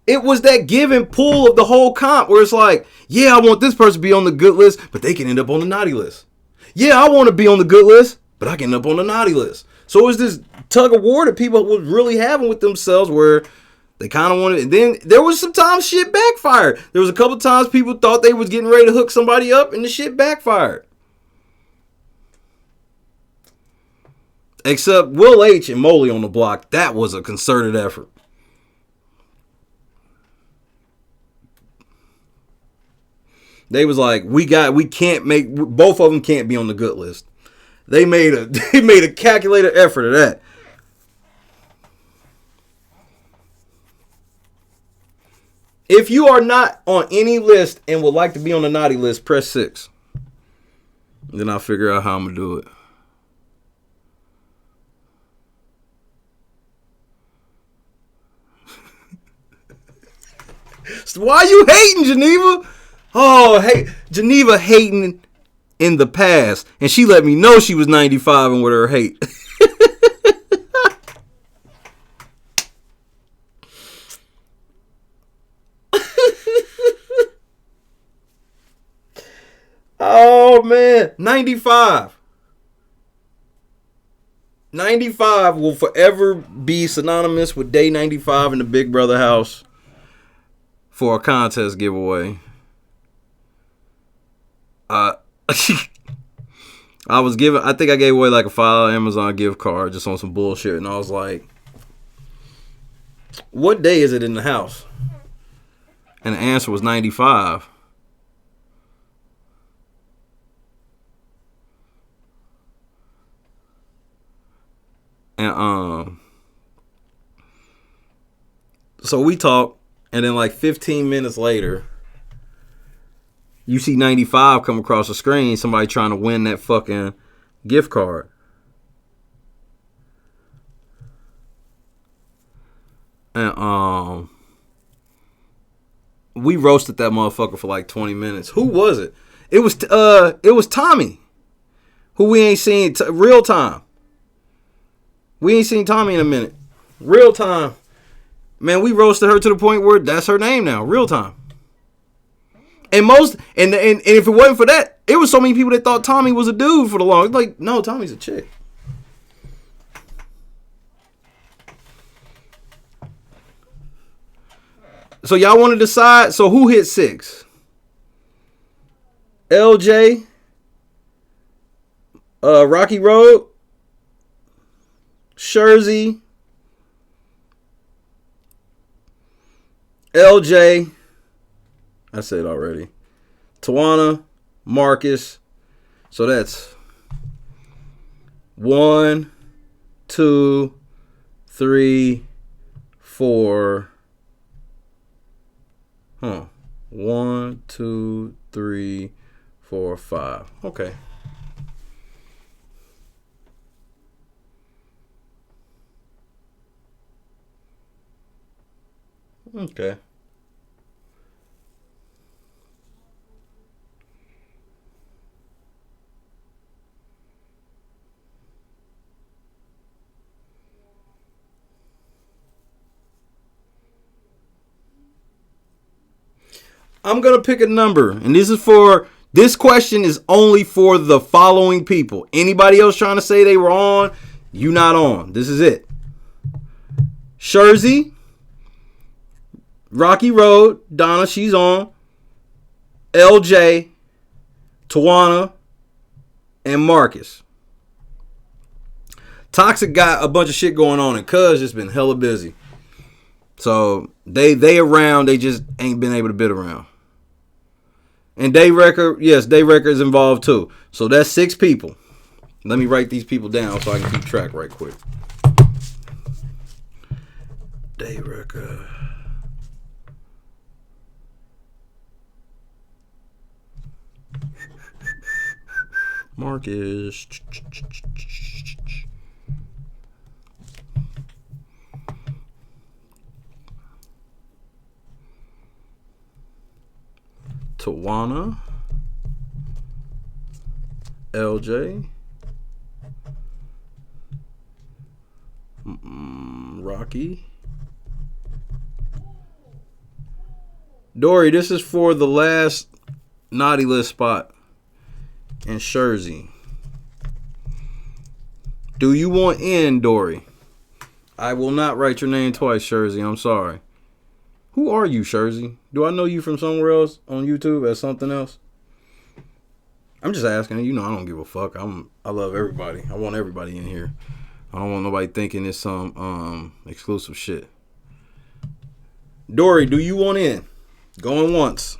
It was that give and pull of the whole comp where it's like, yeah, I want this person to be on the good list, but they can end up on the naughty list. Yeah, I want to be on the good list, but I can end up on the naughty list. So it was this tug of war that people was really having with themselves where they kind of wanted. And then there was some times shit backfired. There was a couple times people thought they was getting ready to hook somebody up and the shit backfired. Except Will H and Moley on the block. That was a concerted effort. They was like, we can't make, both of them can't be on the good list. They made a calculated effort of that. If you are not on any list and would like to be on the naughty list, press 6. Then I'll figure out how I'm going to do it. Why you hating, Geneva? Oh, hey, Geneva hating in the past, and she let me know she was 95 and with her hate. Oh man, 95. 95 will forever be synonymous with day 95 in the Big Brother house for a contest giveaway. I think I gave away like a $5 Amazon gift card just on some bullshit, and I was like, what day is it in the house? And the answer was 95. And so we talk, and then like 15 minutes later, you see 95 come across the screen, somebody trying to win that fucking gift card. And we roasted that motherfucker for like 20 minutes. Who was it? It was Tommy, who we ain't seen real time. We ain't seen Tommy in a minute. Real time. Man, we roasted her to the point where that's her name now. Real time. And if it wasn't for that, it was so many people that thought Tommy was a dude for the long. Like, no, Tommy's a chick. So y'all want to decide? So who hit 6? LJ, Rocky Road, Shurzy, LJ, I said already, Tawana, Marcus. So that's 1, 2, 3, 4. 1, 2, 3, 4, 5. Okay. Okay. I'm going to pick a number, and this question is only for the following people. Anybody else trying to say they were on, you not on. This is it. Shurzy, Rocky Road, Donna, she's on. LJ, Tawana, and Marcus. Toxic got a bunch of shit going on, and Cuz just been hella busy. So they around, they just ain't been able to bid around. And Day Record, yes, Day Record is involved too. So that's 6 people. Let me write these people down so I can keep track right quick. Day Record. Marcus. Tawana, LJ, Rocky, Dory. This is for the last naughty list spot, and Shurzy. Do you want in, Dory? I will not write your name twice, Shurzy. I'm sorry. Who are you, Shurzy? Do I know you from somewhere else on YouTube as something else? I'm just asking. You know I don't give a fuck. I love everybody. I want everybody in here. I don't want nobody thinking it's some exclusive shit. Dory, do you want in? Going once.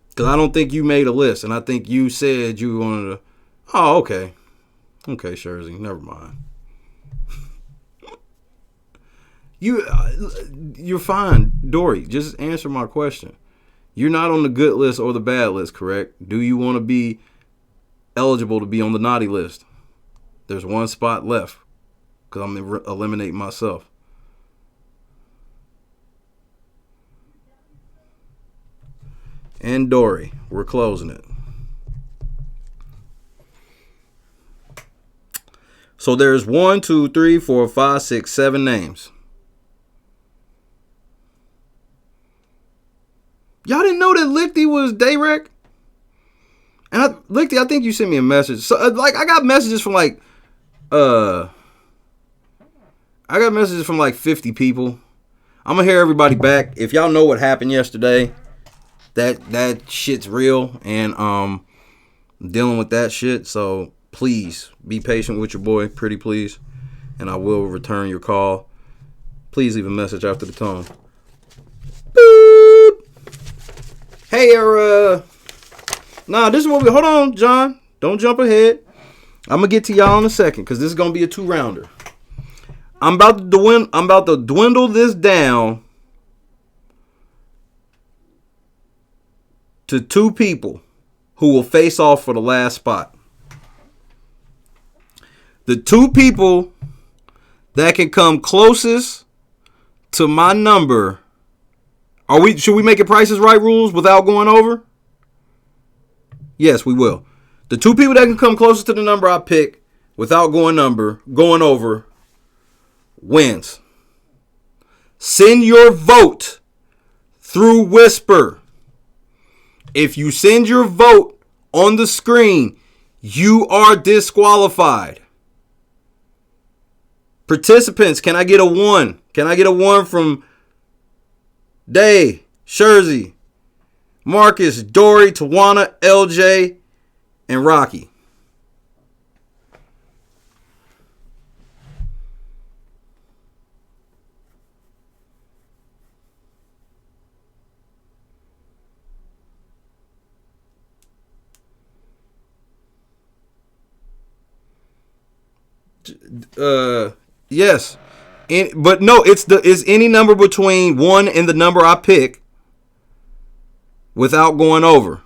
Because I don't think you made a list. And I think you said you wanted to. Oh, okay. Okay, Shurzy. Never mind. You're fine, Dory. Just answer my question. You're not on the good list or the bad list, correct? Do you want to be eligible to be on the naughty list? There's one spot left because I'm eliminating myself. and Dory. We're closing it. So there's 1, 2, 3, 4, 5, 6, 7 names. Y'all didn't know that Lichty was Dayrek? And Lichty, I think you sent me a message. So like I got messages from like 50 people. I'm gonna hear everybody back. If y'all know what happened yesterday, that shit's real, and I'm dealing with that shit. So please be patient with your boy, pretty please, and I will return your call. Please leave a message after the tone. Boop. Hey, this is what hold on, John. Don't jump ahead. I'm gonna get to y'all in a second because this is gonna be a 2-rounder. I'm about to dwindle this down to 2 people who will face off for the last spot. The 2 people that can come closest to my number. Should we make it Price is Right rules without going over? Yes, we will. The 2 people that can come closest to the number I pick without going over wins. Send your vote through Whisper. If you send your vote on the screen, you are disqualified. Participants, can I get a 1? Can I get a 1 from Day, Shurzy, Marcus, Dory, Tawana, LJ, and Rocky? Yes. But no, it's any number between 1 and the number I pick without going over.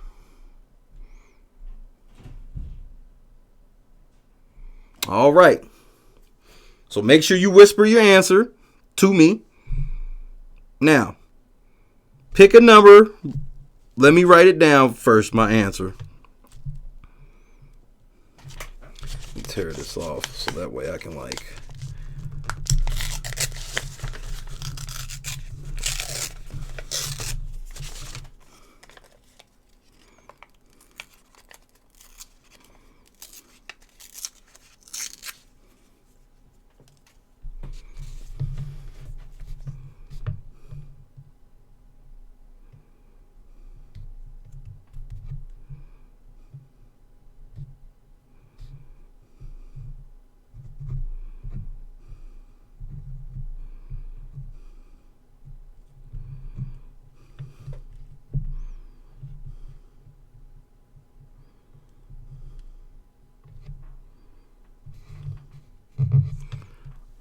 All right. So make sure you whisper your answer to me. Now, pick a number. Let me write it down first, my answer. Let me tear this off so that way I can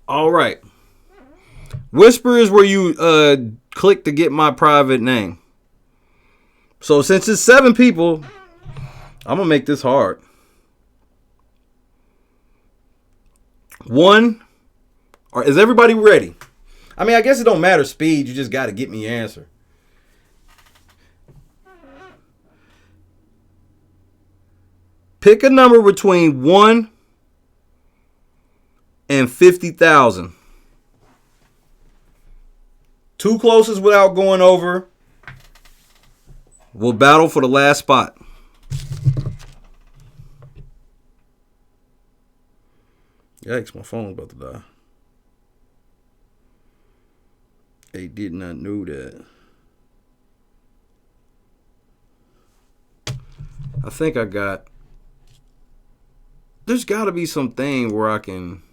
All right. Whisper is where you click to get my private name. So since it's 7 people, I'm going to make this hard. 1, or is everybody ready? I mean, I guess it don't matter speed. You just got to get me your answer. Pick a number between 1 and 50,000. 2 closest without going over will battle for the last spot. Yikes, my phone's about to die. They did not know that. I think I got... There's got to be something where I can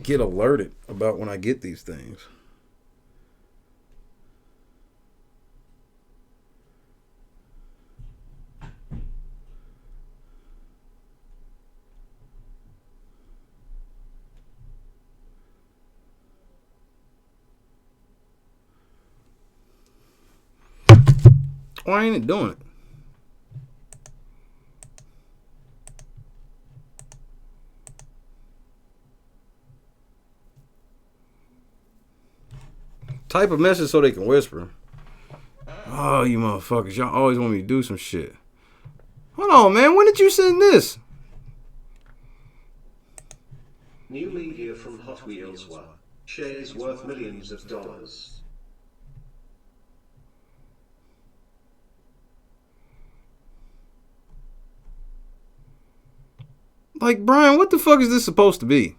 get alerted about when I get these things. Why ain't it doing it? Type a message so they can whisper. Oh, you motherfuckers. Y'all always want me to do some shit. Hold on, man. When did you send this? New lead here from Hot Wheels were. Shares worth millions of dollars. Like, Brian, what the fuck is this supposed to be?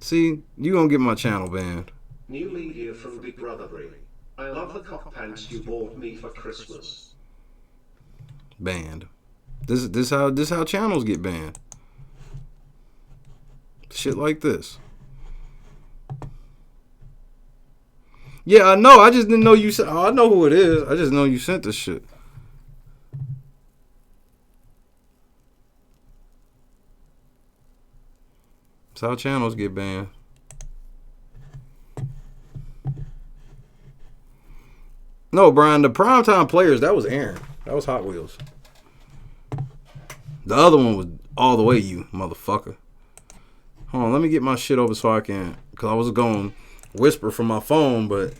See, you gonna get my channel banned. New lead here from Big Brother Brie. I love the cock pants you bought me for Christmas. Banned. This how channels get banned. Shit like this. Yeah, I know. I just didn't know you sent. Oh, I know who it is. I just know you sent this shit. That's how channels get banned. No, Brian, the primetime players, that was Aaron. That was Hot Wheels. The other one was all the way you, motherfucker. Hold on, let me get my shit over so I can, because I was going to whisper from my phone, but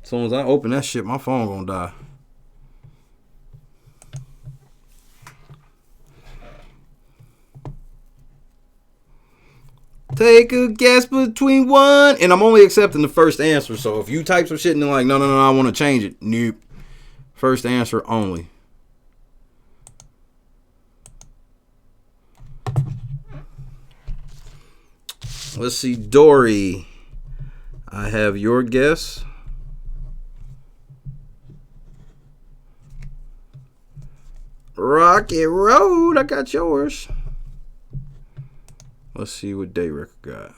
as soon as I open that shit, my phone going to die. Take a guess between one. And I'm only accepting the first answer. So if you type some shit and they're like, no, I want to change it. Nope. First answer only. Let's see. Dory. I have your guess. Rocket Road. I got yours. Let's see what Day Record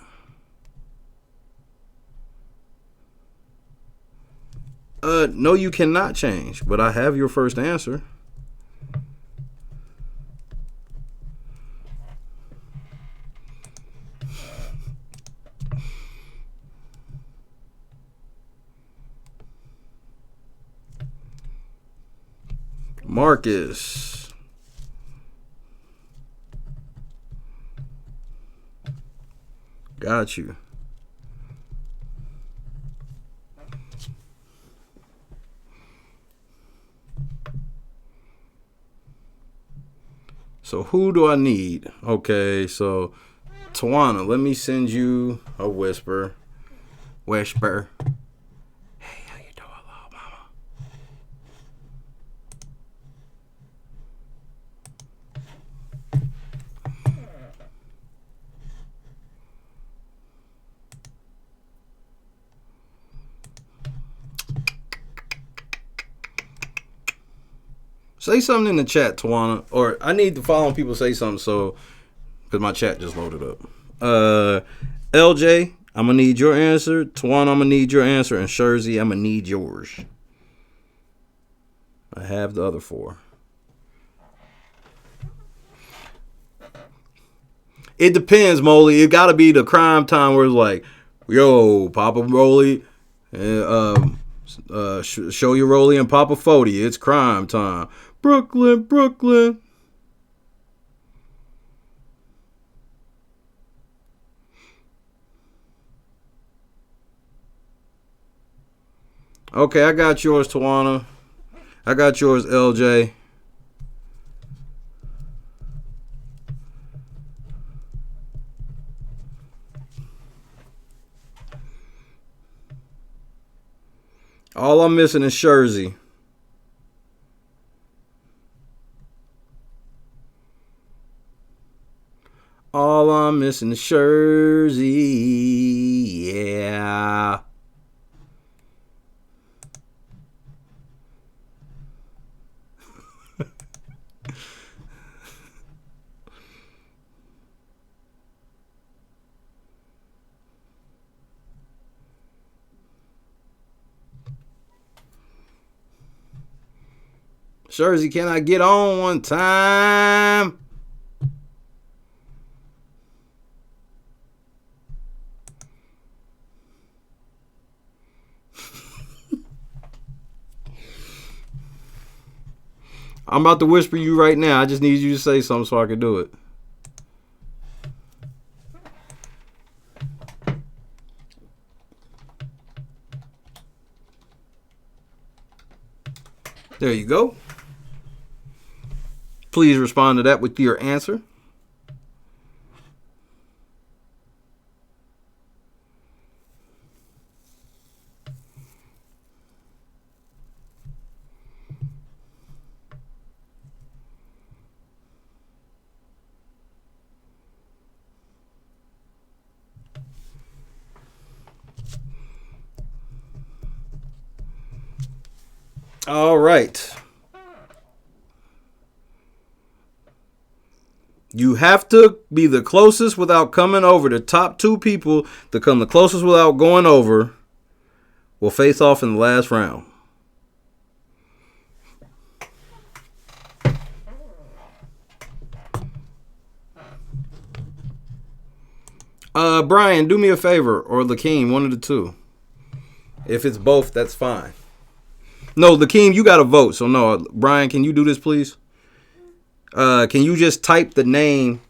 got. No, you cannot change, but I have your first answer. Marcus. Got you. So who do I need? Okay, so Tawana, let me send you a whisper. Whisper. Hey, how you doing, little mama? Say something in the chat, Tawana. Or I need to follow people say something so because my chat just loaded up. LJ, I'm gonna need your answer. Tawana, I'm gonna need your answer. And Shurzy, I'm gonna need yours. I have the other four. It depends, Molly. It gotta be the crime time where it's like, yo, Papa Rolly, show your Rolly and Papa Fody. It's crime time. Brooklyn, Brooklyn. Okay, I got yours, Tawana. I got yours, LJ. All I'm missing is Shurzy. All I'm missing is Shurzy. Yeah. Shurzy, can I get on one time? I'm about to whisper you right now. I just need you to say something so I can do it. There you go. Please respond to that with your answer. All right. You have to be the closest without coming over. The top two people to come the closest without going over will face off in the last round. Brian, do me a favor, or Lakeem, one of the two. If it's both, that's fine. No, Lakeem, you got to vote. So no, Brian, can you do this, please? Can you just type the name